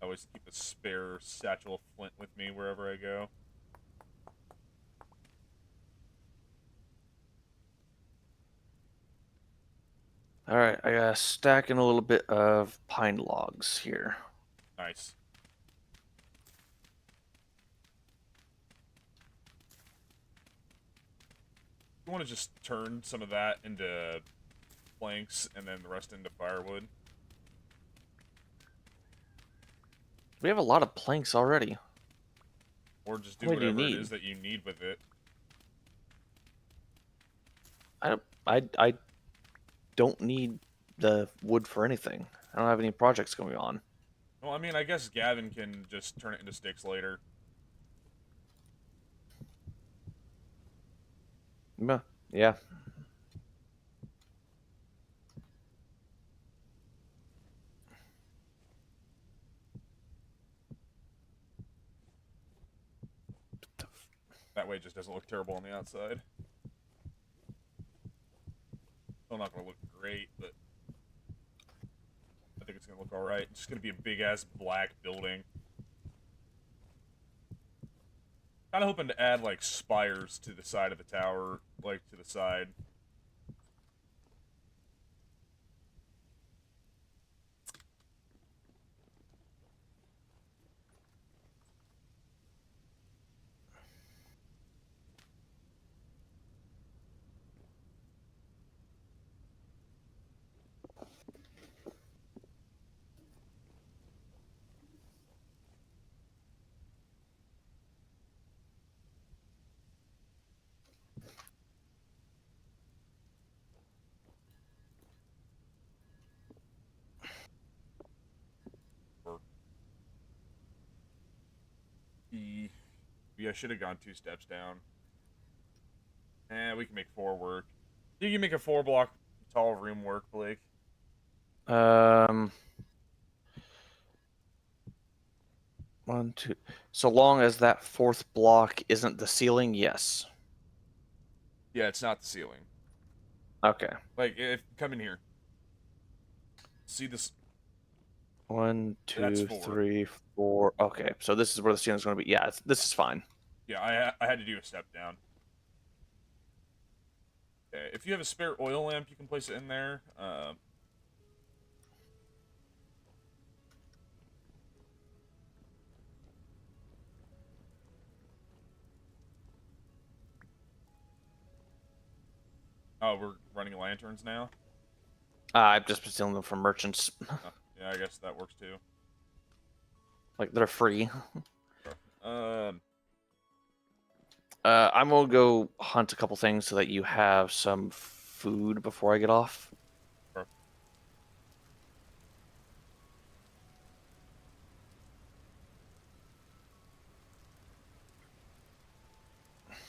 I always keep a spare satchel of flint with me wherever I go. All right, I got stacking a little bit of pine logs here. Nice. You want to just turn some of that into planks and then the rest into firewood. We have a lot of planks already. Or just do What do you whatever it need? is that you need with it. I don't need the wood for anything. I don't have any projects going on. Well, I mean, I guess Gavin can just turn it into sticks later. Yeah. That way it just doesn't look terrible on the outside. Still not going to look great, but I think it's going to look alright. It's just going to be a big-ass black building. Kind of hoping to add, like, spires to the side of the tower, like, to the side. Yeah, I should have gone 2 steps down. We can make 4 work. You can make a 4-block tall room work, Blake. One, two. So long as that fourth block isn't the ceiling, yes. Yeah, it's not the ceiling. Okay. Like, come in here. See this? 1, That's 2, 4. 3, 4. Okay, so this is where the ceiling's going to be. Yeah, this is fine. Yeah, I had to do a step down. Okay, if you have a spare oil lamp, you can place it in there. Oh, we're running lanterns now? I've just been stealing them from merchants. Oh, yeah, I guess that works too. Like, they're free. Um, I'm gonna go hunt a couple things so that you have some food before I get off. Sure.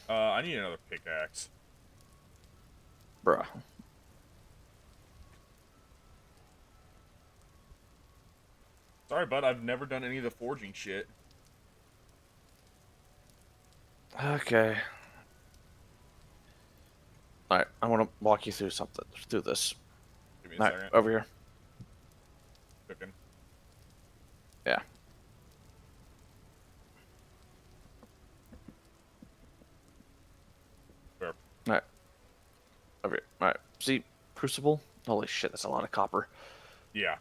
I need another pickaxe. Bruh. Sorry, bud, I've never done any of the forging shit. Okay. Alright, I want to walk you through something. Through this. Give me a Alright, second. over here. Cooking. Yeah. Fair. Alright. Over here. Alright. See, crucible? Holy shit, that's a lot of copper. Yeah.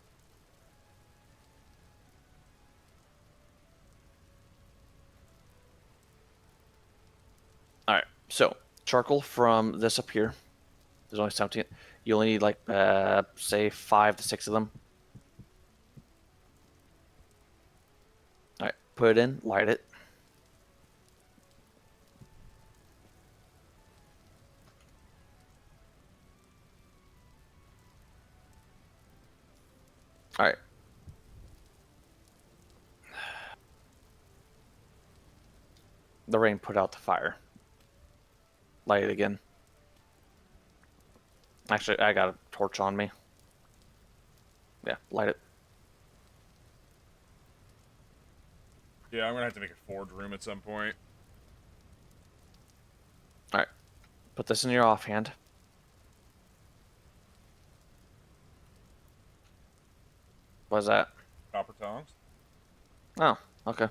Alright, so charcoal from this up here. There's only 17. You only need like say 5 to 6 of them. Alright, put it in, light it. Alright. The rain put out the fire. Light it again. Actually, I got a torch on me. Yeah, light it. Yeah, I'm gonna have to make a forge room at some point. Alright. Put this in your offhand. What's that? Copper tongs? Oh, okay.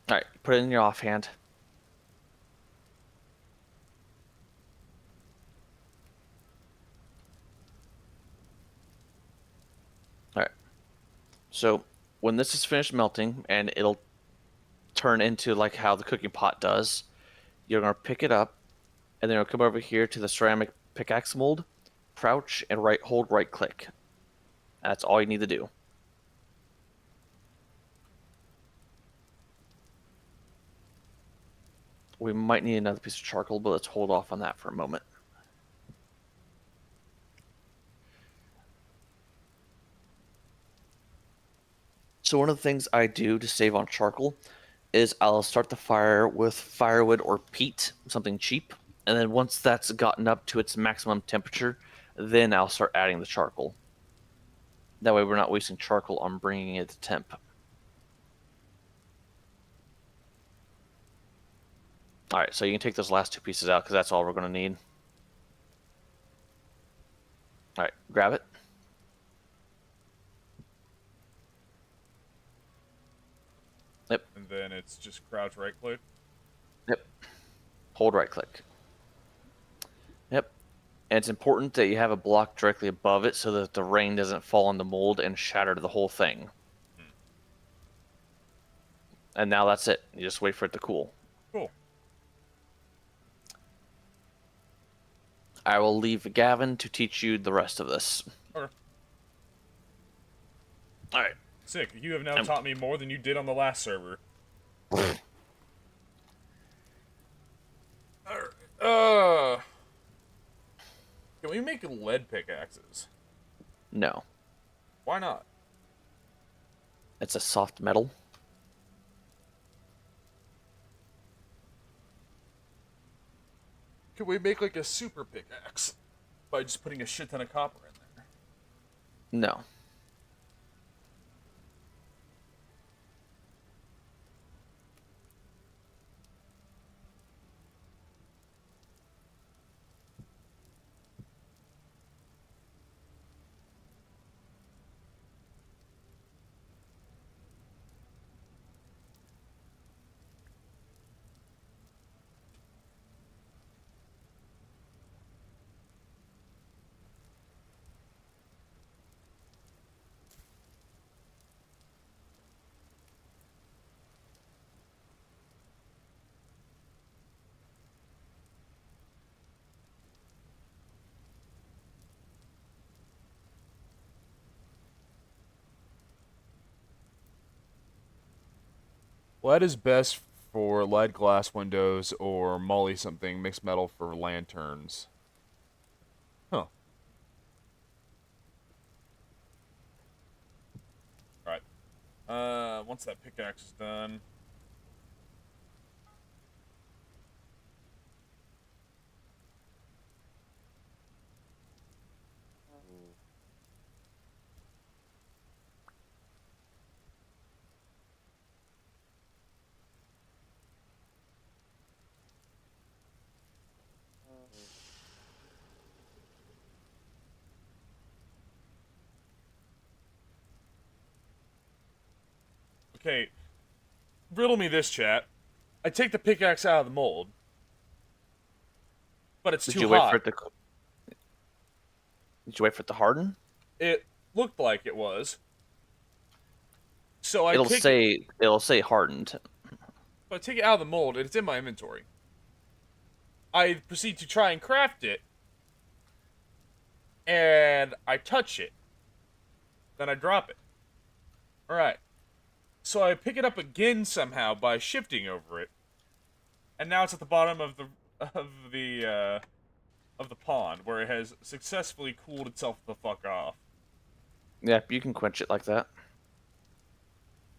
All right, put it in your offhand. All right. So when this is finished melting, and it'll turn into like how the cooking pot does, you're gonna pick it up, and then you'll come over here to the ceramic pickaxe mold, crouch, and hold right click. That's all you need to do. We might need another piece of charcoal, but let's hold off on that for a moment. So one of the things I do to save on charcoal is I'll start the fire with firewood or peat, something cheap, and then once that's gotten up to its maximum temperature, then I'll start adding the charcoal. That way we're not wasting charcoal on bringing it to temp. All right, so you can take those last two pieces out because that's all we're going to need. All right, grab it. Yep. And then it's just crouch right click. Yep. Hold right click. Yep. And it's important that you have a block directly above it so that the rain doesn't fall on the mold and shatter the whole thing. And now that's it. You just wait for it to cool. Cool. I will leave Gavin to teach you the rest of this. Okay. All right. Sick. You have now taught me more than you did on the last server. Alright. Can we make lead pickaxes? No. Why not? It's a soft metal. Can we make like a super pickaxe by just putting a shit ton of copper in there? No. Lead is best for lead glass windows or moly something, mixed metal for lanterns. Huh. Alright. Once that pickaxe is done. Okay, riddle me this, chat. I take the pickaxe out of the mold, but it's Did too you hot. wait for it to? Did you wait for it to harden? It looked like it was. So It'll say hardened. So I take it out of the mold, and it's in my inventory. I proceed to try and craft it, and I touch it. Then I drop it. Alright. So I pick it up again somehow by shifting over it, and now it's at the bottom of the pond, where it has successfully cooled itself the fuck off. Yeah, you can quench it like that.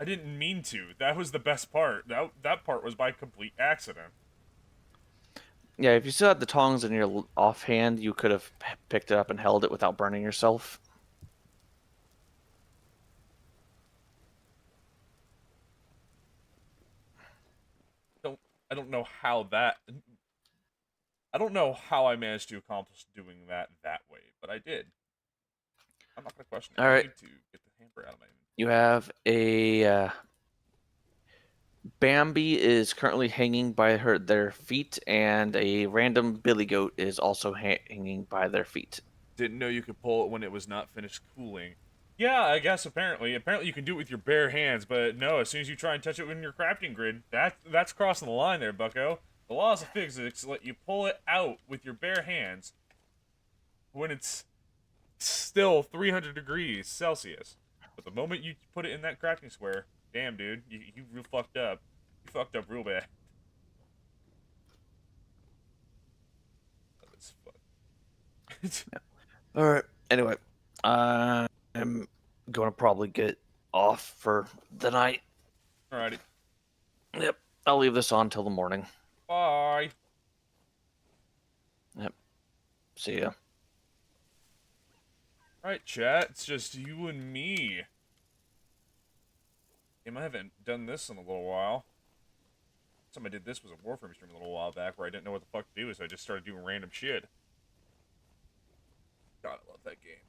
I didn't mean to. That was the best part. That part was by complete accident. Yeah, if you still had the tongs in your offhand, you could have picked it up and held it without burning yourself. I don't know how that. I don't know how I managed to accomplish doing that way, but I did. I'm not gonna question it. All right. I need to get the hamper out of my inventory. You have a Bambi is currently hanging by their feet, and a random billy goat is also hanging by their feet. Didn't know you could pull it when it was not finished cooling. Yeah, I guess apparently you can do it with your bare hands, but no, as soon as you try and touch it in your crafting grid, that's crossing the line there, bucko. The laws of physics let you pull it out with your bare hands when it's still 300 degrees Celsius. But the moment you put it in that crafting square, damn, dude, you real fucked up. You fucked up real bad. That's fuck. All right. Anyway, I'm going to probably get off for the night. Alrighty. Yep. I'll leave this on till the morning. Bye. Yep. See ya. Alright, chat, it's just you and me. Damn, I haven't done this in a little while. Last time I did this was a Warframe stream a little while back where I didn't know what the fuck to do, so I just started doing random shit. God, I love that game.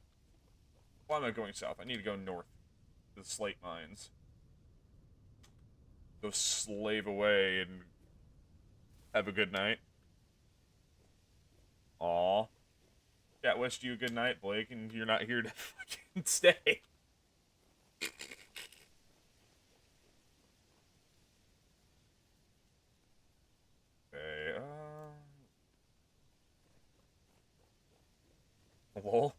Why am I going south? I need to go north. To the slate mines. Go slave away and have a good night. Aw. Yeah, wish you a good night, Blake, and you're not here to fucking stay. Okay, lol.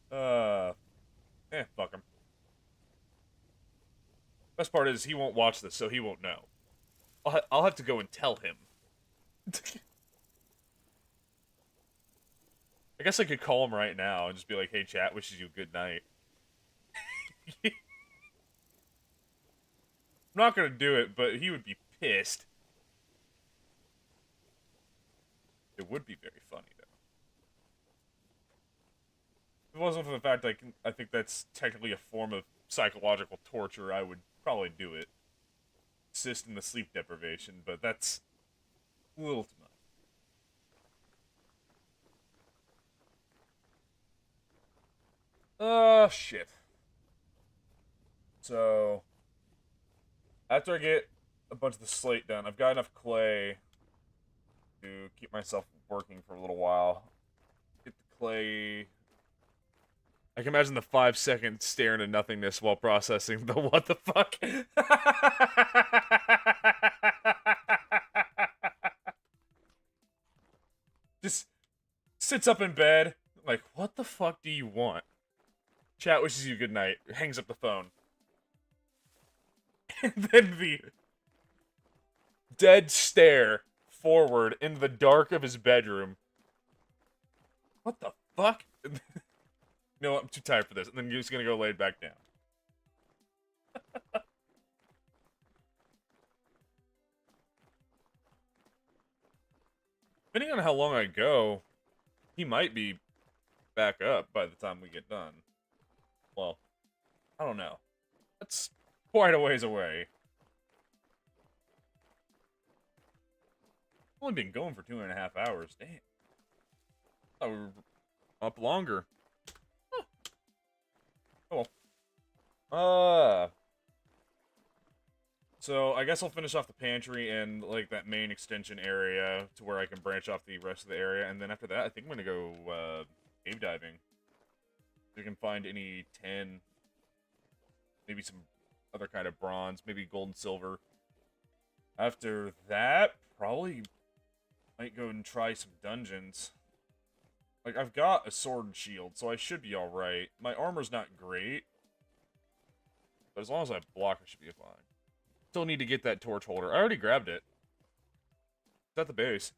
Fuck him. Best part is he won't watch this, so he won't know. I'll have to go and tell him. I guess I could call him right now and just be like, hey, chat, wishes you a good night. I'm not gonna do it, but he would be pissed. It would be very funny, though. If it wasn't for the fact I think that's technically a form of psychological torture, I would probably do it. Assist in the sleep deprivation, but that's a little too much. Oh, shit. So, after I get a bunch of the slate done, I've got enough clay to keep myself working for a little while. Get the clay. I can imagine the 5-second stare into nothingness while processing the what the fuck. Just sits up in bed, like, what the fuck do you want? Chat wishes you good night. Hangs up the phone. And then the dead stare forward into the dark of his bedroom. What the fuck? No, I'm too tired for this. And then you're just gonna go lay back down. Depending on how long I go, he might be back up by the time we get done. Well, I don't know. That's quite a ways away. Only been going for 2.5 hours. Damn. I thought we were up longer. Huh. Oh well. So I guess I'll finish off the pantry and like that main extension area to where I can branch off the rest of the area, and then after that, I think I'm gonna go cave diving. If we can find any tin, maybe some other kind of bronze, maybe gold and silver. After that, probably might go and try some dungeons. Like, I've got a sword and shield, so I should be alright. My armor's not great, but as long as I block, I should be fine. Still need to get that torch holder. I already grabbed it. It's at the base.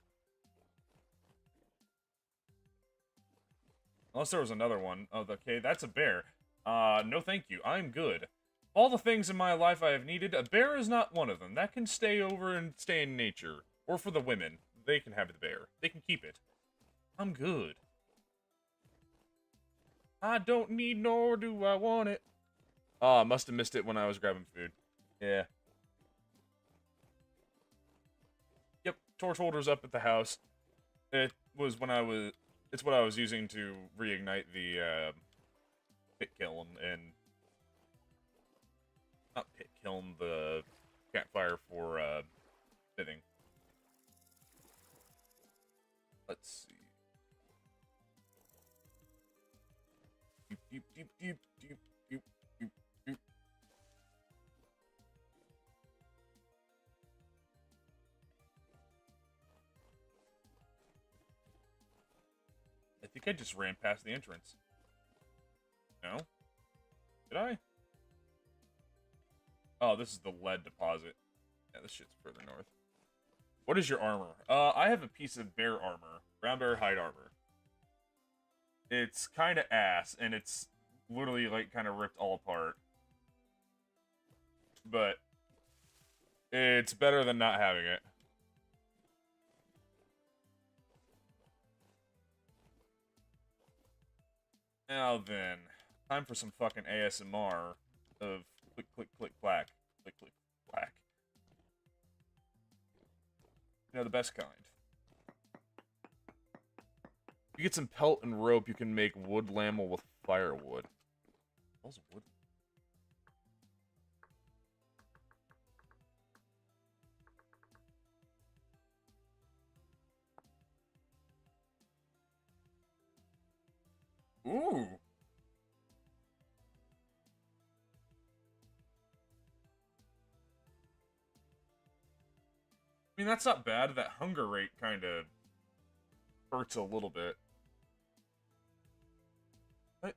Unless there was another one. Oh, okay, that's a bear. No thank you. I'm good. All the things in my life I have needed, a bear is not one of them. That can stay over and stay in nature. Or for the women. They can have the bear. They can keep it. I'm good. I don't need nor do I want it. Oh, I must have missed it when I was grabbing food. Yeah. Yep, torch holder's up at the house. It was when I was... It's what I was using to reignite the pit kiln and not pit kiln, the campfire for fitting. Let's see. Doop, doop, doop, doop, doop, doop, doop, doop. I think I just ran past the entrance. No? Did I? Oh, this is the lead deposit. Yeah, this shit's further north. What is your armor? I have a piece of bear armor. Brown bear hide armor. It's kind of ass, and it's literally, like, kind of ripped all apart. But it's better than not having it. Now then, time for some fucking ASMR of click, click, click, clack. Click, click, clack. You know, the best kind. If you get some pelt and rope, you can make wood lamel with firewood. What's wood? Ooh. I mean, that's not bad. That hunger rate kind of hurts a little bit. But,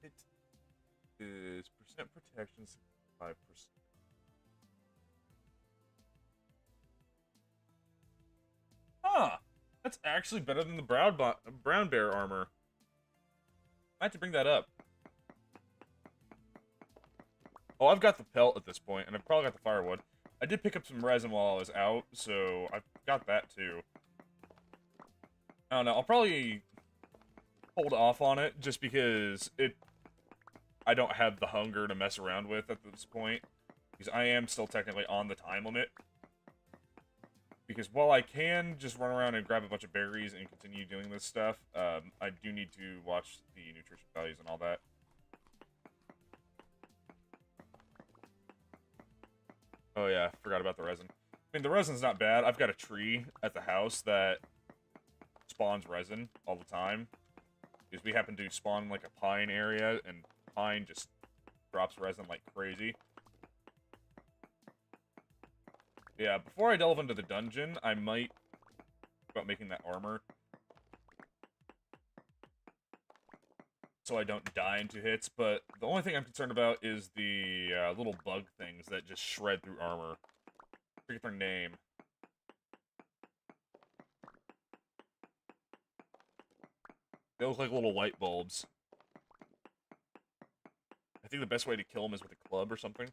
it is percent protection, 65%. Huh. That's actually better than the brown bear armor. I have to bring that up. Oh, I've got the pelt at this point, and I've probably got the firewood. I did pick up some resin while I was out, so I've got that too. I don't know, I'll probably hold off on it, just because I don't have the hunger to mess around with at this point. Because I am still technically on the time limit. Because while I can just run around and grab a bunch of berries and continue doing this stuff, I do need to watch the nutrition values and all that. Oh yeah, forgot about the resin. I mean, the resin's not bad. I've got a tree at the house that spawns resin all the time. Because we happen to spawn like a pine area, and pine just drops resin like crazy. Yeah, before I delve into the dungeon, I might think about making that armor. So I don't die in 2 hits, but the only thing I'm concerned about is the little bug things that just shred through armor. I forget their name. They look like little light bulbs. I think the best way to kill them is with a club or something.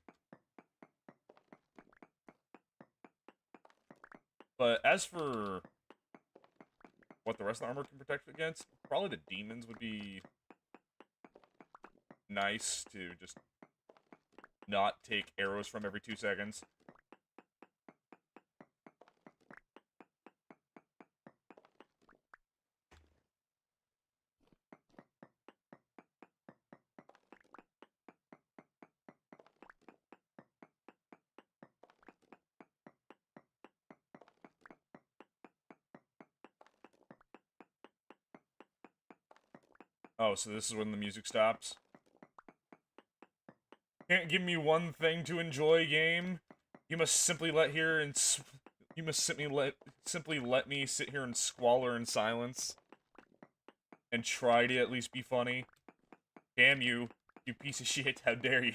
But as for what the rest of the armor can protect against, probably the demons would be nice to just not take arrows from every 2 seconds. Oh, so this is when the music stops? Can't give me one thing to enjoy, game? You must simply let here and you must simply let me sit here and squalor in silence and try to at least be funny. Damn you, you piece of shit, how dare you.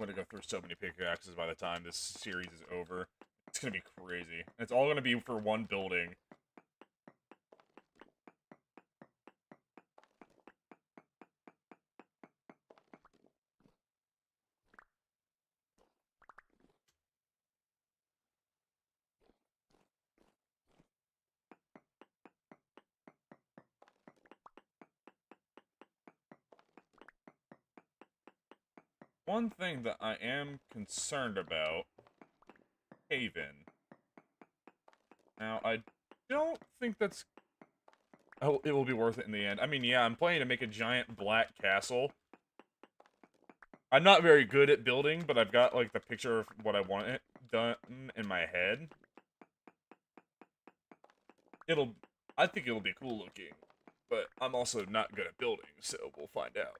I'm gonna go through so many pickaxes by the time this series is over. It's gonna be crazy. And it's all gonna be for one building. one thing that I am concerned about, cave-in. Now, I don't think that's... Oh, it will be worth it in the end. I mean, yeah, I'm planning to make a giant black castle. I'm not very good at building, but I've got, like, the picture of what I want it done in my head. I think it'll be cool looking, but I'm also not good at building, so we'll find out.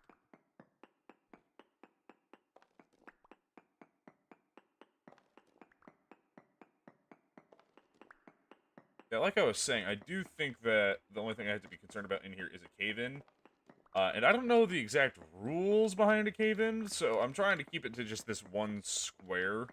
Yeah, like I was saying, I do think that the only thing I have to be concerned about in here is a cave-in. And I don't know the exact rules behind a cave-in, so I'm trying to keep it to just this one square.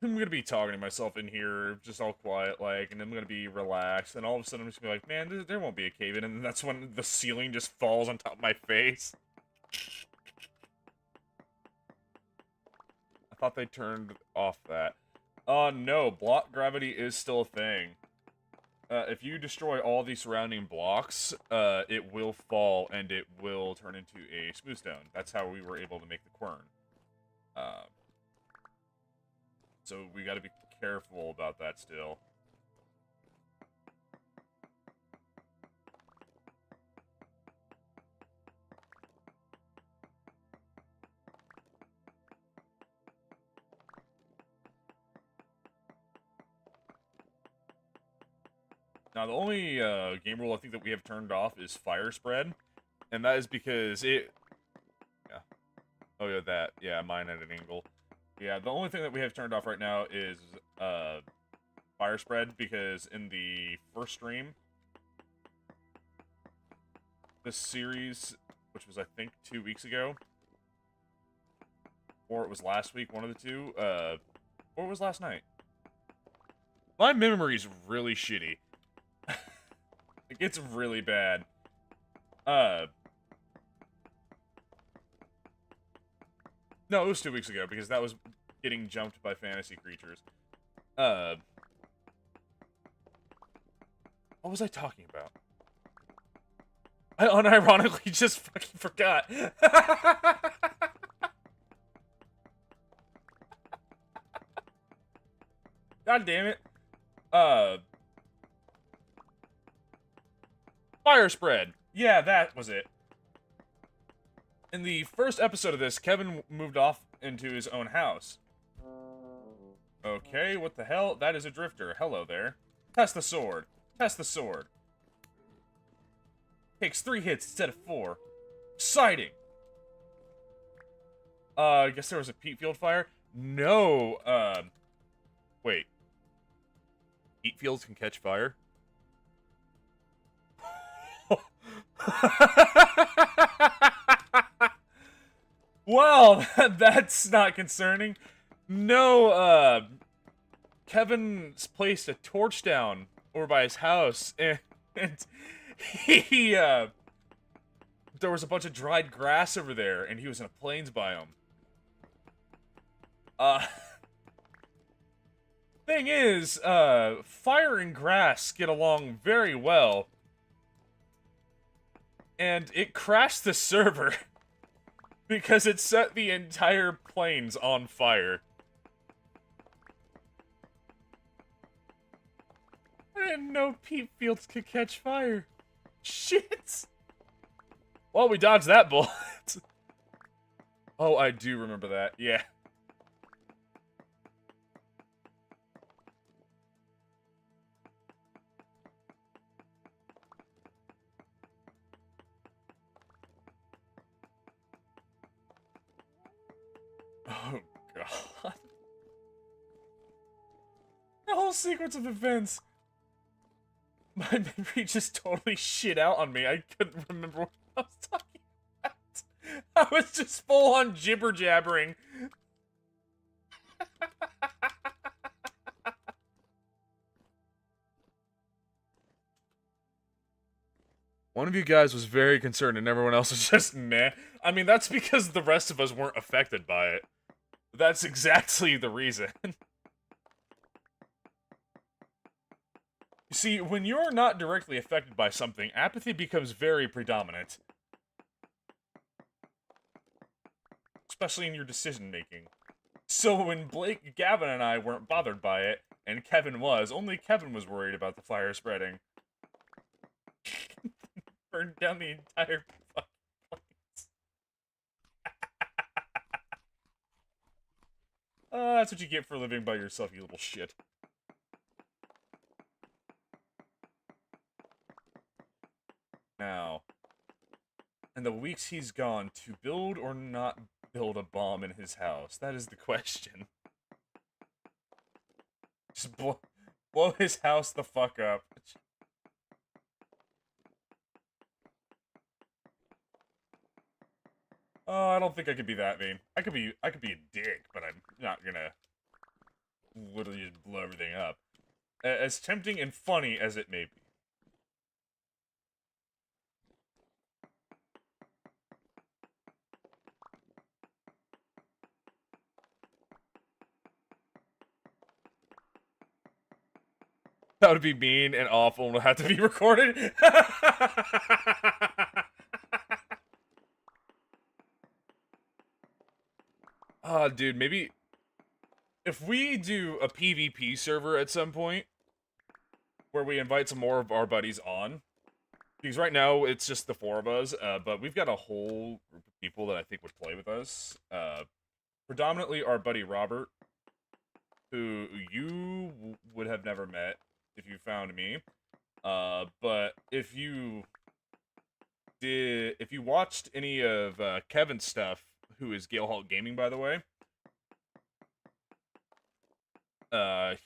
I'm gonna be talking to myself in here, just all quiet, like, and I'm gonna be relaxed, and all of a sudden I'm just gonna be like, man, there won't be a cave-in, and that's when the ceiling just falls on top of my face. I thought they turned off that. No, block gravity is still a thing. If you destroy all the surrounding blocks, it will fall, and it will turn into a smooth stone. That's how we were able to make the quern. So we gotta be careful about that still. Now, the only game rule I think that we have turned off is fire spread, and that is because it... Yeah. Oh, yeah, that. Yeah, mine at an angle. Yeah, the only thing that we have turned off right now is fire spread, because in the first stream, this series, which was, I think, 2 weeks ago, or it was last week, one of the two, or it was last night. My memory's really shitty. It gets really bad. No, it was 2 weeks ago, because that was getting jumped by fantasy creatures. What was I talking about? I unironically just fucking forgot. God damn it. Fire spread. Yeah, that was it. In the first episode of this, Kevin moved off into his own house. Okay, what the hell? That is a drifter. Hello there. Test the sword. Test the sword. Takes 3 hits instead of 4. Exciting. I guess there was a peat field fire? No, wait. Peat fields can catch fire? Well, that's not concerning. No, Kevin's placed a torch down over by his house, and he, there was a bunch of dried grass over there, and he was in a plains biome. Thing is, fire and grass get along very well, and it crashed the server because it set the entire plains on fire. I didn't know peat fields could catch fire. Shit! Well, we dodged that bullet. Oh, I do remember that. Yeah. Oh, God. The whole sequence of events. My memory just totally shit out on me. I couldn't remember what I was talking about. I was just full on jibber jabbering. One of you guys was very concerned and everyone else was just meh. I mean, that's because the rest of us weren't affected by it. That's exactly the reason. You see, when you're not directly affected by something, apathy becomes very predominant. Especially in your decision making. So when Blake, Gavin, and I weren't bothered by it, and Kevin was, only Kevin was worried about the fire spreading. Burned down the entire fucking place. That's what you get for living by yourself, you little shit. Now, in the weeks he's gone, to build or not build a bomb in his house? That is the question. Just blow his house the fuck up. Oh, I don't think I could be that mean. I could be a dick, but I'm not gonna literally just blow everything up. As tempting and funny as it may be. That would be mean and awful and would have to be recorded. Dude, maybe if we do a PvP server at some point where we invite some more of our buddies on, because right now it's just the 4 of us, but we've got a whole group of people that I think would play with us. Predominantly our buddy Robert, who you would have never met if you found me. But if you watched any of Kevin's stuff, who is Gale Halt Gaming, by the way,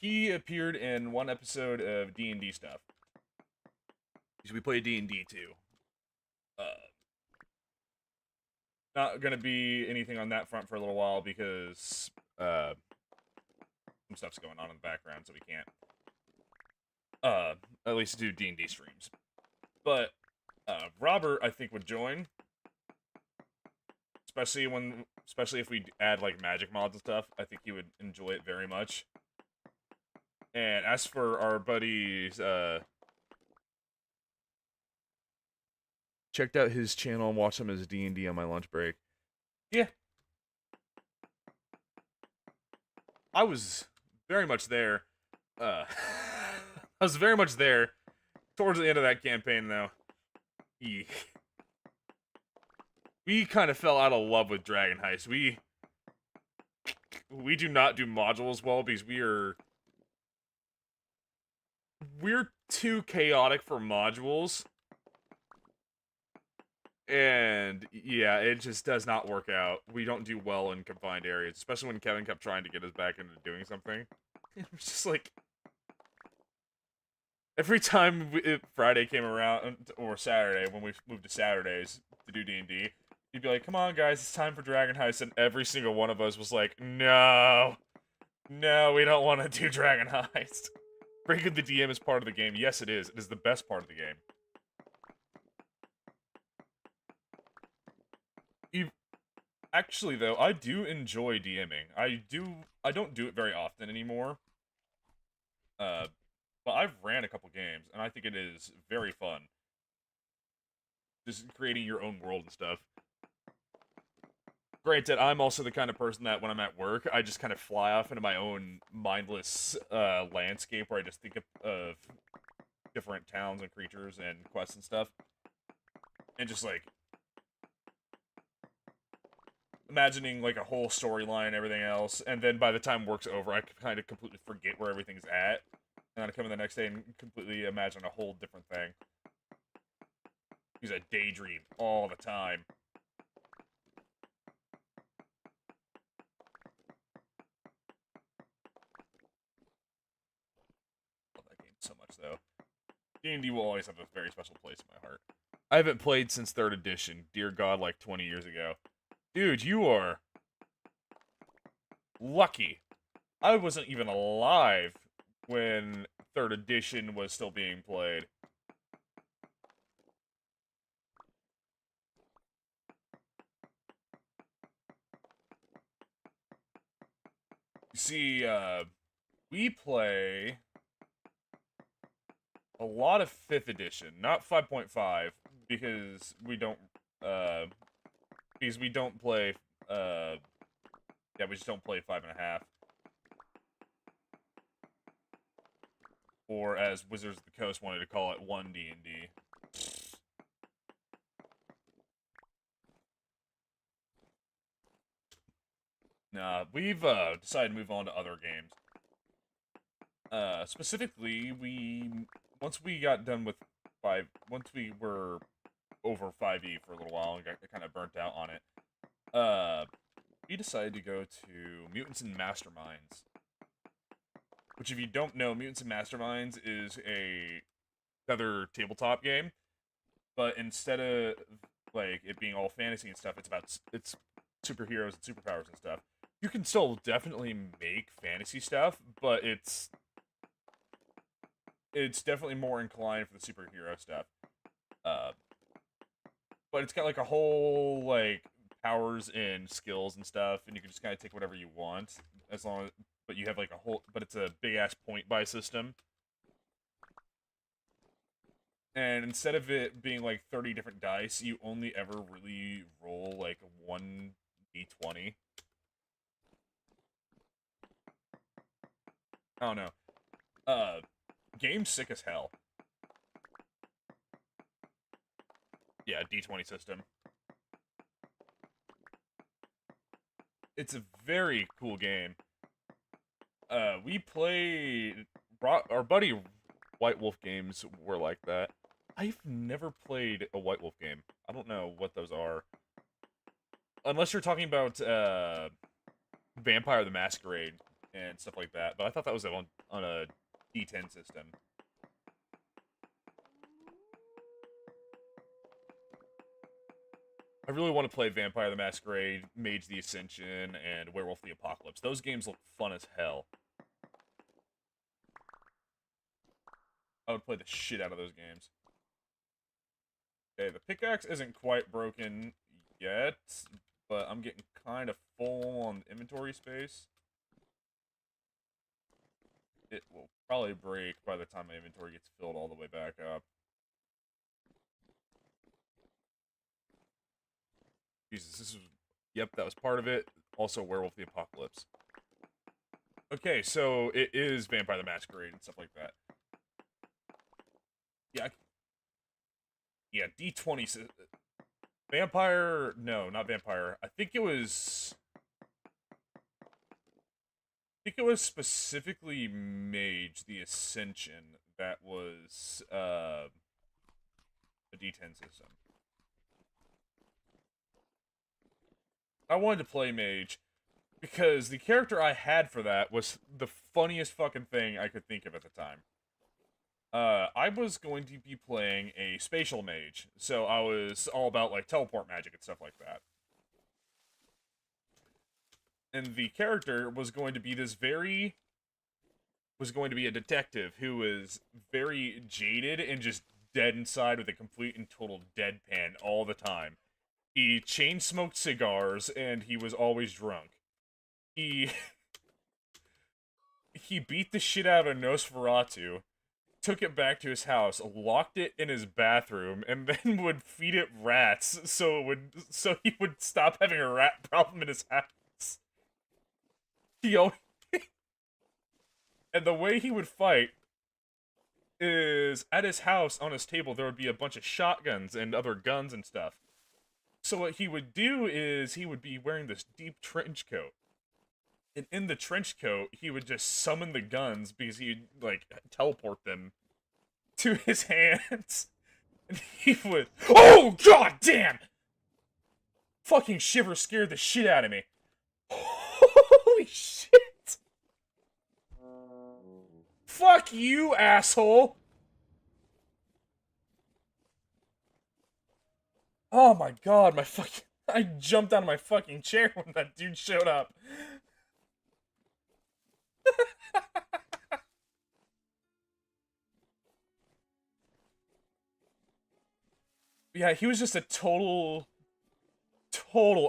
he appeared in one episode of D&D stuff. Because we play D&D too. Not gonna be anything on that front for a little while because some stuff's going on in the background, so we can't at least do D&D streams. But Robert, I think, would join, especially if we add like magic mods and stuff. I think he would enjoy it very much. And as for our buddies, checked out his channel and watched him as D&D on my lunch break. Yeah. I was very much there. I was very much there towards the end of that campaign, though. We kind of fell out of love with Dragon Heist. We do not do modules well because we're too chaotic for modules. And yeah, it just does not work out. We don't do well in confined areas, especially when Kevin kept trying to get us back into doing something. It was just like every time Friday came around or Saturday, when we moved to Saturdays to do D&D, he'd be like, "Come on, guys, it's time for Dragon Heist," and every single one of us was like, "No, we don't want to do Dragon Heist." Breaking the DM is part of the game. Yes, it is. It is the best part of the game. Actually, though, I do enjoy DMing. I don't do it very often anymore. But I've ran a couple games, and I think it is very fun. Just creating your own world and stuff. Granted, I'm also the kind of person that when I'm at work, I just kind of fly off into my own mindless landscape where I just think of different towns and creatures and quests and stuff. And just like imagining like a whole storyline and everything else, and then by the time work's over, I kind of completely forget where everything's at, and then I come in the next day and completely imagine a whole different thing. Because I daydream all the time. Love that game so much, though. D&D will always have a very special place in my heart. I haven't played since 3rd edition. Dear God, like 20 years ago. Dude, you are lucky. I wasn't even alive when 3rd edition was still being played. See, we play a lot of 5th edition, not 5.5, because we don't play, yeah, we just don't play 5.5. Or as Wizards of the Coast wanted to call it, 1 D&D. Nah, we've decided to move on to other games. Specifically, once we got done with once we were over 5e for a little while and got kind of burnt out on it, we decided to go to Mutants and Masterminds. Which, if you don't know, Mutants and Masterminds is another tabletop game, but instead of like it being all fantasy and stuff, it's superheroes and superpowers and stuff. You can still definitely make fantasy stuff, but it's definitely more inclined for the superhero stuff. But it's got like a whole like powers and skills and stuff, and you can just kind of take whatever you want as long as. But you have like but it's a big ass point buy system. And instead of it being like 30 different dice, you only ever really roll like 1d20. I don't know. Game's sick as hell. Yeah, D20 system. It's a very cool game. We played... Our buddy White Wolf games were like that. I've never played a White Wolf game. I don't know what those are. Unless you're talking about Vampire the Masquerade and stuff like that. But I thought that was on a D10 system. I really want to play Vampire the Masquerade, Mage the Ascension, and Werewolf the Apocalypse. Those games look fun as hell. I would play the shit out of those games. Okay, the pickaxe isn't quite broken yet, but I'm getting kind of full on inventory space. It will probably break by the time my inventory gets filled all the way back up. Jesus, this is... Yep, that was part of it. Also, Werewolf the Apocalypse. Okay, so it is Vampire the Masquerade and stuff like that. Yeah. Yeah, D20... Vampire... No, not Vampire. I think it was specifically Mage the Ascension that was a D10 system. I wanted to play Mage because the character I had for that was the funniest fucking thing I could think of at the time. I was going to be playing a spatial mage, so I was all about like teleport magic and stuff like that. And the character was going to be a detective who was very jaded and just dead inside with a complete and total deadpan all the time. He chain smoked cigars and he was always drunk. He beat the shit out of Nosferatu, took it back to his house, locked it in his bathroom, and then would feed it rats so he would stop having a rat problem in his house. And the way he would fight is at his house on his table there would be a bunch of shotguns and other guns and stuff. So what he would do is he would be wearing this deep trench coat. And in the trench coat, he would just summon the guns because he'd, like, teleport them to his hands. And he would... Oh, god damn! Fucking shiver scared the shit out of me. Holy shit! Fuck you, asshole! Oh my god, I jumped out of my fucking chair when that dude showed up. Yeah, he was just a total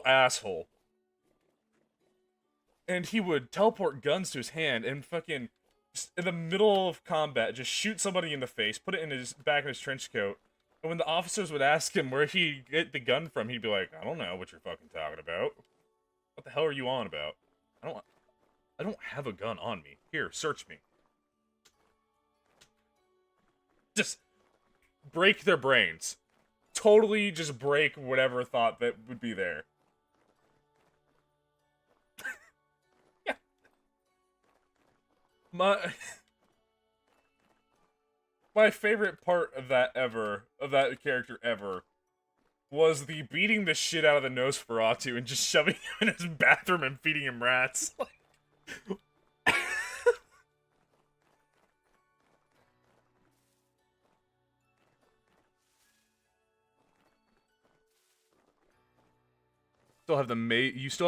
asshole. and he would teleport guns to his hand and fucking just in the middle of combat just shoot somebody in the face, put it in his back in his trench coat. And when the officers would ask him where he get the gun from, he'd be like, "I don't know what you're fucking talking about. What the hell are you on about? I don't have a gun on me. Here, search me." Just break their brains. Totally just break whatever thought that would be there. Yeah. My favorite part of that character ever, was the beating the shit out of the Nosferatu and just shoving him in his bathroom and feeding him rats. You still have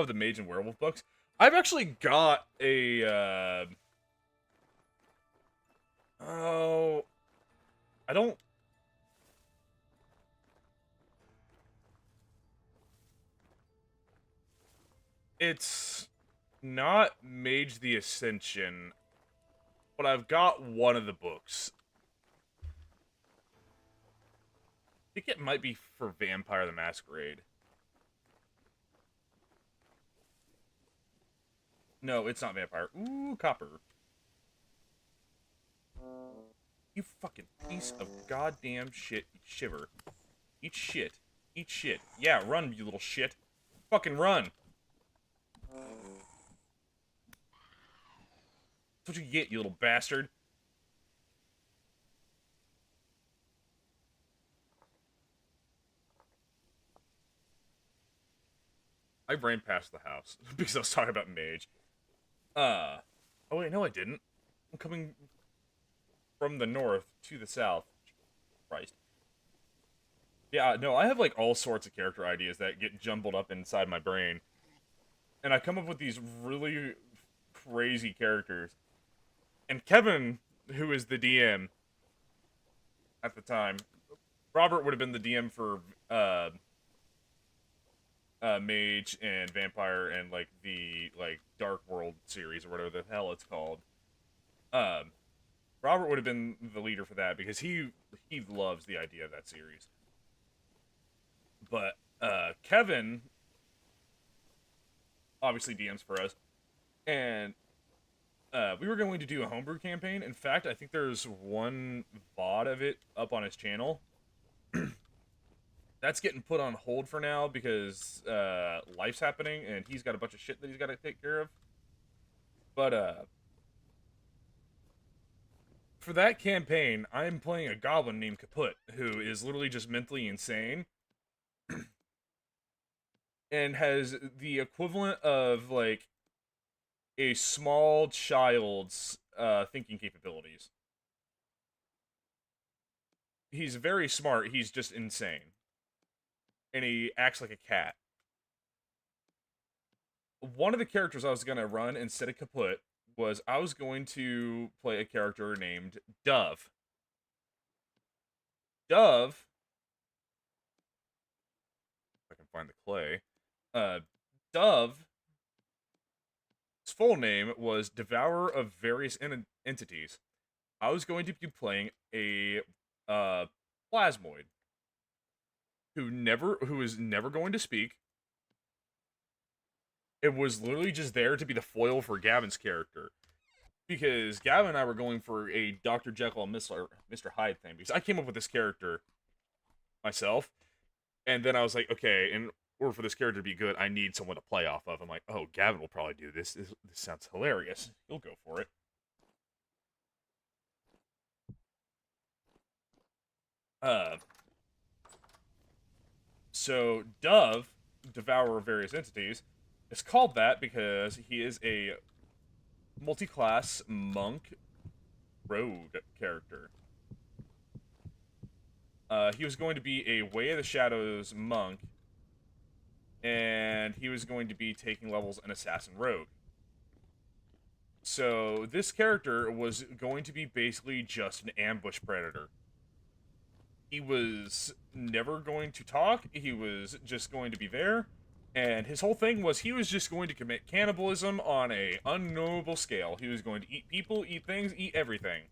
the Mage and Werewolf books. I've actually got a I don't. It's not Mage the Ascension, but I've got one of the books. I think it might be for Vampire the Masquerade. No, it's not Vampire. Ooh, Copper. You fucking piece of goddamn shit. Shiver. Eat shit. Eat shit. Yeah, run, you little shit. Fucking run. That's what you get, you little bastard. I ran past the house because I was talking about Mage. Oh wait, no I didn't. I'm coming from the north to the south. Christ. Yeah, no, I have like all sorts of character ideas that get jumbled up inside my brain. And I come up with these really crazy characters. And Kevin, who is the DM at the time, Robert would have been the DM for Mage and Vampire and like the Dark World series or whatever the hell it's called. Robert would have been the leader for that because he loves the idea of that series. But Kevin obviously DMs for us, and we were going to do a homebrew campaign. In fact, I think there's one VOD of it up on his channel. That's getting put on hold for now because life's happening and he's got a bunch of shit that he's got to take care of. But for that campaign, I'm playing a goblin named Kaput, who is literally just mentally insane and has the equivalent of like a small child's thinking capabilities. He's very smart, he's just insane. And he acts like a cat. One of the characters I was going to run instead of Kaput was I was going to play a character named Dove. Dove, if I can find the clay, Dove's full name was Devourer of Various Entities. I was going to be playing a plasmoid who is never going to speak. It was literally just there to be the foil for Gavin's character. Because Gavin and I were going for a Dr. Jekyll and Mr. Hyde thing. Because I came up with this character myself. And then I was like, okay, in order for this character to be good, I need someone to play off of. I'm like, oh, Gavin will probably do this. This sounds hilarious. He'll go for it. So Dove, Devourer of Various Entities, is called that because he is a multi-class monk rogue character. He was going to be a Way of the Shadows monk, and he was going to be taking levels in Assassin Rogue. So this character was going to be basically just an ambush predator. He was never going to talk, he was just going to be there, And his whole thing was he was just going to commit cannibalism on a unknowable scale. He was going to eat people, eat things, eat everything.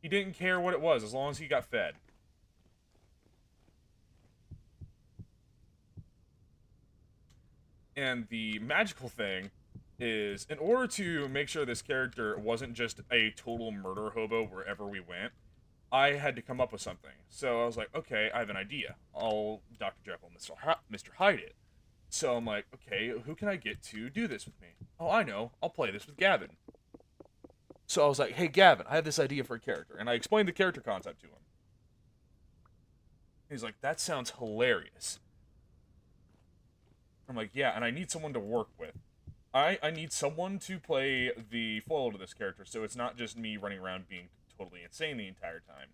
He didn't care what it was as long as he got fed. And the magical thing is, in order to make sure this character wasn't just a total murder hobo wherever we went, I had to come up with something. So I was like, okay, I have an idea. I'll Dr. Jekyll and Mr. Hyde it. So I'm like, okay, who can I get to do this with me? Oh, I know. I'll play this with Gavin. So I was like, hey, Gavin, I have this idea for a character. And I explained the character concept to him. He's like, that sounds hilarious. I'm like, yeah, and I need someone to work with. I need someone to play the foil to this character, so it's not just me running around being totally insane the entire time.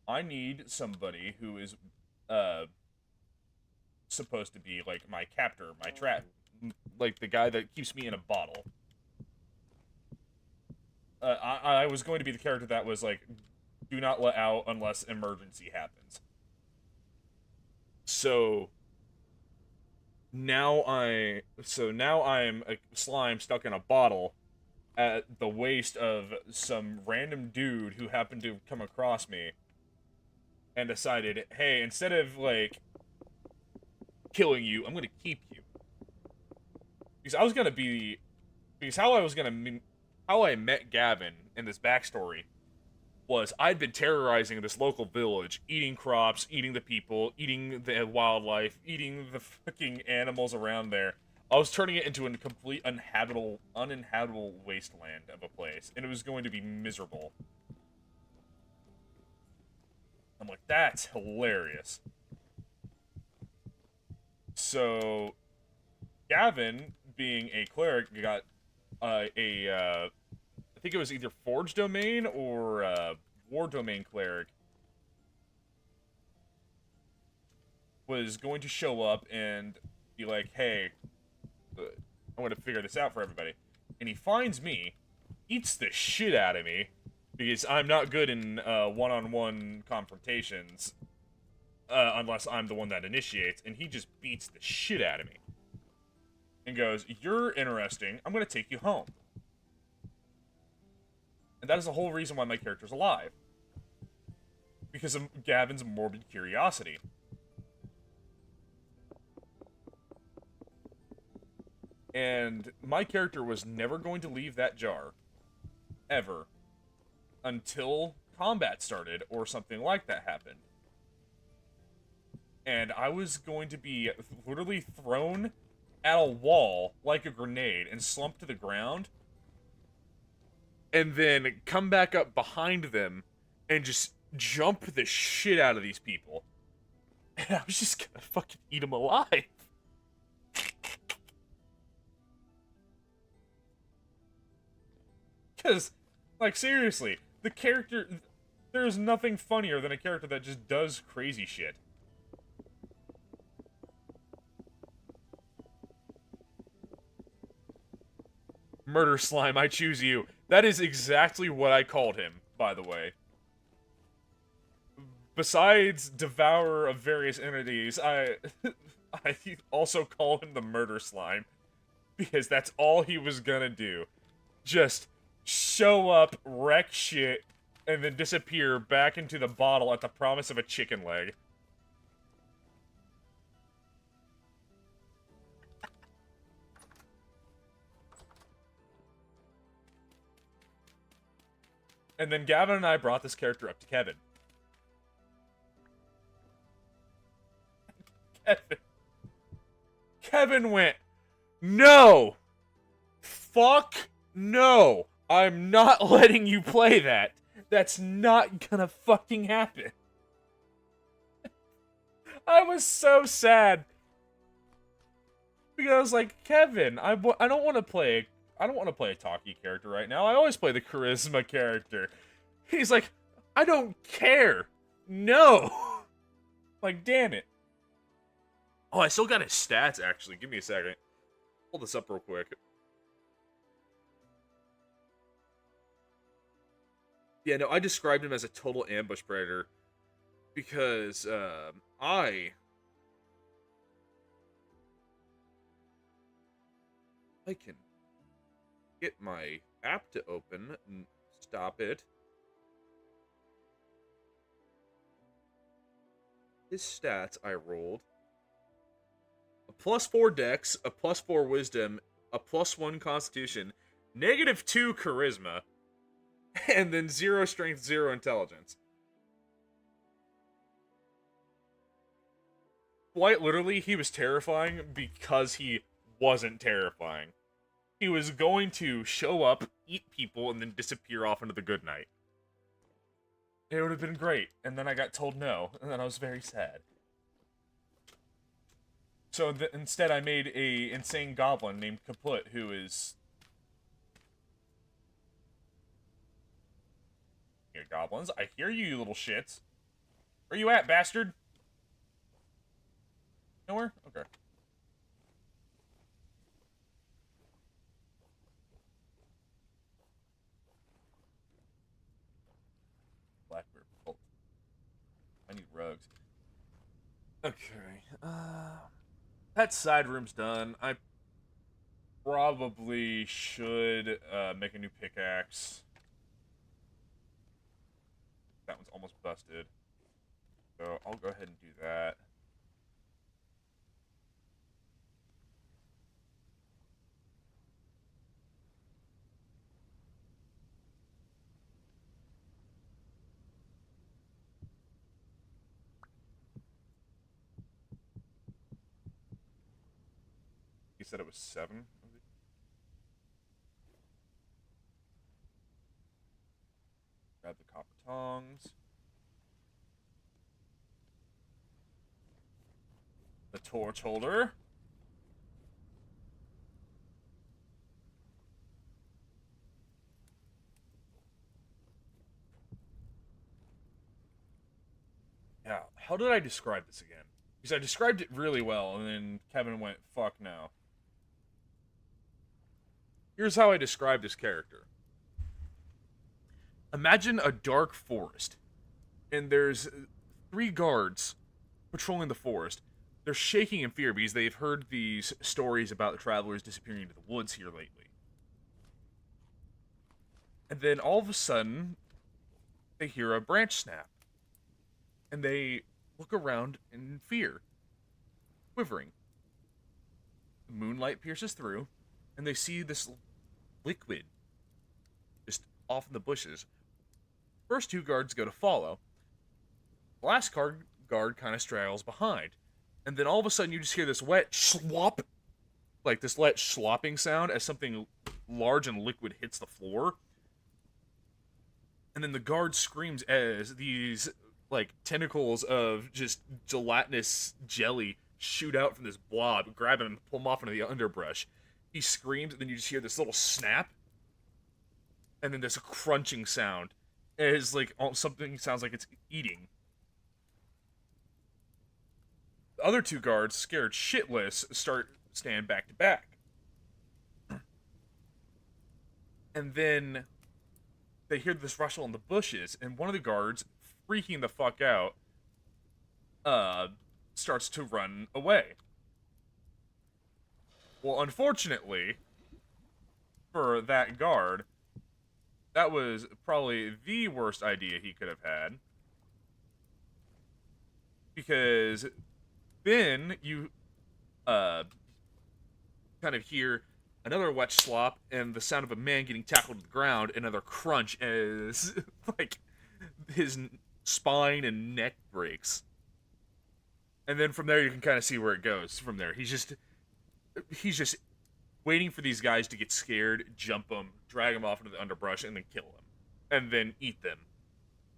I need somebody who is supposed to be like my captor, my trap, like the guy that keeps me in a bottle. I was going to be the character that was like, do not let out unless emergency happens. So now I'm a slime stuck in a bottle at the waist of some random dude who happened to come across me and decided, hey, instead of like killing you, I'm gonna keep you. Because how I met Gavin in this backstory was I'd been terrorizing this local village, eating crops, eating the people, eating the wildlife, eating the fucking animals around there. I was turning it into a complete uninhabitable wasteland of a place, and it was going to be miserable. I'm like, that's hilarious. So, Gavin, being a cleric, got I think it was either Forge Domain or War Domain Cleric, was going to show up and be like, hey, I'm going to figure this out for everybody. And he finds me, eats the shit out of me, because I'm not good in one-on-one confrontations, unless I'm the one that initiates, and he just beats the shit out of me. And goes, you're interesting, I'm going to take you home. And that is the whole reason why my character's alive. Because of Gavin's morbid curiosity. And my character was never going to leave that jar. Ever. Until combat started, or something like that happened. And I was going to be literally thrown at a wall like a grenade and slumped to the ground, and then come back up behind them and just jump the shit out of these people. And I was just gonna fucking eat them alive. Because, like, seriously, the character... There's nothing funnier than a character that just does crazy shit. Murder Slime, I choose you. That is exactly what I called him, by the way. Besides Devourer of various entities, I also call him the Murder Slime. Because that's all he was gonna do. Just show up, wreck shit, and then disappear back into the bottle at the promise of a chicken leg. And then Gavin and I brought this character up to Kevin. Kevin went, no! Fuck no! I'm not letting you play that. That's not gonna fucking happen. I was so sad. Because I was like, Kevin, I don't want to play a talky character right now. I always play the charisma character. He's like, I don't care. No. Like, damn it. Oh, I still got his stats, actually. Give me a second. Pull this up real quick. Yeah, no, I described him as a total ambush predator. Because, I I can get my app to open and stop it. His stats I rolled. A +4 dex, a +4 wisdom, a +1 constitution, -2 charisma, and then 0 strength, 0 intelligence. Quite literally, he was terrifying because he wasn't terrifying. He was going to show up, eat people, and then disappear off into the good night. It would have been great, and then I got told no, and then I was very sad. So instead I made a insane goblin named Kaput, who is... Here, goblins, I hear you, you little shits. Where you at, bastard? Nowhere? Okay. Blackbeard. Oh. I need rugs. Okay. That side room's done. I probably should make a new pickaxe. That one's almost busted. So I'll go ahead and do that. You said it was 7? Grab the copper tongs. The torch holder. Yeah, how did I describe this again? Because I described it really well, and then Kevin went, fuck no. Here's how I describe this character. Imagine a dark forest, and there's 3 guards patrolling the forest. They're shaking in fear because they've heard these stories about the travelers disappearing into the woods here lately. And then all of a sudden, they hear a branch snap. And they look around in fear, quivering. The moonlight pierces through, and they see this liquid just off in the bushes. First 2 guards go to follow. The last guard kind of straggles behind. And then all of a sudden you just hear this wet slop, like this wet slopping sound as something large and liquid hits the floor. And then the guard screams as these, like, tentacles of just gelatinous jelly shoot out from this blob, grab him and pull him off into the underbrush. He screams, and then you just hear this little snap, and then there's a crunching sound as, like, something sounds like it's eating. The other 2 guards, scared shitless, stand back to back. And then they hear this rustle in the bushes, and one of the guards, freaking the fuck out, starts to run away. Well, unfortunately, for that guard, that was probably the worst idea he could have had. Because then you, kind of hear another wet slop and the sound of a man getting tackled to the ground, another crunch as, like, his spine and neck breaks. And then from there you can kind of see where it goes from there. He's just waiting for these guys to get scared, jump them, drag them off into the underbrush, and then kill them. And then eat them.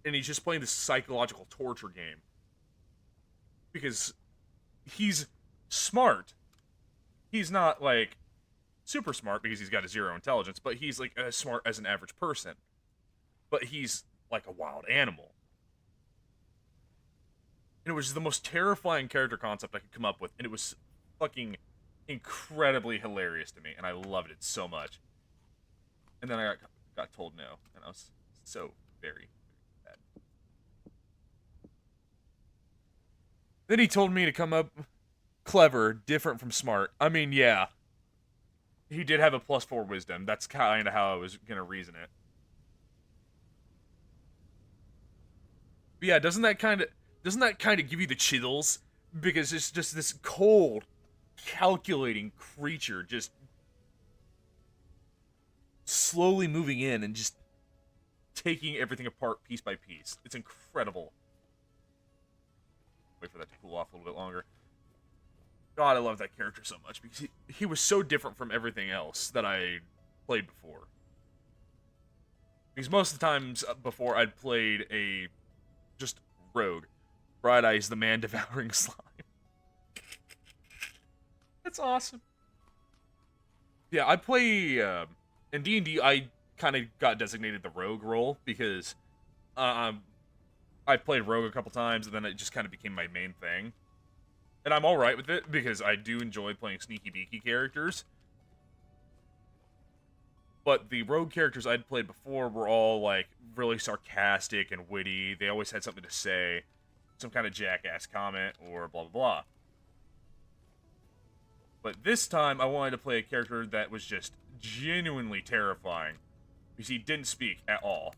And he's just playing this psychological torture game. Because he's smart. He's not, like, super smart because he's got a 0 intelligence, but he's, like, as smart as an average person. But he's like a wild animal. And it was the most terrifying character concept I could come up with, and it was fucking incredibly hilarious to me, and I loved it so much. And then I got told no, and I was so very, very sad. Then he told me to come up clever, different from smart. I mean, yeah. he did have a +4 wisdom. That's kind of how I was gonna reason it. But yeah, doesn't that kind of give you the chills? Because it's just this cold, calculating creature just slowly moving in and just taking everything apart piece by piece. It's incredible. Wait for that to cool off a little bit longer. God, I love that character so much because he was so different from everything else that I played before. Because most of the times before I'd played a just rogue. Bright Eyes, the man devouring slime. That's awesome. Yeah, I play in D&D. I kind of got designated the rogue role because I played rogue a couple times, and then it just kind of became my main thing. And I'm all right with it because I do enjoy playing sneaky beaky characters. But the rogue characters I'd played before were all like really sarcastic and witty. They always had something to say, some kind of jackass comment or blah blah blah. But this time I wanted to play a character that was just genuinely terrifying because he didn't speak at all.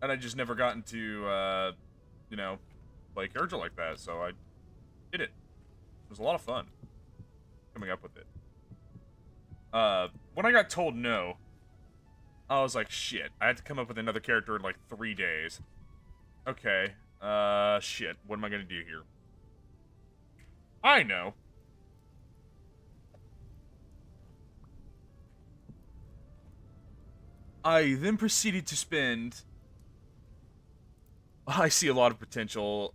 And I just never gotten to, you know, play a character like that, so I did it. It was a lot of fun coming up with it. When I got told no, I was like, shit, I had to come up with another character in like 3 days. Okay, shit, what am I gonna do here? I know. I then proceeded to spend... I see a lot of potential,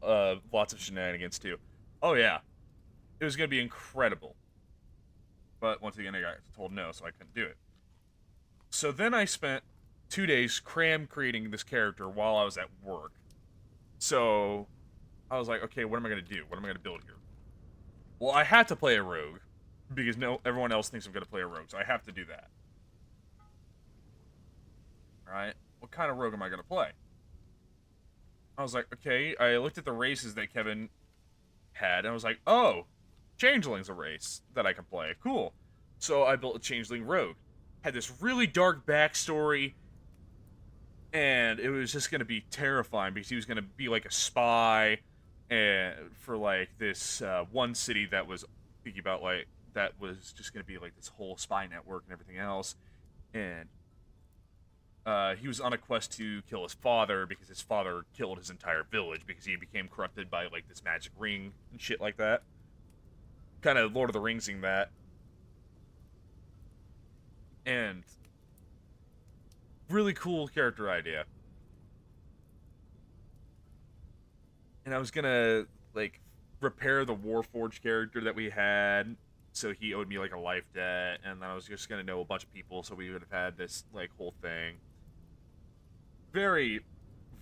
lots of shenanigans too. Oh yeah. It was gonna be incredible. But once again, I got told no, so I couldn't do it. So then I spent 2 days creating this character while I was at work. So I was like, okay, what am I gonna do? What am I gonna build here? Well, I had to play a rogue because everyone else thinks I'm gonna play a rogue, so I have to do that. Alright, what kind of rogue am I gonna play? I was like, okay, I looked at the races that Kevin had, and I was like, oh, Changeling's a race that I can play. Cool. So I built a Changeling rogue. Had this really dark backstory, and it was just going to be terrifying because he was going to be like a spy and for like this one city that was thinking about like that was just going to be like this whole spy network and everything else. And he was on a quest to kill his father because his father killed his entire village because he became corrupted by like this magic ring and shit like that. Kind of Lord of the Ringsing that. And really cool character idea. And I was gonna like repair the Warforged character that we had, so he owed me like a life debt, and then I was just gonna know a bunch of people, so we would have had this like whole thing. Very,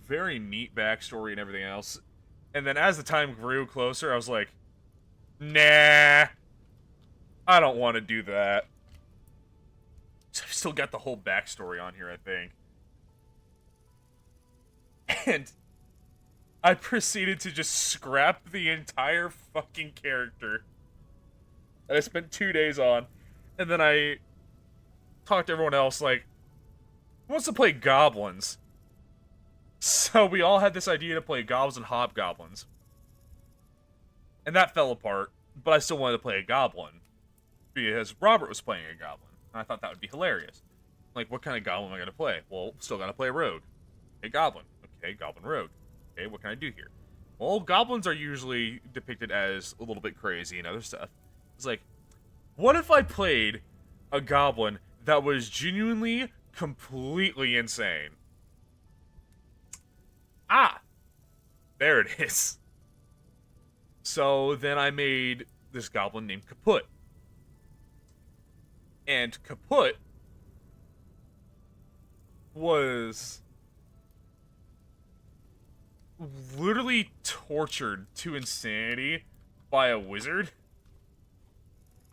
very neat backstory and everything else. And then as the time grew closer, I was like, nah, I don't want to do that. So I've still got the whole backstory on here, I think. And I proceeded to just scrap the entire fucking character that I spent 2 days on. And then I talked to everyone else, like, who wants to play goblins? So we all had this idea to play goblins and hobgoblins. And that fell apart, but I still wanted to play a goblin. Because Robert was playing a goblin. And I thought that would be hilarious. Like, what kind of goblin am I going to play? Well, still got to play a rogue. A goblin. Okay, goblin rogue. Okay, what can I do here? Well, goblins are usually depicted as a little bit crazy and other stuff. It's like, what if I played a goblin that was genuinely, completely insane? Ah! There it is. So then I made this goblin named Kaput. And Kaput was literally tortured to insanity by a wizard.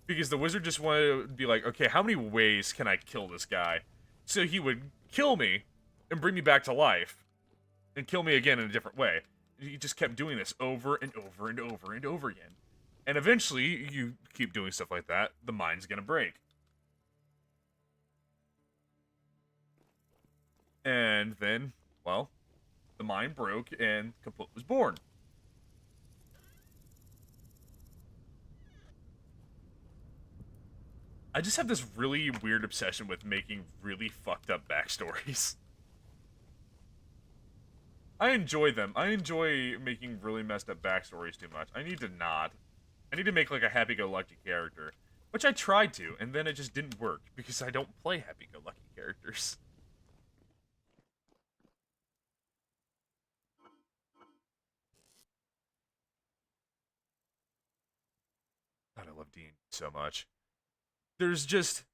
Because the wizard just wanted to be like, okay, how many ways can I kill this guy? So he would kill me and bring me back to life and kill me again in a different way. He just kept doing this over and over and over and over again. And eventually, you keep doing stuff like that, the mind's gonna break. And then, well, the mind broke and Kaput was born. I just have this really weird obsession with making really fucked up backstories. I enjoy them. I enjoy making really messed up backstories too much. I need to not. I need to make like a happy-go-lucky character. Which I tried to, and then it just didn't work, because I don't play happy-go-lucky characters. God, I love D&D so much. There's just...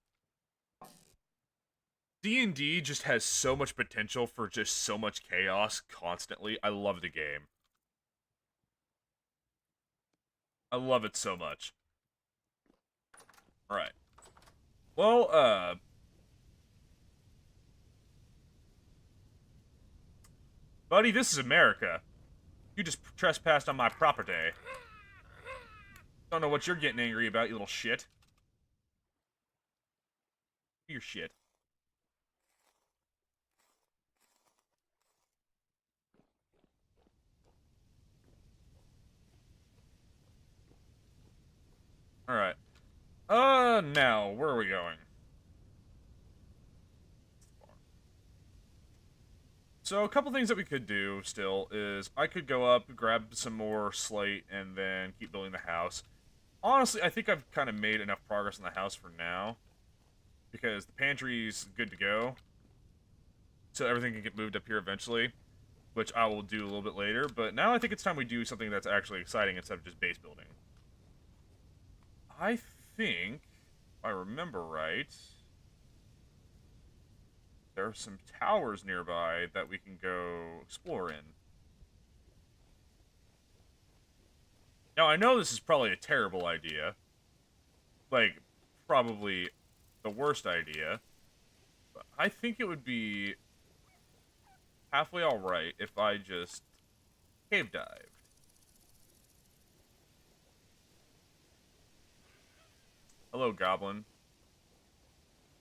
D&D just has so much potential for just so much chaos constantly. I love the game. I love it so much. Alright. Well, buddy, this is America. You just trespassed on my property. Don't know what you're getting angry about, you little shit. Your shit. Alright. Now, where are we going? So, a couple things that we could do still is I could go up, grab some more slate, and then keep building the house. Honestly, I think I've kind of made enough progress on the house for now. Because the pantry's good to go. So everything can get moved up here eventually. Which I will do a little bit later. But now I think it's time we do something that's actually exciting instead of just base building. I think, if I remember right, there are some towers nearby that we can go explore in. Now, I know this is probably a terrible idea. Like, probably the worst idea. But I think it would be halfway alright if I just cave dived. Hello, goblin.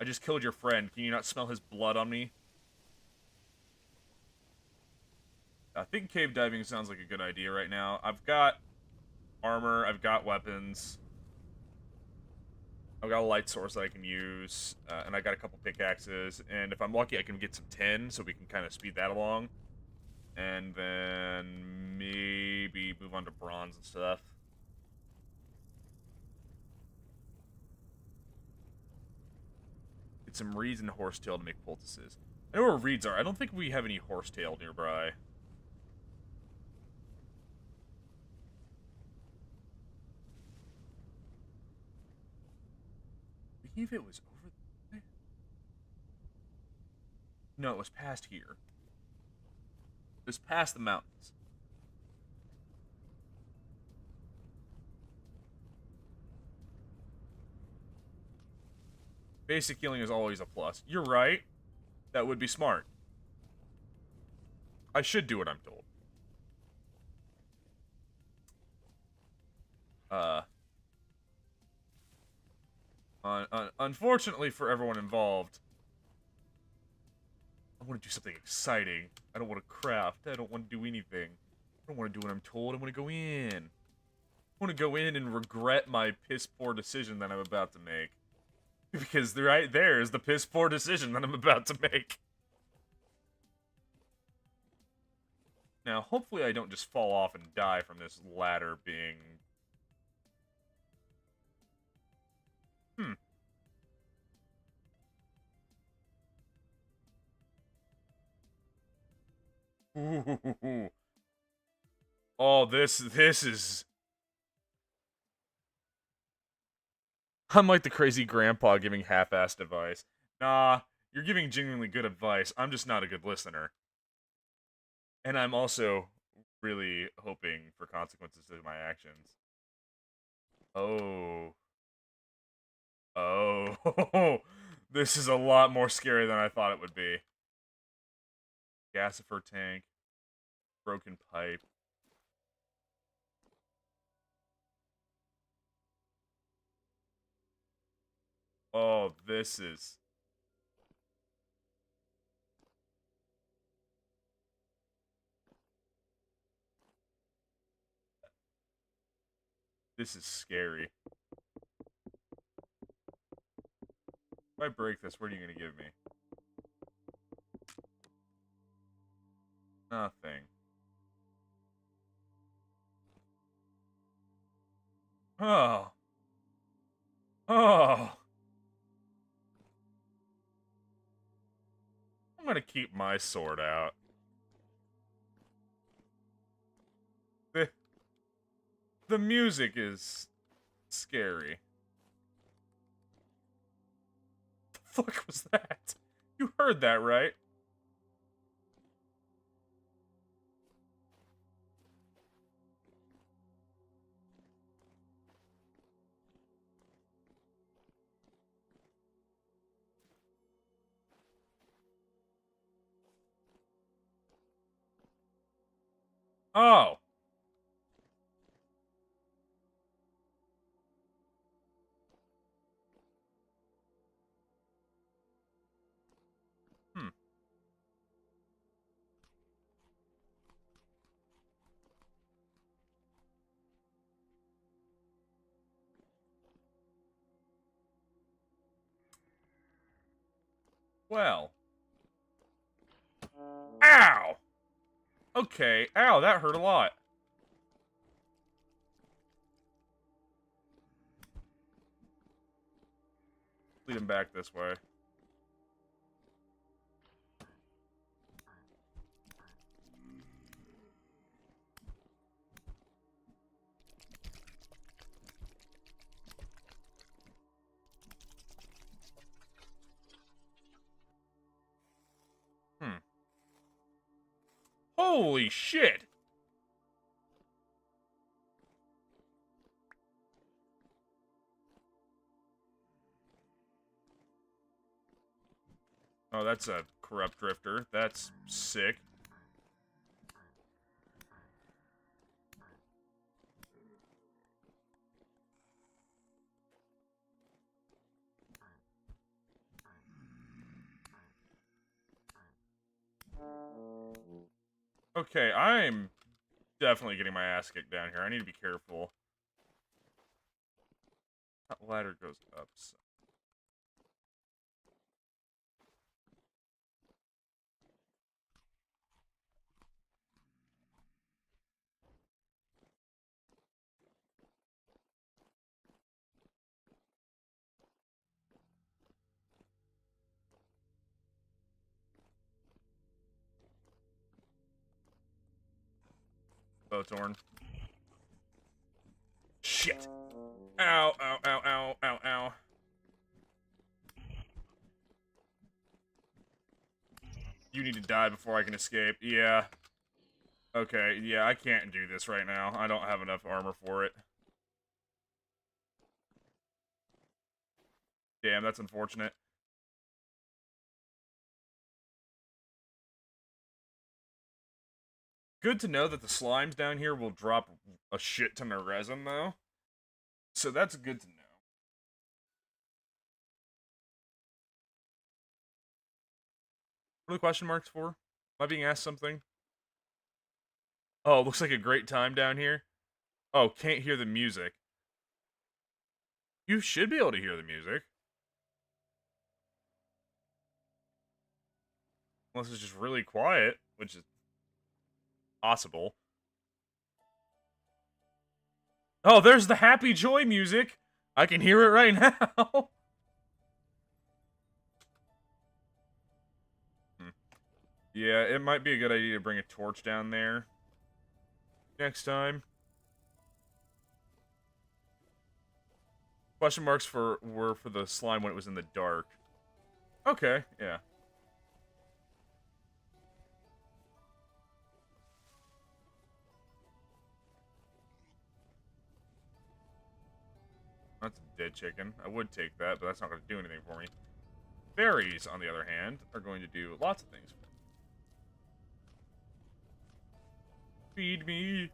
I just killed your friend. Can you not smell his blood on me? I think cave diving sounds like a good idea right now. I've got armor, I've got weapons. I've got a light source that I can use, and I got a couple pickaxes, and if I'm lucky I can get some tin, so we can kind of speed that along. And then maybe move on to bronze and stuff. Get some reeds and horsetail to make poultices. I know where reeds are. I don't think we have any horsetail nearby. I believe it was over there. No, it was past here. It was past the mountains. Basic healing is always a plus. You're right. That would be smart. I should do what I'm told. Unfortunately for everyone involved, I want to do something exciting. I don't want to craft. I don't want to do anything. I don't want to do what I'm told. I want to go in. I want to go in and regret my piss-poor decision that I'm about to make. Because right there is the piss-poor decision that I'm about to make. Now, hopefully I don't just fall off and die from this ladder being... Ooh. Oh, this is... I'm like the crazy grandpa giving half-assed advice. Nah, you're giving genuinely good advice. I'm just not a good listener. And I'm also really hoping for consequences to my actions. Oh. Oh, this is a lot more scary than I thought it would be. Gasifer tank, broken pipe. Oh, this is... This is scary. If I break this, what are you going to give me? Nothing. Oh. Oh. I'm going to keep my sword out. The music is scary. The fuck was that? You heard that, right? Oh. Hmm. Well. Ow! Okay, ow, that hurt a lot. Lead him back this way. Hmm. Holy shit! Oh, that's a corrupt drifter. That's sick. Okay, I'm definitely getting my ass kicked down here. I need to be careful. That ladder goes up. So. Torn. Shit. Ow, ow, ow, ow, ow, ow. You need to die before I can escape. Yeah. Okay, yeah, I can't do this right now. I don't have enough armor for it. Damn, that's unfortunate. Good to know that the slimes down here will drop a shit ton of resin, though. So that's good to know. What are the question marks for? Am I being asked something? Oh, looks like a great time down here. Oh, can't hear the music. You should be able to hear the music. Unless it's just really quiet, which is possible. Oh, there's the happy joy music. I can hear it right now. Yeah, it might be a good idea to bring a torch down there next time. Question marks were for the slime when it was in the dark. Okay, yeah. That's a dead chicken. I would take that, but that's not going to do anything for me. Berries, on the other hand, are going to do lots of things for me. Feed me.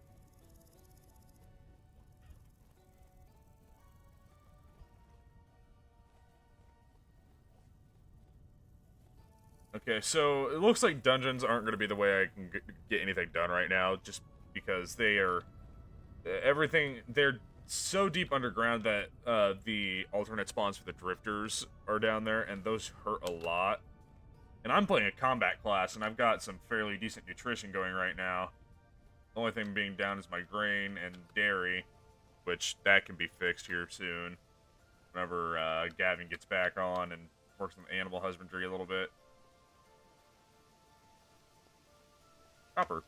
Okay, so it looks like dungeons aren't going to be the way I can get anything done right now, just because they are everything. They're so deep underground that the alternate spawns for the drifters are down there, and those hurt a lot. And I'm playing a combat class, and I've got some fairly decent nutrition going right now. The only thing being down is my grain and dairy, which that can be fixed here soon, whenever Gavin gets back on and works on animal husbandry a little bit. Copper.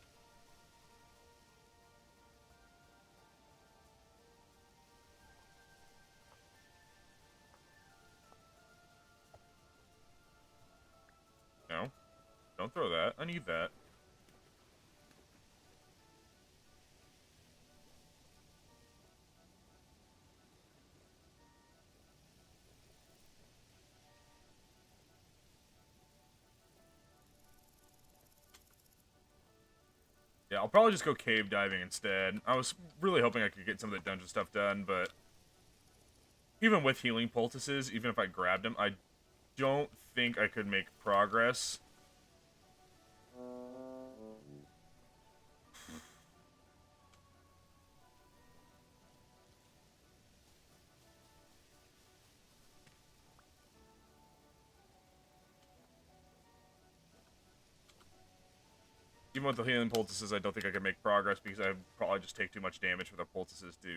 No. Don't throw that. I need that. Yeah, I'll probably just go cave diving instead. I was really hoping I could get some of the dungeon stuff done, but even with healing poultices, even if I grabbed them, I don't think I could make progress. Even with the healing poultices, I don't think I can make progress because I probably just take too much damage for the poultices to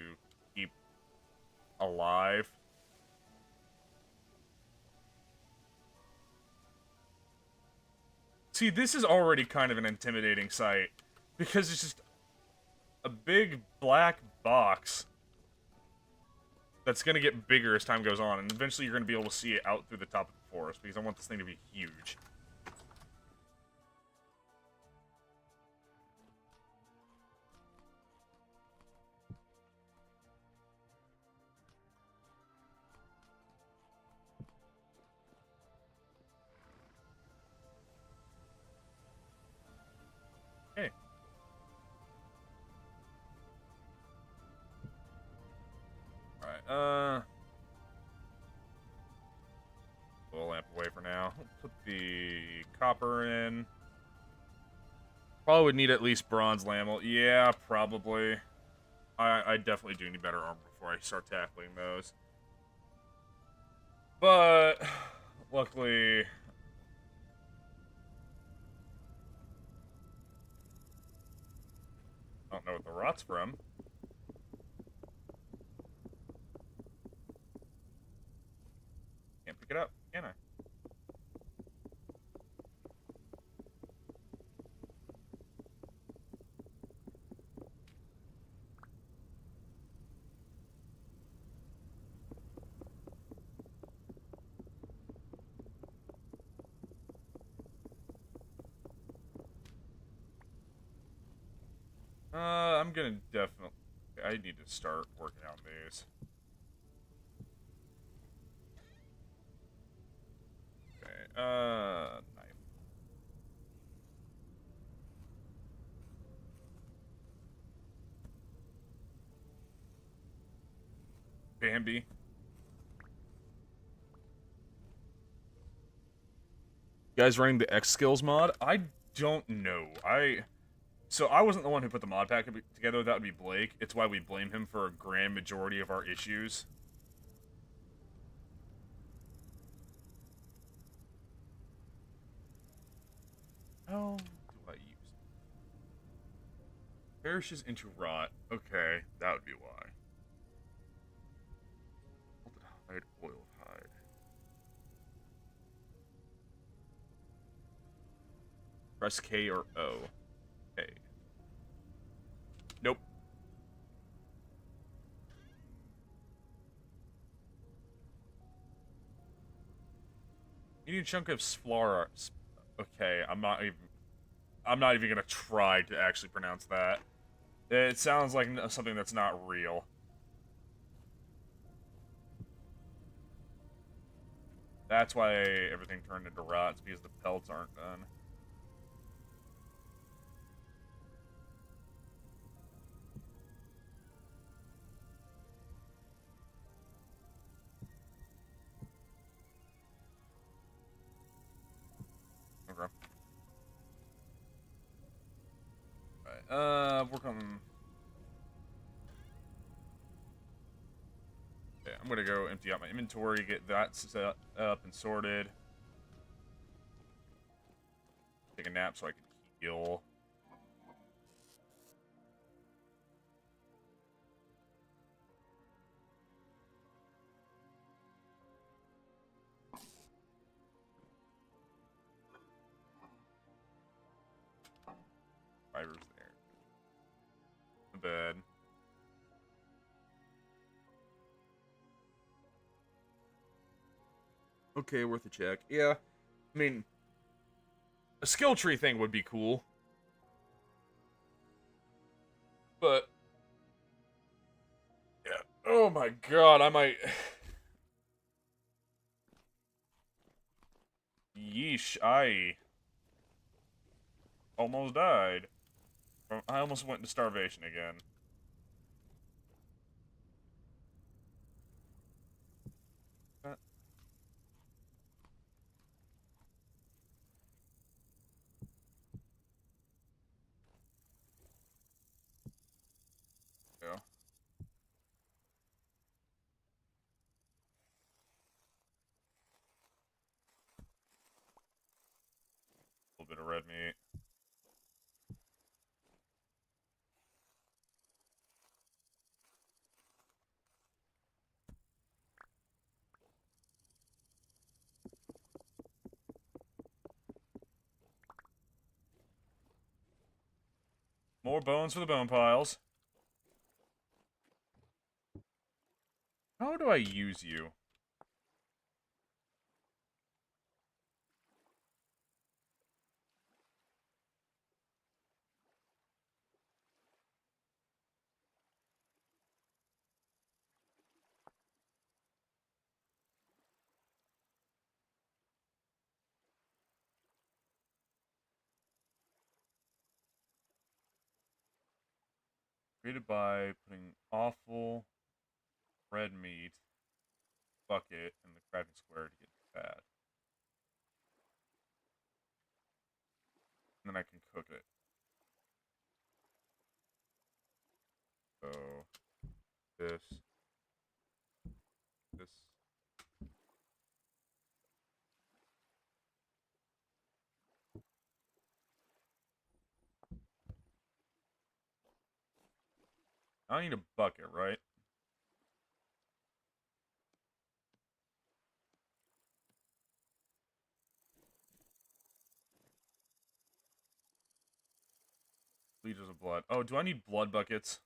keep alive. See, this is already kind of an intimidating sight because it's just a big black box that's going to get bigger as time goes on, and eventually you're going to be able to see it out through the top of the forest because I want this thing to be huge. Hey. Alright, little lamp away for now. Put the copper in. Probably would need at least bronze lamel. Yeah, probably. I definitely do need better armor before I start tackling those. But luckily, I don't know what the rot's from. Can't pick it up, can I? I'm gonna definitely... I need to start working on these. Okay, knife. Bambi. You guys running the X Skills mod? I don't know. So I wasn't the one who put the mod pack together, that would be Blake. It's why we blame him for a grand majority of our issues. How do I use it? Perishes into rot. Okay, that would be why. Salted hide, oiled hide. Press K or O. Okay. Nope. You need a chunk of Splara. Okay, I'm not even gonna try to actually pronounce that. It sounds like something that's not real. That's why everything turned into rots, because the pelts aren't done. Okay. Alright, work on... Yeah, I'm gonna go empty out my inventory, get that set up and sorted. Take a nap so I can heal. Fibers there. The bed. Okay, worth a check. Yeah, I mean, a skill tree thing would be cool. But, yeah. Oh my god, I might... Yeesh, I almost died. I almost went into starvation again. Yeah. A little bit of red meat. More bones for the bone piles. How do I use you? Created by putting awful red meat bucket in the crafting square to get fat. And then I can cook it. So this. I need a bucket, right? Liters of blood. Oh, do I need blood buckets?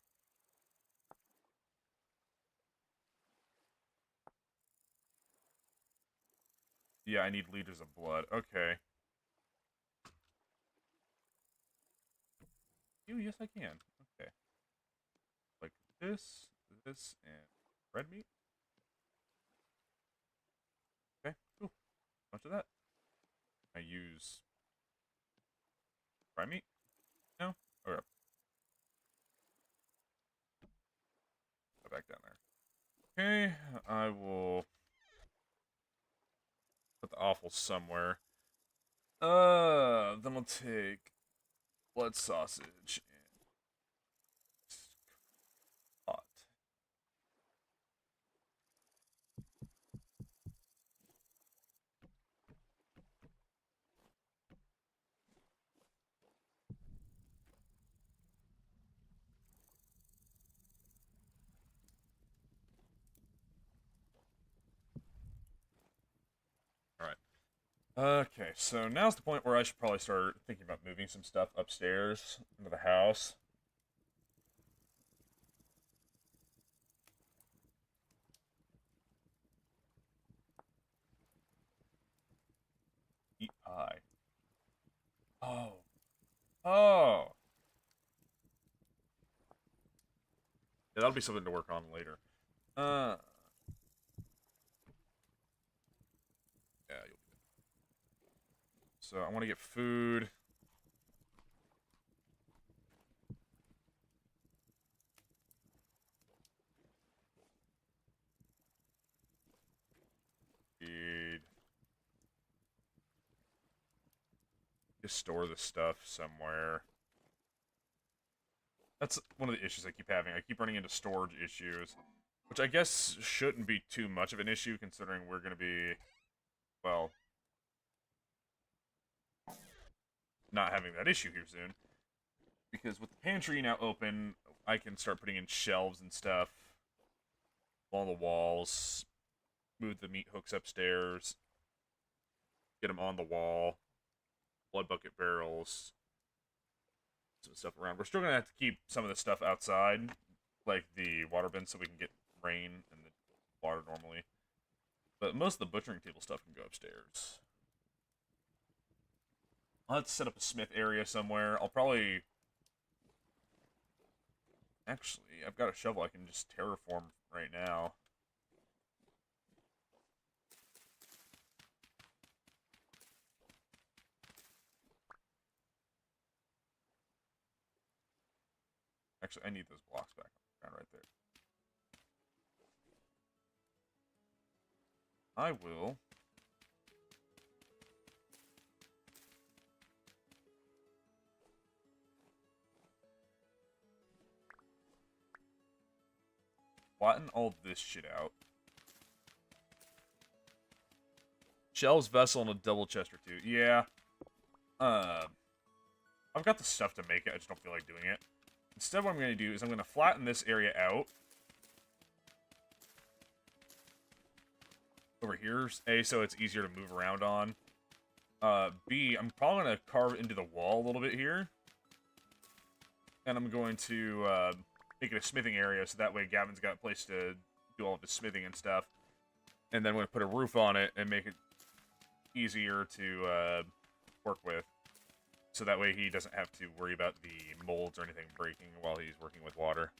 Yeah, I need liters of blood. Okay. Yes, I can. Okay. Like this, and red meat. Okay. Ooh, bunch of that. I use fried meat? No? Okay. Go back down there. Okay, I will put the offal somewhere. Then we'll take blood sausage and hot. Alright. Okay, so now's the point where I should probably start thinking about moving some stuff upstairs into the house. Eat pie. Oh. Oh! Yeah, that'll be something to work on later. So I want to get food. Feed. Just store the stuff somewhere. That's one of the issues I keep having. I keep running into storage issues, which I guess shouldn't be too much of an issue considering we're going to be, well, not having that issue here soon. Because with the pantry now open, I can start putting in shelves and stuff along the walls, move the meat hooks upstairs, get them on the wall, blood bucket barrels, some stuff around. We're still going to have to keep some of the stuff outside, like the water bin, so we can get rain and the water normally. But most of the butchering table stuff can go upstairs. I'll have to set up a smith area somewhere. I'll probably... Actually, I've got a shovel I can just terraform right now. Actually, I need those blocks back on the ground right there. I will... flatten all this shit out. Shelves, vessel, and a double chest or two. Yeah. I've got the stuff to make it, I just don't feel like doing it. Instead, what I'm going to do is I'm going to flatten this area out. Over here. A, so it's easier to move around on. B, I'm probably going to carve into the wall a little bit here. And I'm going to, make it a smithing area, so that way Gavin's got a place to do all of his smithing and stuff. And then we're going to put a roof on it and make it easier to work with. So that way he doesn't have to worry about the molds or anything breaking while he's working with water.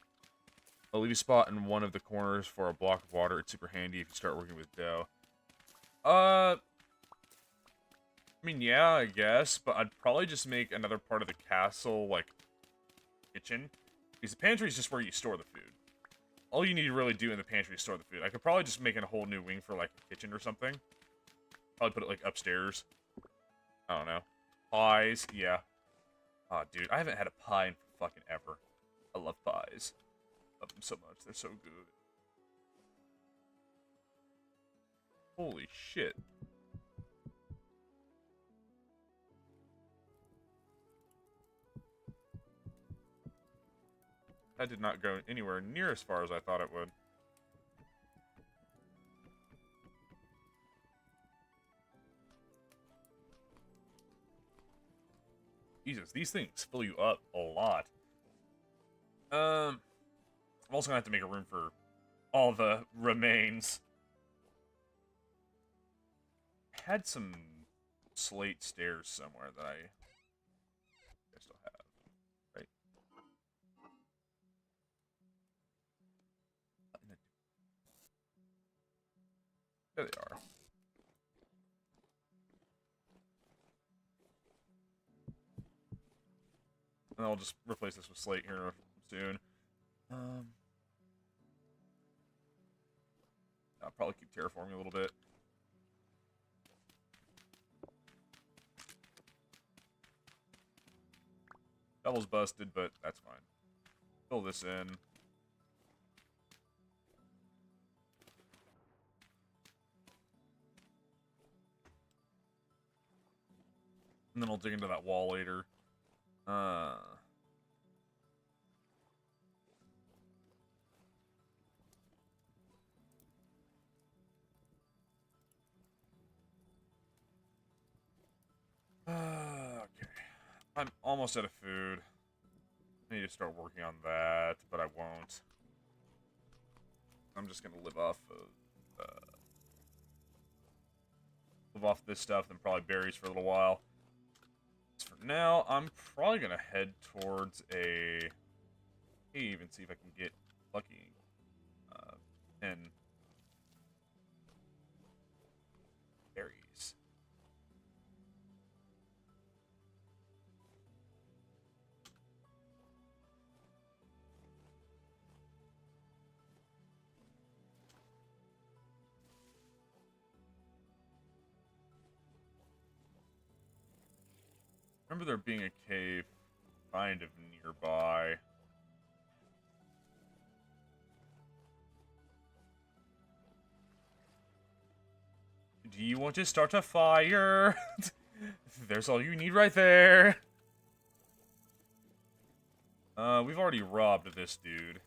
I'll leave a spot in one of the corners for a block of water. It's super handy if you start working with dough. I mean, yeah, I guess, but I'd probably just make another part of the castle, like, kitchen. Because the pantry is just where you store the food. All you need to really do in the pantry is store the food. I could probably just make a whole new wing for, like, a kitchen or something. Probably put it, like, upstairs. I don't know. Pies, yeah. Aw, dude, I haven't had a pie in fucking ever. I love pies. Love them so much. They're so good. Holy shit. That did not go anywhere near as far as I thought it would. Jesus, these things fill you up a lot. I'm also gonna have to make a room for all the remains. I had some slate stairs somewhere that I still have. Right? There they are. And I'll just replace this with slate here soon. I'll probably keep terraforming a little bit. Shovel's busted, but that's fine. Fill this in. And then I'll dig into that wall later. Okay. I'm almost out of food. I need to start working on that, but I won't. I'm just gonna live off this stuff, then probably berries for a little while. So for now, I'm probably gonna head towards a cave and see if I can get lucky. And berries. Remember there being a cave kind of nearby. Do you want to start a fire? There's all you need right there. We've already robbed this dude.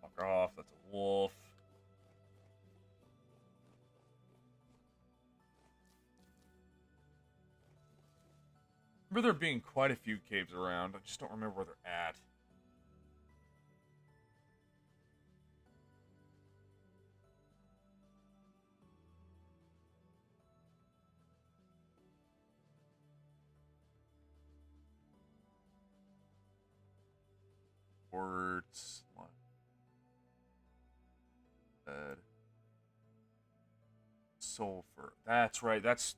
Fuck off, that's a wolf. Remember there being quite a few caves around, I just don't remember where they're at. Words. What? Sulfur. That's right. That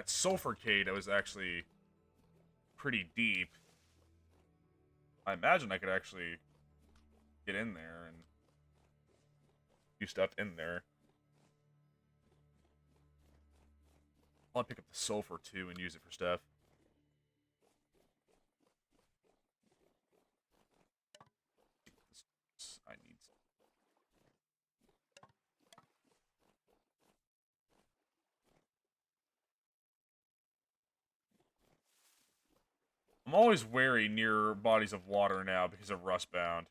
sulfur cave that was actually pretty deep. I imagine I could actually get in there and do stuff in there. I'll pick up the sulfur too and use it for stuff. I need some. I'm always wary near bodies of water now because of Rustbound.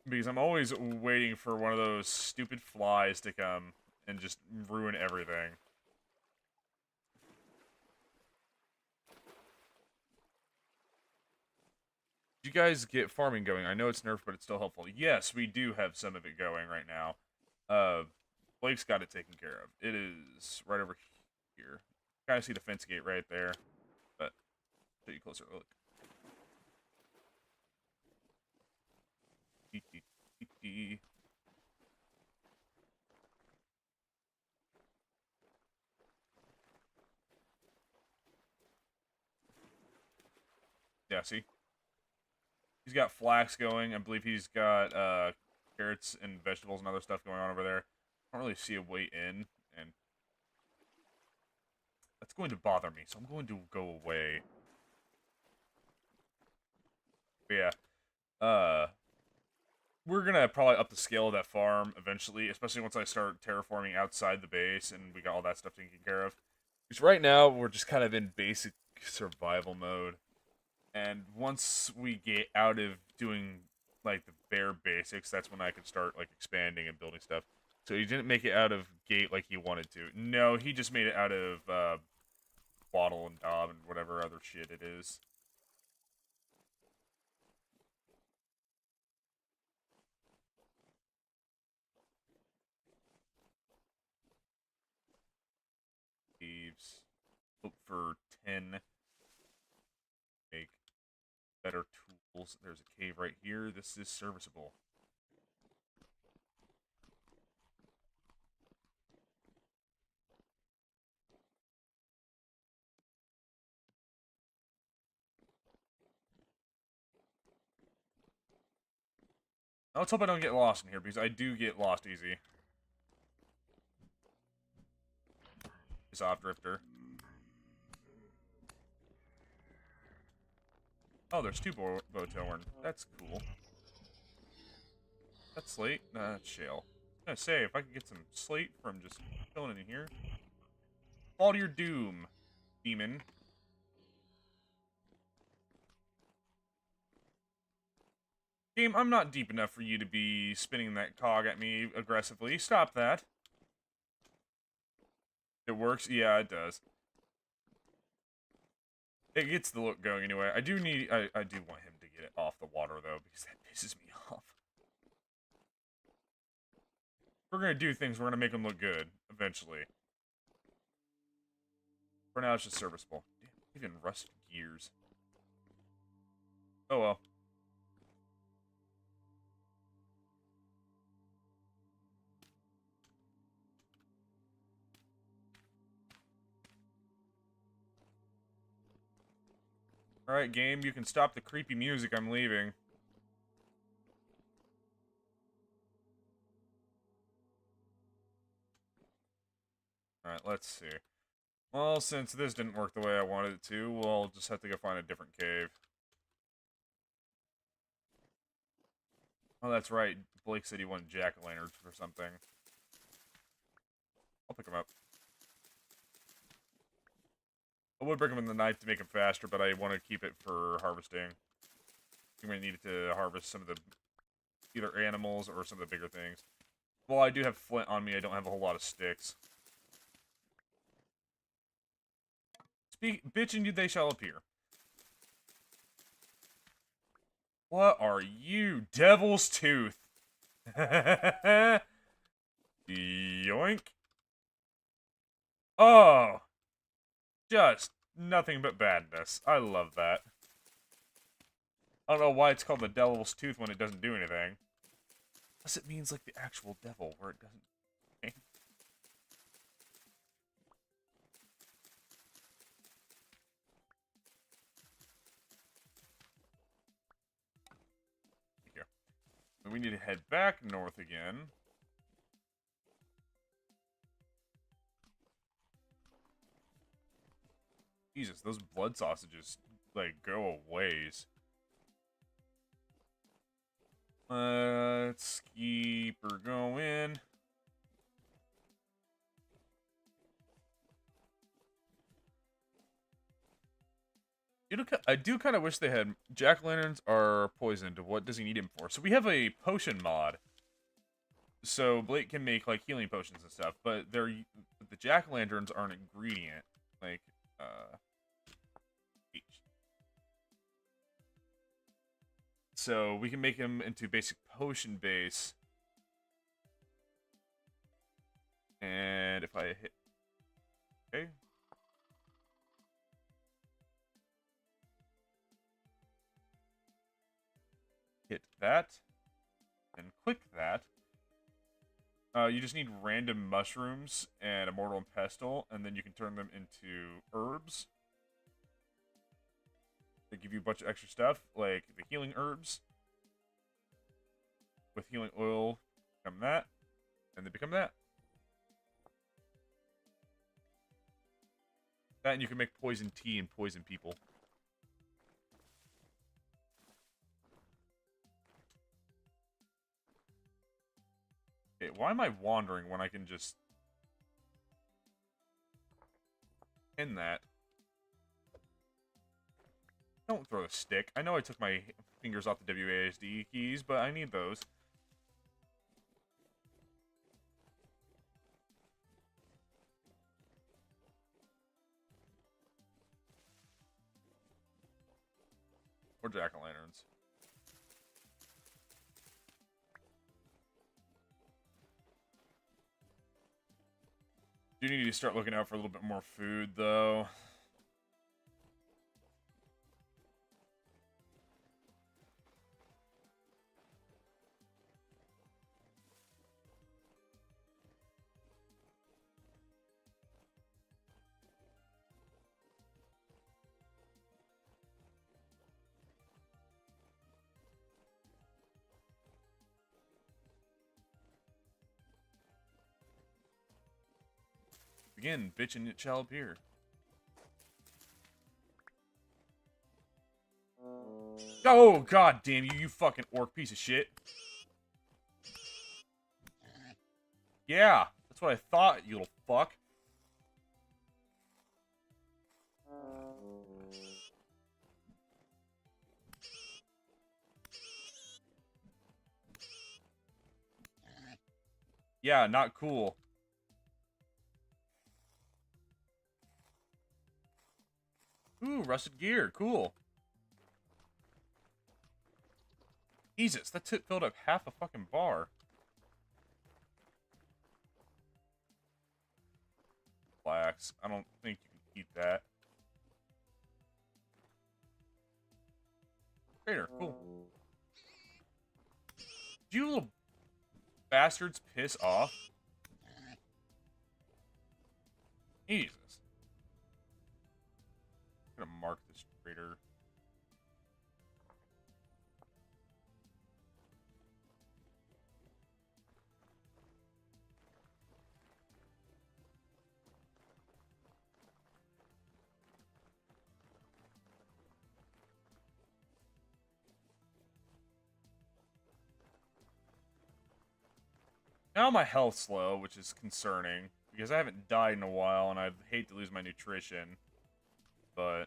Because I'm always waiting for one of those stupid flies to come and just ruin everything. Did you guys get farming going? I know it's nerfed, but it's still helpful. Yes, we do have some of it going right now. Blake's got it taken care of. It is right over here. Kind of see the fence gate right there, but show you closer look. Yeah, see? He's got flax going. I believe he's got carrots and vegetables and other stuff going on over there. I don't really see a way in, and that's going to bother me, so I'm going to go away. But yeah, we're gonna probably up the scale of that farm eventually, especially once I start terraforming outside the base and we got all that stuff taken care of. Because right now we're just kind of in basic survival mode. And once we get out of doing, like, the bare basics, that's when I can start, like, expanding and building stuff. So he didn't make it out of gate like he wanted to. No, he just made it out of, bottle and daub and whatever other shit it is. Thieves. Hope for 10. Make better tools. There's a cave right here. This is serviceable. Now, let's hope I don't get lost in here, because I do get lost easy. Soft Drifter. Oh, there's two Bowtorn. That's cool. That's slate? Nah, that's shale. I was gonna say, if I could get some slate from just chilling in here. Fall to your doom, demon. Game, I'm not deep enough for you to be spinning that cog at me aggressively. Stop that. It works? Yeah, it does. It gets the look going anyway. I do want him to get it off the water, though, because that pisses me off. If we're gonna do things, we're gonna make them look good, eventually. For now, it's just serviceable. Damn, even rust gears. Oh well. Alright, game, you can stop the creepy music. I'm leaving. Alright, let's see. Well, since this didn't work the way I wanted it to, we'll just have to go find a different cave. Oh, that's right. Blake said he wanted jack-o'-lanterns for something. I'll pick him up. I would bring him in the knife to make him faster, but I want to keep it for harvesting. You might need it to harvest some of the either animals or some of the bigger things. Well, I do have flint on me. I don't have a whole lot of sticks. Bitch, and they shall appear. What are you, Devil's Tooth? Yoink. Oh. Just nothing but badness. I love that. I don't know why it's called the Devil's Tooth when it doesn't do anything. Unless it means like the actual devil, where it doesn't... Okay. Here. We need to head back north again. Jesus, those blood sausages, like, go a ways. Let's keep her going. I do kind of wish they had... Jack-o'-lanterns are poisoned. What does he need him for? So we have a potion mod. So Blake can make, like, healing potions and stuff. But the jack-o'-lanterns are an ingredient. Like, so we can make him into basic potion base. And if I hit... Okay. Hit that. And click that. You just need random mushrooms and a mortal and pestle, and then you can turn them into herbs. They give you a bunch of extra stuff, like the healing herbs. With healing oil, become that, and they become that. That, and you can make poison tea and poison people. Okay, why am I wandering when I can just pin that? Don't throw the stick. I know I took my fingers off the WASD keys, but I need those. Or jack-o'-lanterns. Do need to start looking out for a little bit more food, though. Again, bitch, and it shall appear. Oh, god damn you, you fucking orc piece of shit. Yeah, that's what I thought, you little fuck. Yeah, not cool. Ooh, rusted gear. Cool. Jesus, that filled up half a fucking bar. Flax. I don't think you can keep that. Trader. Cool. Do you little bastards piss off? Jesus. I'm gonna mark this trader. Now my health's low, which is concerning, because I haven't died in a while, and I'd hate to lose my nutrition. But...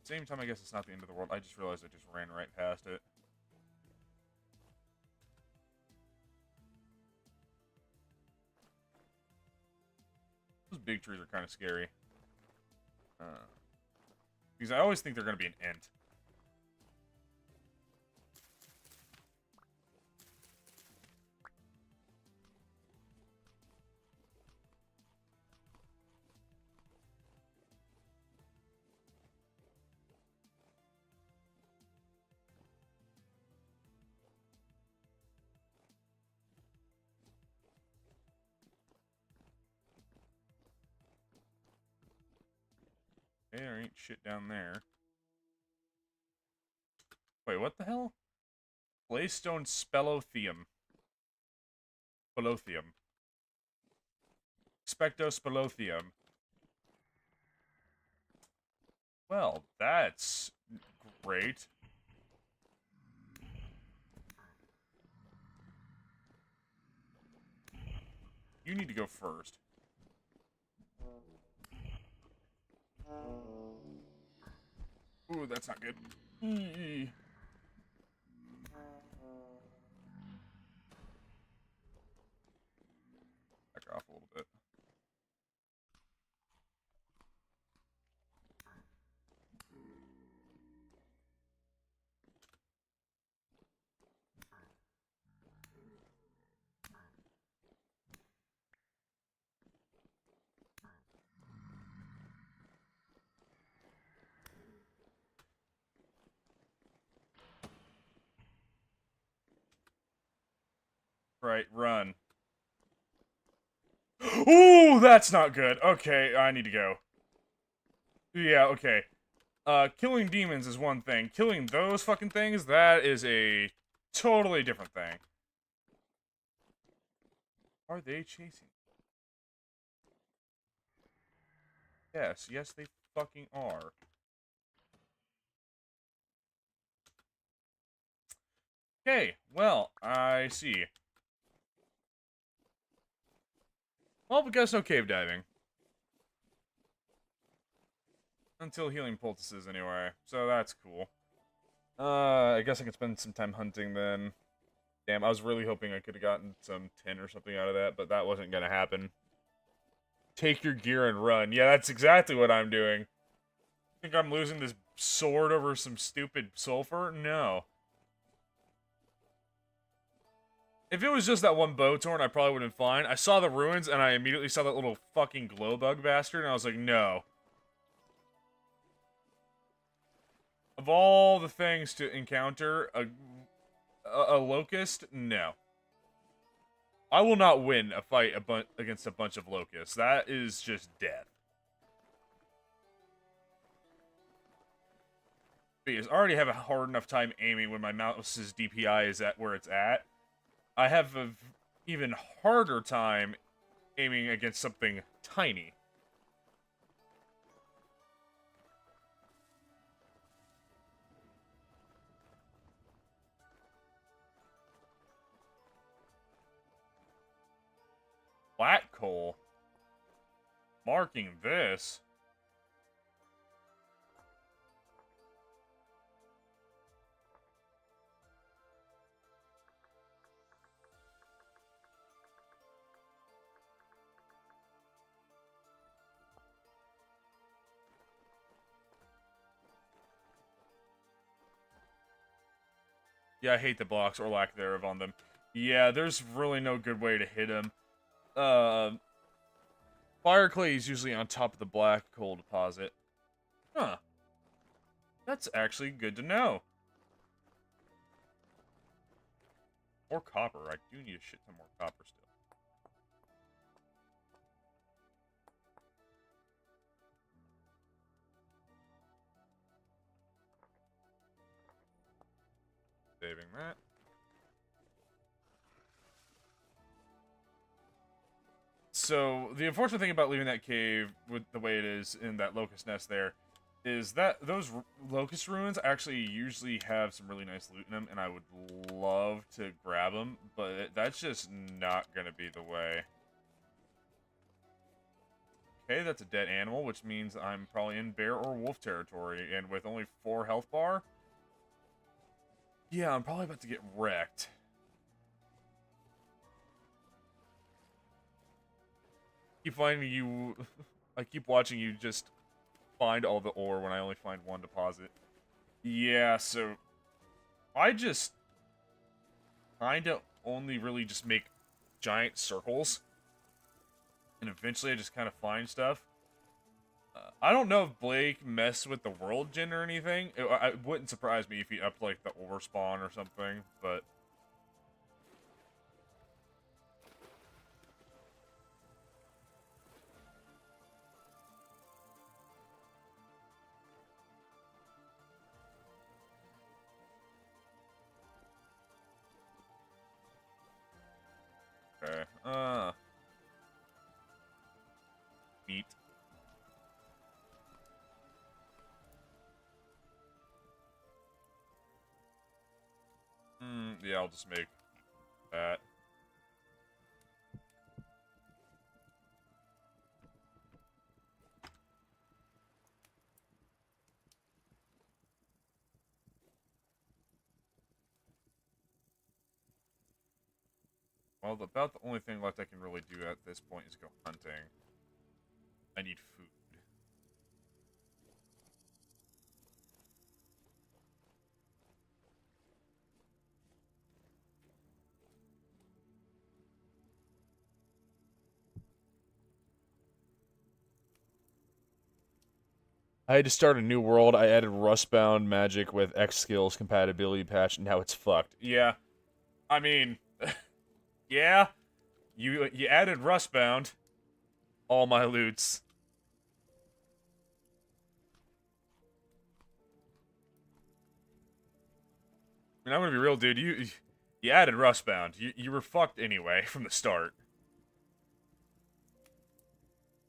same time, I guess it's not the end of the world. I just realized I just ran right past it. Those big trees are kind of scary. Because I always think they're going to be an ent. Hey, there ain't shit down there. Wait, what the hell? Claystone Spelothium. Spelothium. Spectospelothium. Well, that's great. You need to go first. Ooh, that's not good. Back off a little bit. Right, run. Ooh, that's not good. Okay, I need to go. Yeah, okay. Killing demons is one thing. Killing those fucking things, that is a totally different thing. Are they chasing? Yes, yes they fucking are. Okay, well, I see. Well, we got no cave diving. Until healing poultices, anyway. So that's cool. I guess I can spend some time hunting then. Damn, I was really hoping I could have gotten some tin or something out of that, but that wasn't gonna happen. Take your gear and run. Yeah, that's exactly what I'm doing. Think I'm losing this sword over some stupid sulfur? No. If it was just that one bow torn, I probably would have been fine. I saw the ruins, and I immediately saw that little fucking glow bug bastard, and I was like, no. Of all the things to encounter, a locust? No. I will not win a fight against a bunch of locusts. That is just death. Because I already have a hard enough time aiming when my mouse's DPI is at where it's at. I have an even harder time aiming against something tiny. Black coal. Marking this. Yeah, I hate the blocks or lack thereof on them. Yeah, there's really no good way to hit him. Fire clay is usually on top of the black coal deposit. Huh. That's actually good to know. More copper. I do need a shit ton more copper still. Saving that. So, the unfortunate thing about leaving that cave with the way it is in that locust nest there is that those locust ruins actually usually have some really nice loot in them, and I would love to grab them, but that's just not gonna be the way. Okay, that's a dead animal, which means I'm probably in bear or wolf territory, and with only 4 health bar, yeah, I'm probably about to get wrecked. Keep finding you. I keep watching you just find all the ore when I only find 1 deposit. Yeah, so I just kinda only really just make giant circles, and eventually I just kind of find stuff. I don't know if Blake messed with the world gen or anything. It wouldn't surprise me if he upped like the ore spawn or something, but okay. Meat. Yeah, I'll just make that. Well, about the only thing left I can really do at this point is go hunting. I need food. I had to start a new world. I added Rustbound magic with X skills compatibility patch, and now it's fucked. Yeah, I mean, yeah, you added Rustbound. All my loots. I mean, I'm gonna be real, dude. You added Rustbound. You were fucked anyway from the start.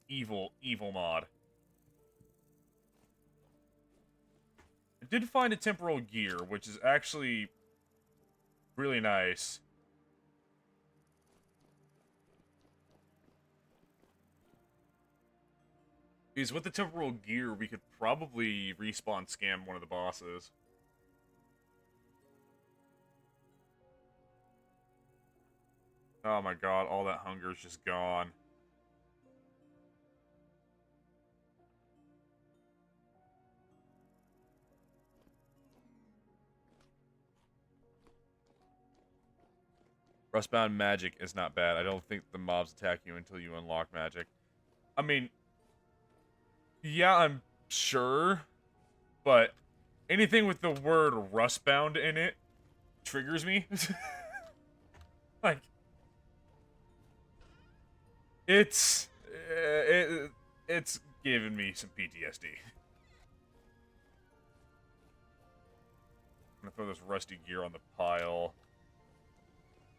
Evil mod. I did find a temporal gear, which is actually really nice. Because with the temporal gear, we could probably respawn scam one of the bosses. Oh my god, all that hunger is just gone. Rustbound magic is not bad. I don't think the mobs attack you until you unlock magic. I mean, yeah, I'm sure, but anything with the word Rustbound in it triggers me. Like, it's giving me some PTSD. I'm gonna throw this rusty gear on the pile.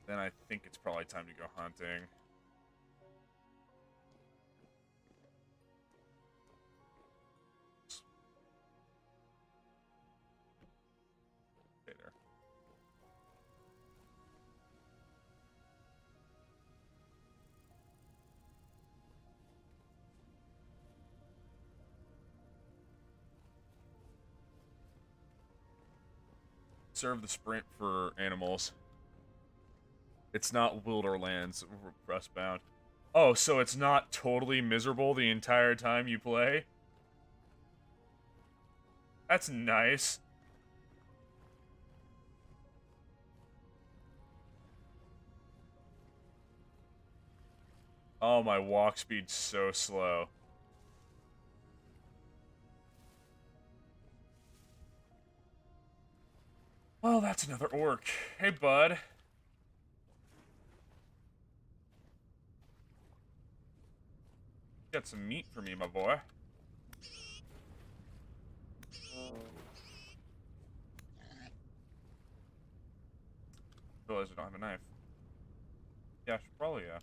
Then I think it's probably time to go hunting. Okay, there. Serve the sprint for animals. It's not Wilderlands Rustbound. Oh, so it's not totally miserable the entire time you play? That's nice. Oh, my walk speed's so slow. Well, that's another orc. Hey, bud. Got some meat for me, my boy. Realize I don't have a knife. Yeah, I should probably, yeah.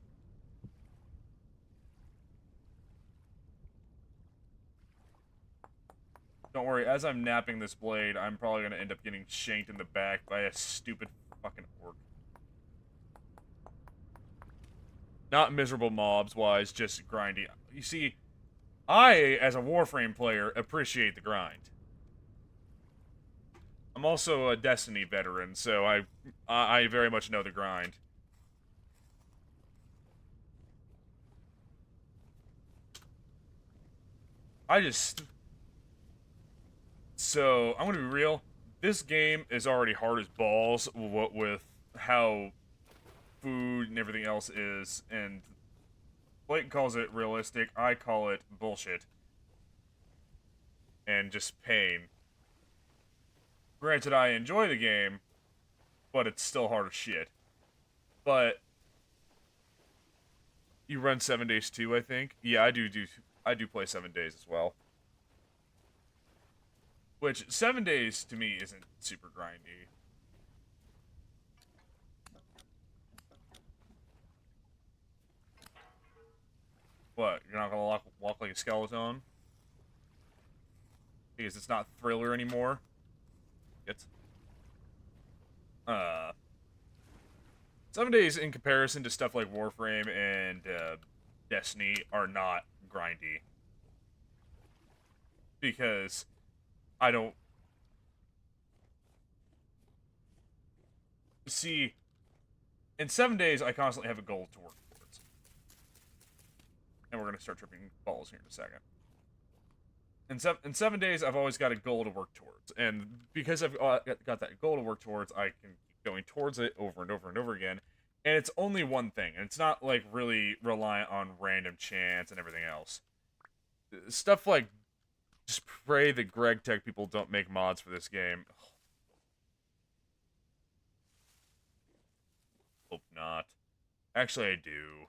Don't worry, as I'm napping this blade, I'm probably gonna end up getting shanked in the back by a stupid fucking orc. Not miserable mobs-wise, just grindy. You see, I, as a Warframe player, appreciate the grind. I'm also a Destiny veteran, so I very much know the grind. So, I'm gonna be real. This game is already hard as balls with how food and everything else is, and Blake calls it realistic, I call it bullshit. And just pain. Granted, I enjoy the game, but it's still hard as shit. But you run 7 days too, I think. Yeah, I do play 7 days as well. Which 7 days to me isn't super grindy. What? You're not gonna walk like a skeleton? Because it's not Thriller anymore. It's 7 days in comparison to stuff like Warframe and Destiny are not grindy. Because I don't... See, in 7 days, I constantly have a goal to work towards. And we're going to start tripping balls here in a second. In 7 days, I've always got a goal to work towards. And because I've got that goal to work towards, I can keep going towards it over and over and over again. And it's only one thing. And it's not, like, really reliant on random chance and everything else. Stuff like, just pray that Greg Tech people don't make mods for this game. Hope not. Actually, I do.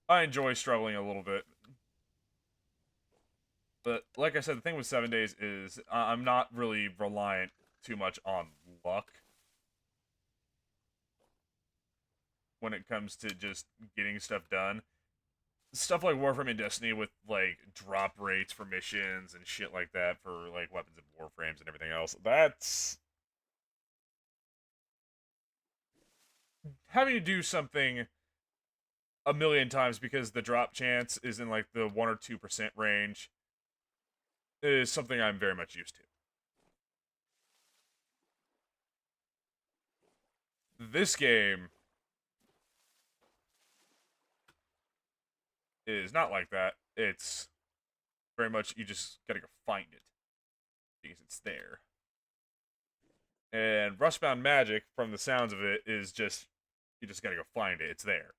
I enjoy struggling a little bit. But, like I said, the thing with 7 days is I'm not really reliant too much on luck when it comes to just getting stuff done. Stuff like Warframe and Destiny with, like, drop rates for missions and shit like that for, like, weapons and Warframes and everything else. That's... having to do something a million times because the drop chance is in, like, the 1 or 2% range is something I'm very much used to. This game is not like that. It's very much you just gotta go find it because it's there. And Rustbound Magic, from the sounds of it, is just you just gotta go find it. It's there.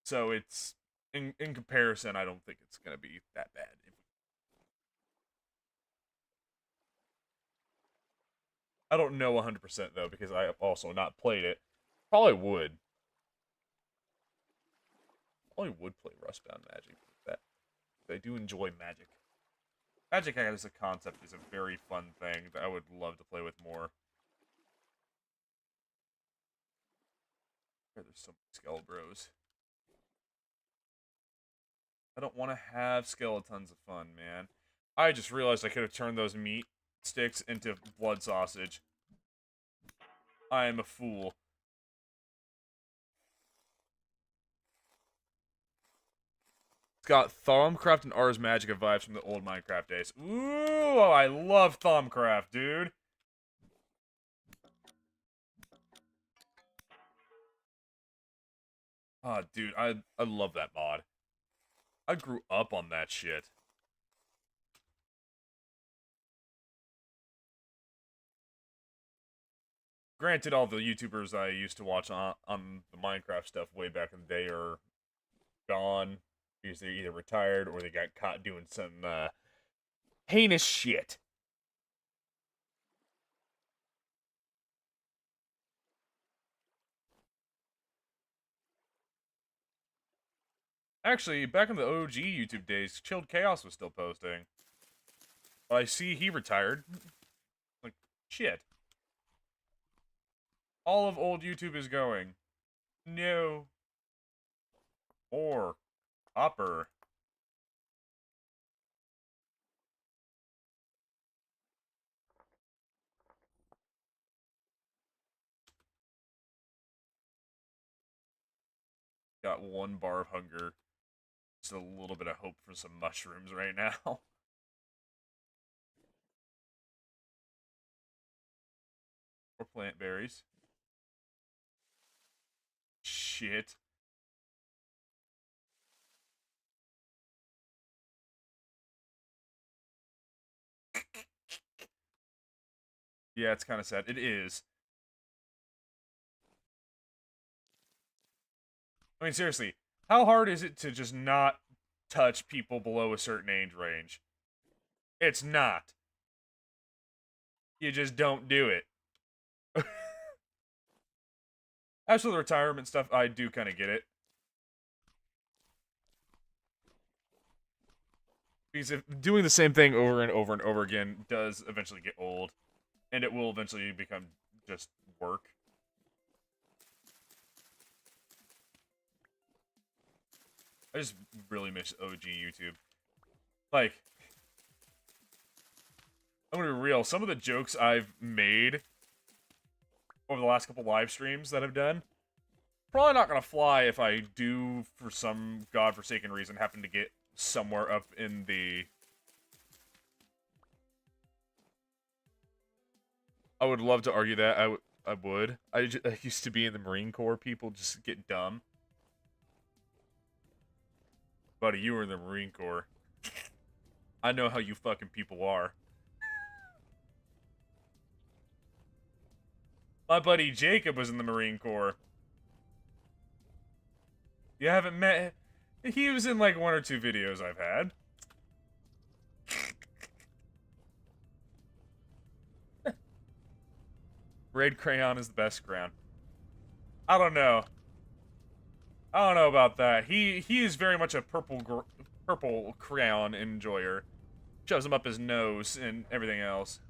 So it's in comparison, I don't think it's gonna be that bad. I don't know 100% though because I have also not played it. Probably would. Probably would play Rustbound Magic with that. I do enjoy Magic. Magic as a concept is a very fun thing that I would love to play with more. There's so many Skelbros. I don't want to have skeletons of fun, man. I just realized I could have turned those meat sticks into blood sausage. I am a fool. It's got Thaumcraft and Ars Magica vibes from the old Minecraft days. Ooh, I love Thaumcraft, dude. Oh, dude, I love that mod. I grew up on that shit. Granted, all the YouTubers I used to watch on the Minecraft stuff way back in the day are gone because they either retired or they got caught doing some heinous shit. Actually, back in the OG YouTube days, Chilled Chaos was still posting. But I see he retired. Like, shit. All of old YouTube is going. No. Or copper. got 1 bar of hunger. Just a little bit of hope for some mushrooms right now. Or plant berries. Shit. Yeah, it's kind of sad. It is. I mean, seriously, how hard is it to just not touch people below a certain age range? It's not. You just don't do it. As for the retirement stuff, I do kind of get it. Because if doing the same thing over and over and over again does eventually get old, and it will eventually become just work. I just really miss OG YouTube. Like, I'm gonna be real, some of the jokes I've made over the last couple live streams that I've done, probably not gonna fly if I do, for some godforsaken reason, happen to get somewhere up in the... I would love to argue that. I would. I used to be in the Marine Corps. People just get dumb. Buddy, you were in the Marine Corps. I know how you fucking people are. My buddy Jacob was in the Marine Corps. You haven't met... He was in like 1 or 2 videos I've had. Red crayon is the best crayon. I don't know. I don't know about that. He is very much a purple crayon enjoyer. Shoves him up his nose and everything else.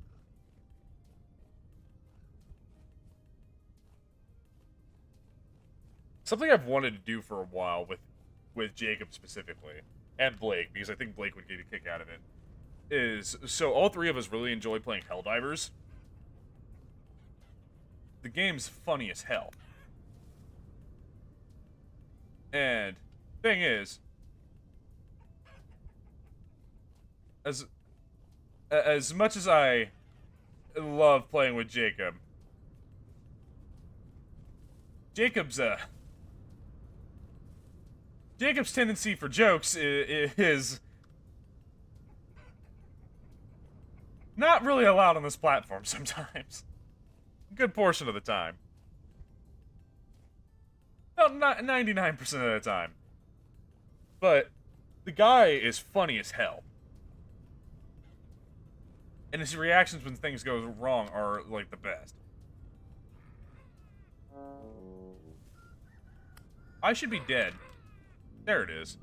Something I've wanted to do for a while with Jacob specifically, and Blake, because I think Blake would get a kick out of it, is, so all 3 of us really enjoy playing Helldivers. The game's funny as hell. And thing is, as much as I love playing with Jacob, Jacob's tendency for jokes is not really allowed on this platform sometimes. A good portion of the time. About 99% of the time. But the guy is funny as hell. And his reactions when things go wrong are, like, the best. I should be dead. There it is.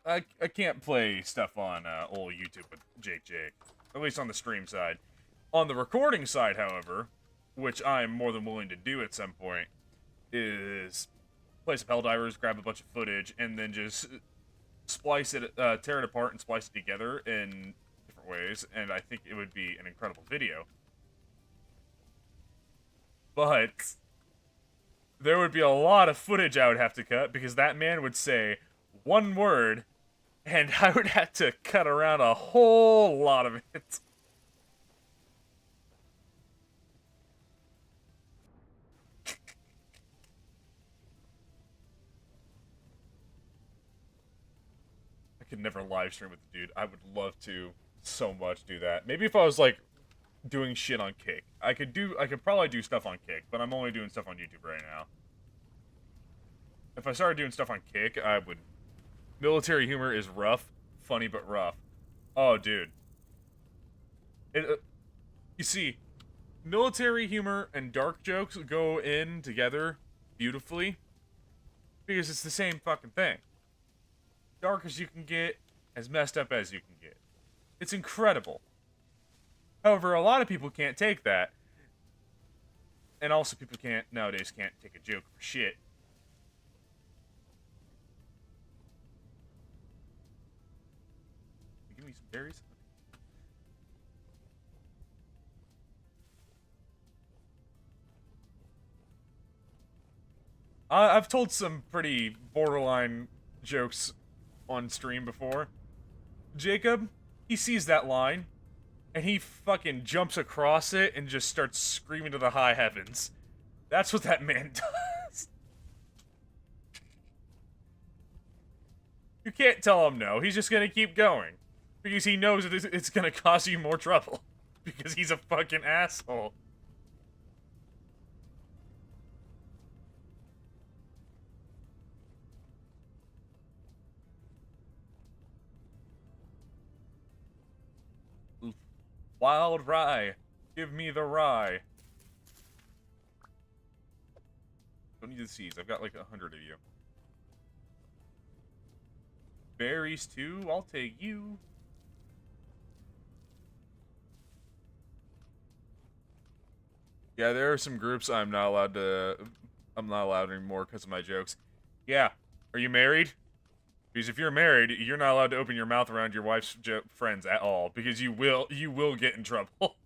I can't play stuff on old YouTube with Jake. At least on the stream side. On the recording side, however, which I'm more than willing to do at some point, is play some Helldivers, grab a bunch of footage, and then just splice it, tear it apart and splice it together in different ways, and I think it would be an incredible video. But there would be a lot of footage I would have to cut, because that man would say 1 word, and I would have to cut around a whole lot of it. I could never live stream with the dude. I would love to so much do that. Maybe if I was like doing shit on Kick. I could probably do stuff on Kick, but I'm only doing stuff on YouTube right now. If I started doing stuff on Kick, I would... Military humor is rough, funny but rough. Oh, dude. You see, military humor and dark jokes go in together beautifully because it's the same fucking thing. Dark as you can get, as messed up as you can get. It's incredible. However, a lot of people can't take that. And also people nowadays can't take a joke for shit. Give me some berries. I've told some pretty borderline jokes on stream before. Jacob, he sees that line, and he fucking jumps across it and just starts screaming to the high heavens. That's what that man does. You can't tell him no. He's just gonna keep going. Because he knows that it's gonna cause you more trouble. Because he's a fucking asshole. Wild rye. Give me the rye. Don't need the seeds. I've got like 100 of you. Berries too. I'll take you. Yeah, there are some groups I'm not allowed anymore because of my jokes. Yeah. Are you married? Because if you're married, you're not allowed to open your mouth around your wife's friends at all, because you will get in trouble.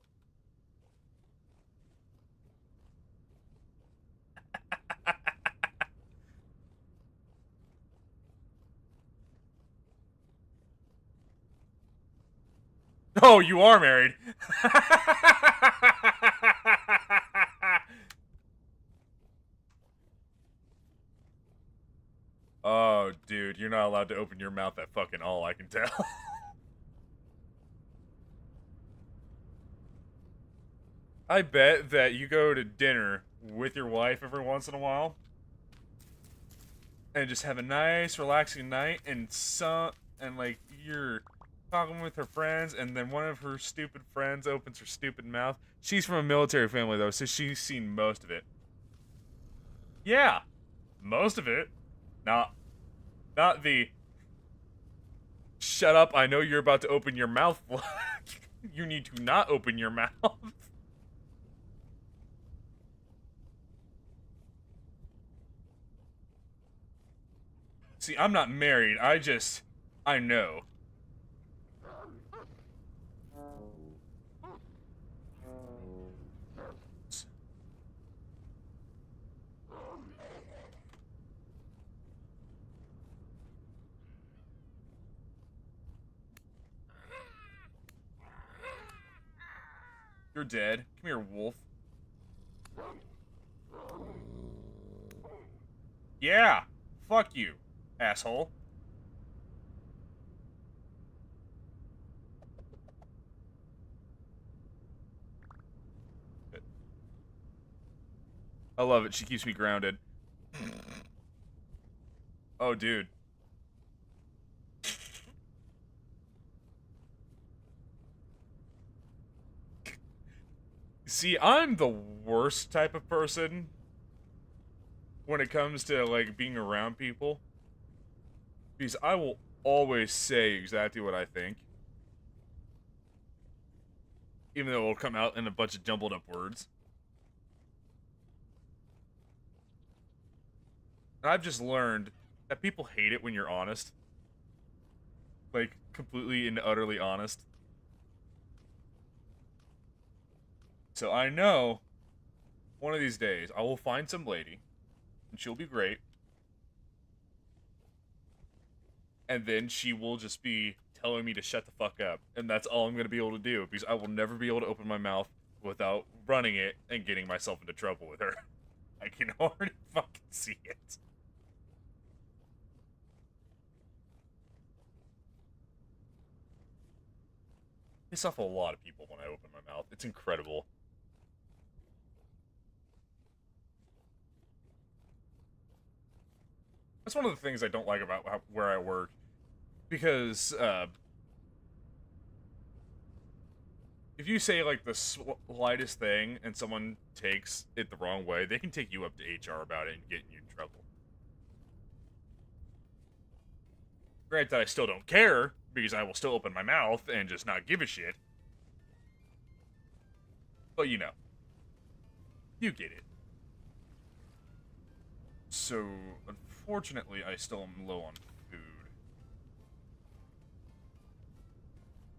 Oh, you are married. Oh, dude, you're not allowed to open your mouth at fucking all, I can tell. I bet that you go to dinner with your wife every once in a while and just have a nice, relaxing night, and like you're talking with her friends, and then one of her stupid friends opens her stupid mouth. She's from a military family though, so she's seen most of it. Yeah, most of it. Not the shut up, I know you're about to open your mouth. You need to not open your mouth. See, I'm not married. I know. You're dead. Come here, wolf. Yeah! Fuck you, asshole. I love it. She keeps me grounded. Oh, dude. See, I'm the worst type of person when it comes to, like, being around people. Because I will always say exactly what I think. Even though it'll come out in a bunch of jumbled up words. And I've just learned that people hate it when you're honest. Like, completely and utterly honest. So I know one of these days I will find some lady, and she'll be great. And then she will just be telling me to shut the fuck up. And that's all I'm going to be able to do, because I will never be able to open my mouth without running it and getting myself into trouble with her. I can already fucking see it. Piss off a lot of people when I open my mouth. It's incredible. That's one of the things I don't like about where I work. Because, if you say, like, the slightest thing and someone takes it the wrong way, they can take you up to HR about it and get you in trouble. Granted, I still don't care, because I will still open my mouth and just not give a shit. But, you know. You get it. So, unfortunately, I still am low on food.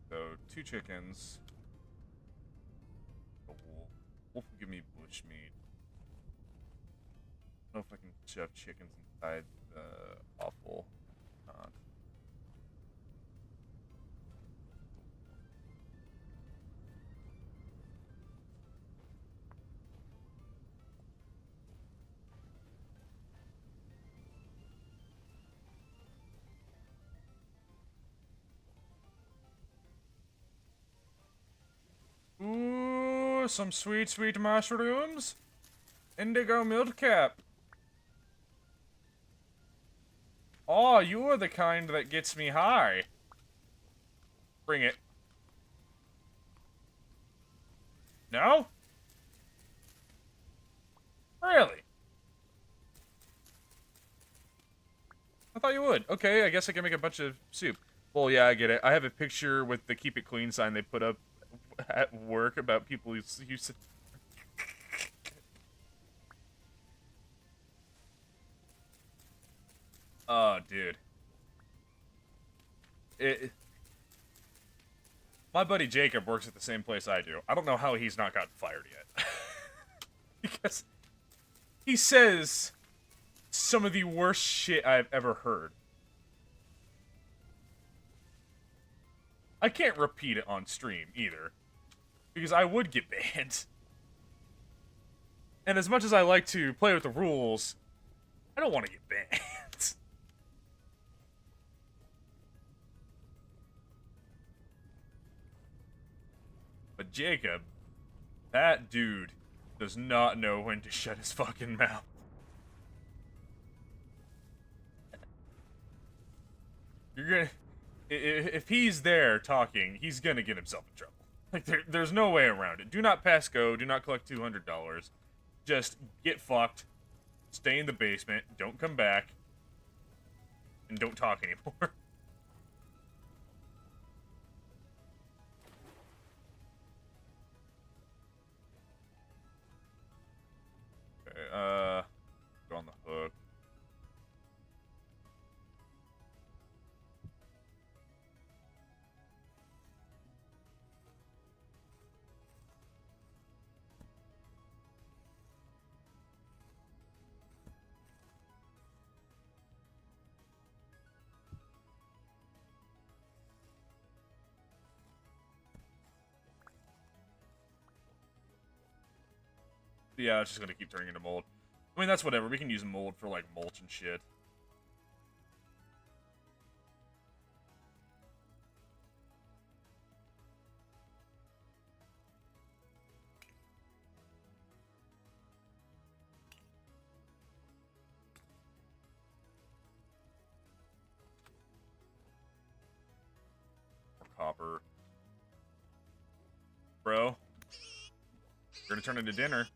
So, 2 chickens. A wolf. Wolf will give me bushmeat. I don't know if I can shove chickens inside the awful. Ooh, some sweet, sweet mushrooms. Indigo milk cap. Oh, you are the kind that gets me high. Bring it. No? Really? I thought you would. Okay, I guess I can make a bunch of soup. Well, yeah, I get it. I have a picture with the Keep It Clean sign they put up at work about people who used to... Oh, dude. My buddy Jacob works at the same place I do. I don't know how he's not gotten fired yet. Because he says some of the worst shit I've ever heard. I can't repeat it on stream either, because I would get banned. And as much as I like to play with the rules, I don't want to get banned. But Jacob, that dude does not know when to shut his fucking mouth. You're gonna... If he's there talking, he's gonna get himself in trouble. Like, there's no way around it. Do not pass go. Do not collect $200. Just get fucked. Stay in the basement. Don't come back. And don't talk anymore. Okay, go on the hook. Yeah, it's just gonna keep turning into mold. I mean, that's whatever. We can use mold for, like, mulch and shit. More copper. Bro. You're gonna turn into dinner.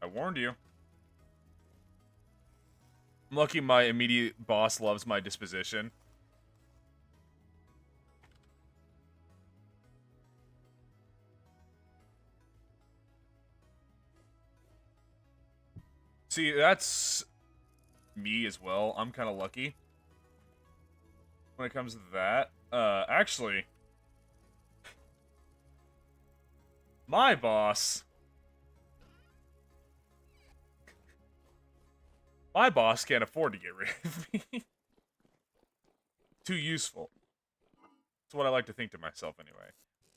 I warned you. I'm lucky my immediate boss loves my disposition. See, that's me as well. I'm kind of lucky when it comes to that. Actually, my boss... My boss can't afford to get rid of me. Too useful. That's what I like to think to myself anyway.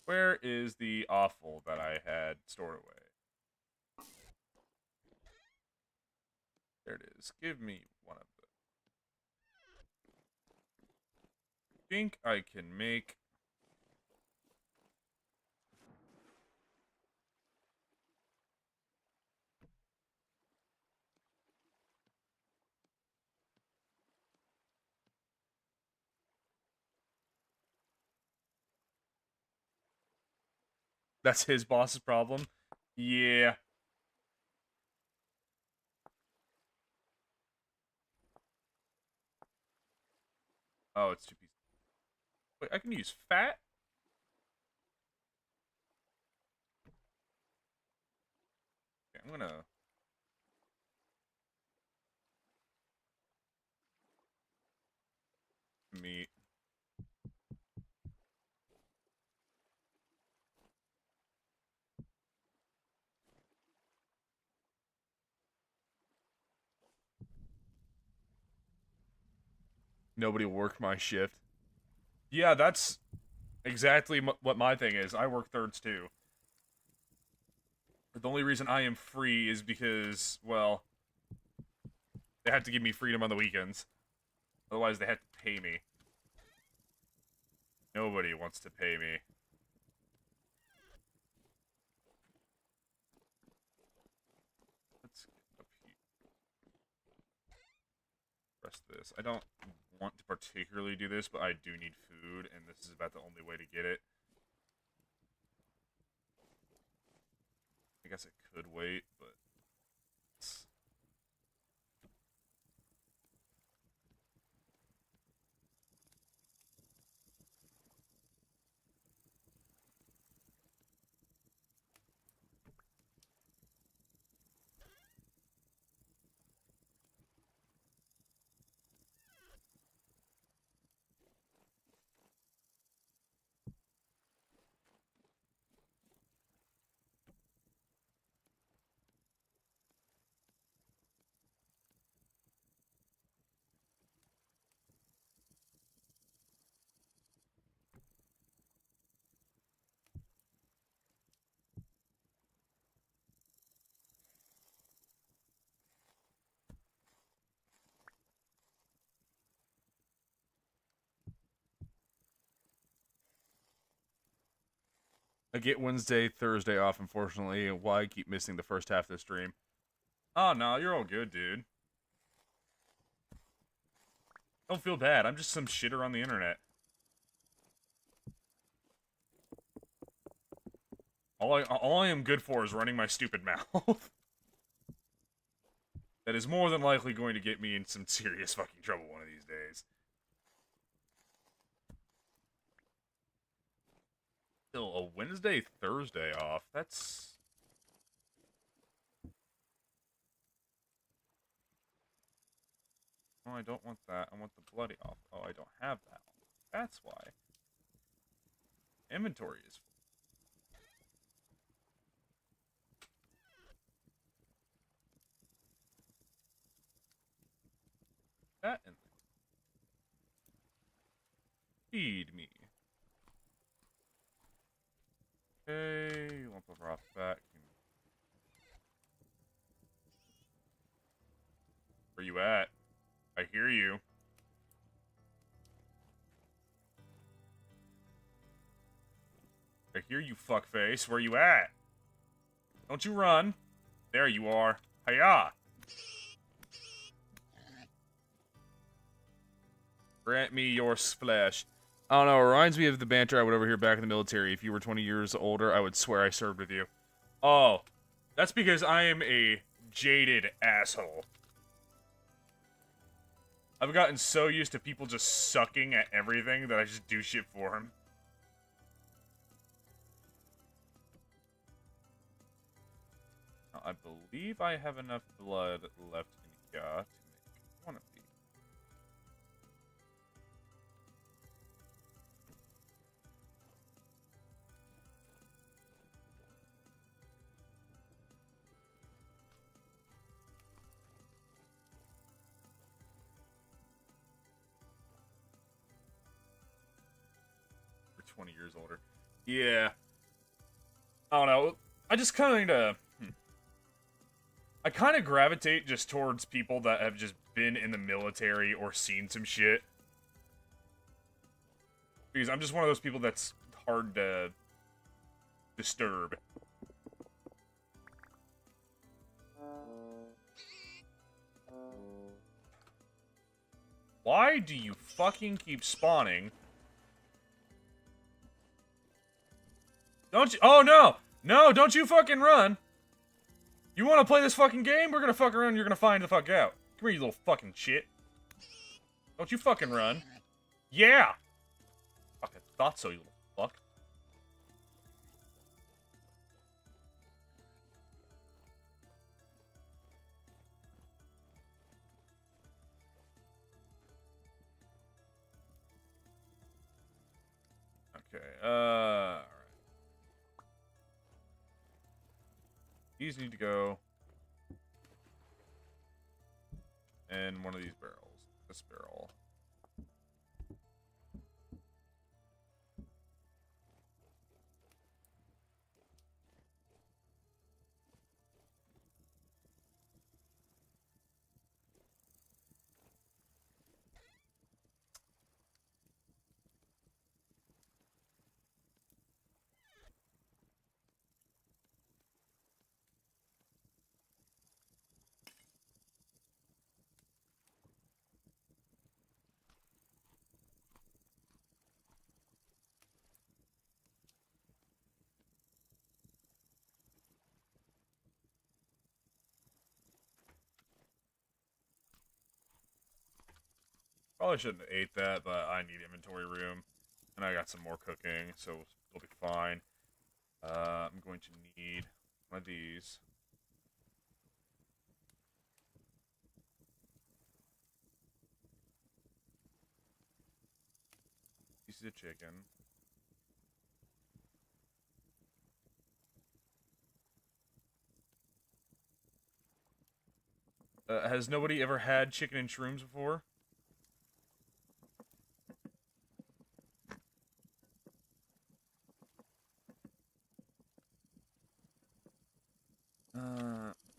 Where is the offal that I had stored away? There it is. Give me one of them. I think I can make... That's his boss's problem? Yeah. Oh, it's 2 pieces. Wait, I can use fat? Okay, I'm gonna... Meat. Nobody will work my shift. Yeah, that's exactly what my thing is. I work thirds too. But the only reason I am free is because, well, they have to give me freedom on the weekends. Otherwise, they have to pay me. Nobody wants to pay me. Let's get up here. Rest this. I don't want to particularly do this, but I do need food, and this is about the only way to get it. I guess I could wait, but... I get Wednesday, Thursday off, unfortunately. Why I keep missing the first half of the stream? Oh, no, you're all good, dude. Don't feel bad. I'm just some shitter on the internet. All I am good for is running my stupid mouth. That is more than likely going to get me in some serious fucking trouble one of these days. Still, a Wednesday, Thursday off. That's... Oh, I don't want that. I want the bloody off. Oh, I don't have that one. That's why. Inventory is full. That in there. Feed me. Okay, lump of raw fat. Where you at? I hear you. I hear you, fuckface. Where you at? Don't you run. There you are. Hiya! Grant me your flesh. I don't know, it reminds me of the banter I would overhear back in the military. If you were 20 years older, I would swear I served with you. Oh, that's because I am a jaded asshole. I've gotten so used to people just sucking at everything that I just do shit for them. Now, I believe I have enough blood left in here to make one of these. For 20 years older. Yeah. I don't know. I just kind of... I kind of gravitate just towards people that have just been in the military or seen some shit. Because I'm just one of those people that's hard to disturb. Why do you fucking keep spawning? Don't you- Oh, no! No, don't you fucking run! You want to play this fucking game? We're gonna fuck around and you're gonna find the fuck out. Come here, you little fucking shit. Don't you fucking run. Yeah! Fucking thought so, you little fuck. Okay, alright. These need to go in one of these barrels. This barrel. Probably shouldn't have ate that, but I need inventory room. And I got some more cooking, so it'll be fine. I'm going to need one of these. Pieces of chicken. Has nobody ever had chicken and shrooms before?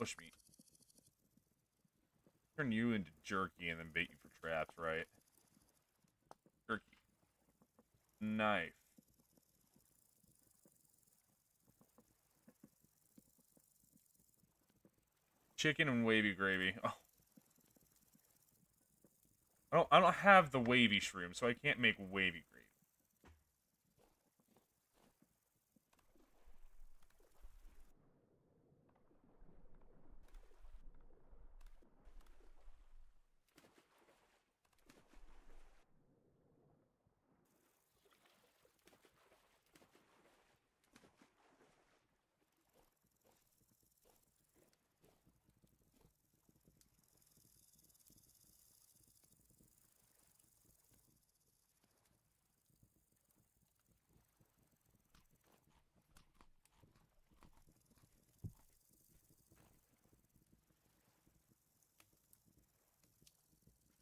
Bushmeat. Turn you into jerky and then bait you for traps, right? Jerky. Knife. Chicken and wavy gravy. Oh. I don't have the wavy shroom, so I can't make wavy gravy.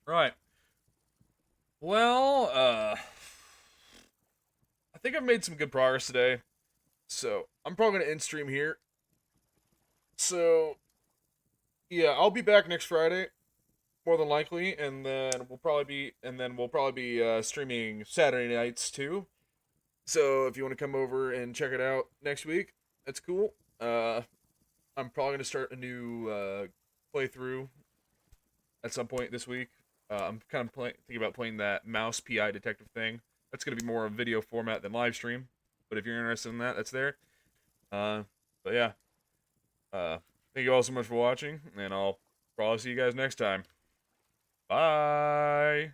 Right. Well, I think I've made some good progress today. So, I'm probably going to end stream here. So, yeah, I'll be back next Friday, more than likely, and then we'll probably be streaming Saturday nights too. So, if you want to come over and check it out next week, that's cool. I'm probably going to start a new playthrough at some point this week. I'm kind of thinking about playing that mouse PI detective thing. That's going to be more a video format than live stream. But if you're interested in that, that's there. But yeah. Thank you all so much for watching, and I'll probably see you guys next time. Bye!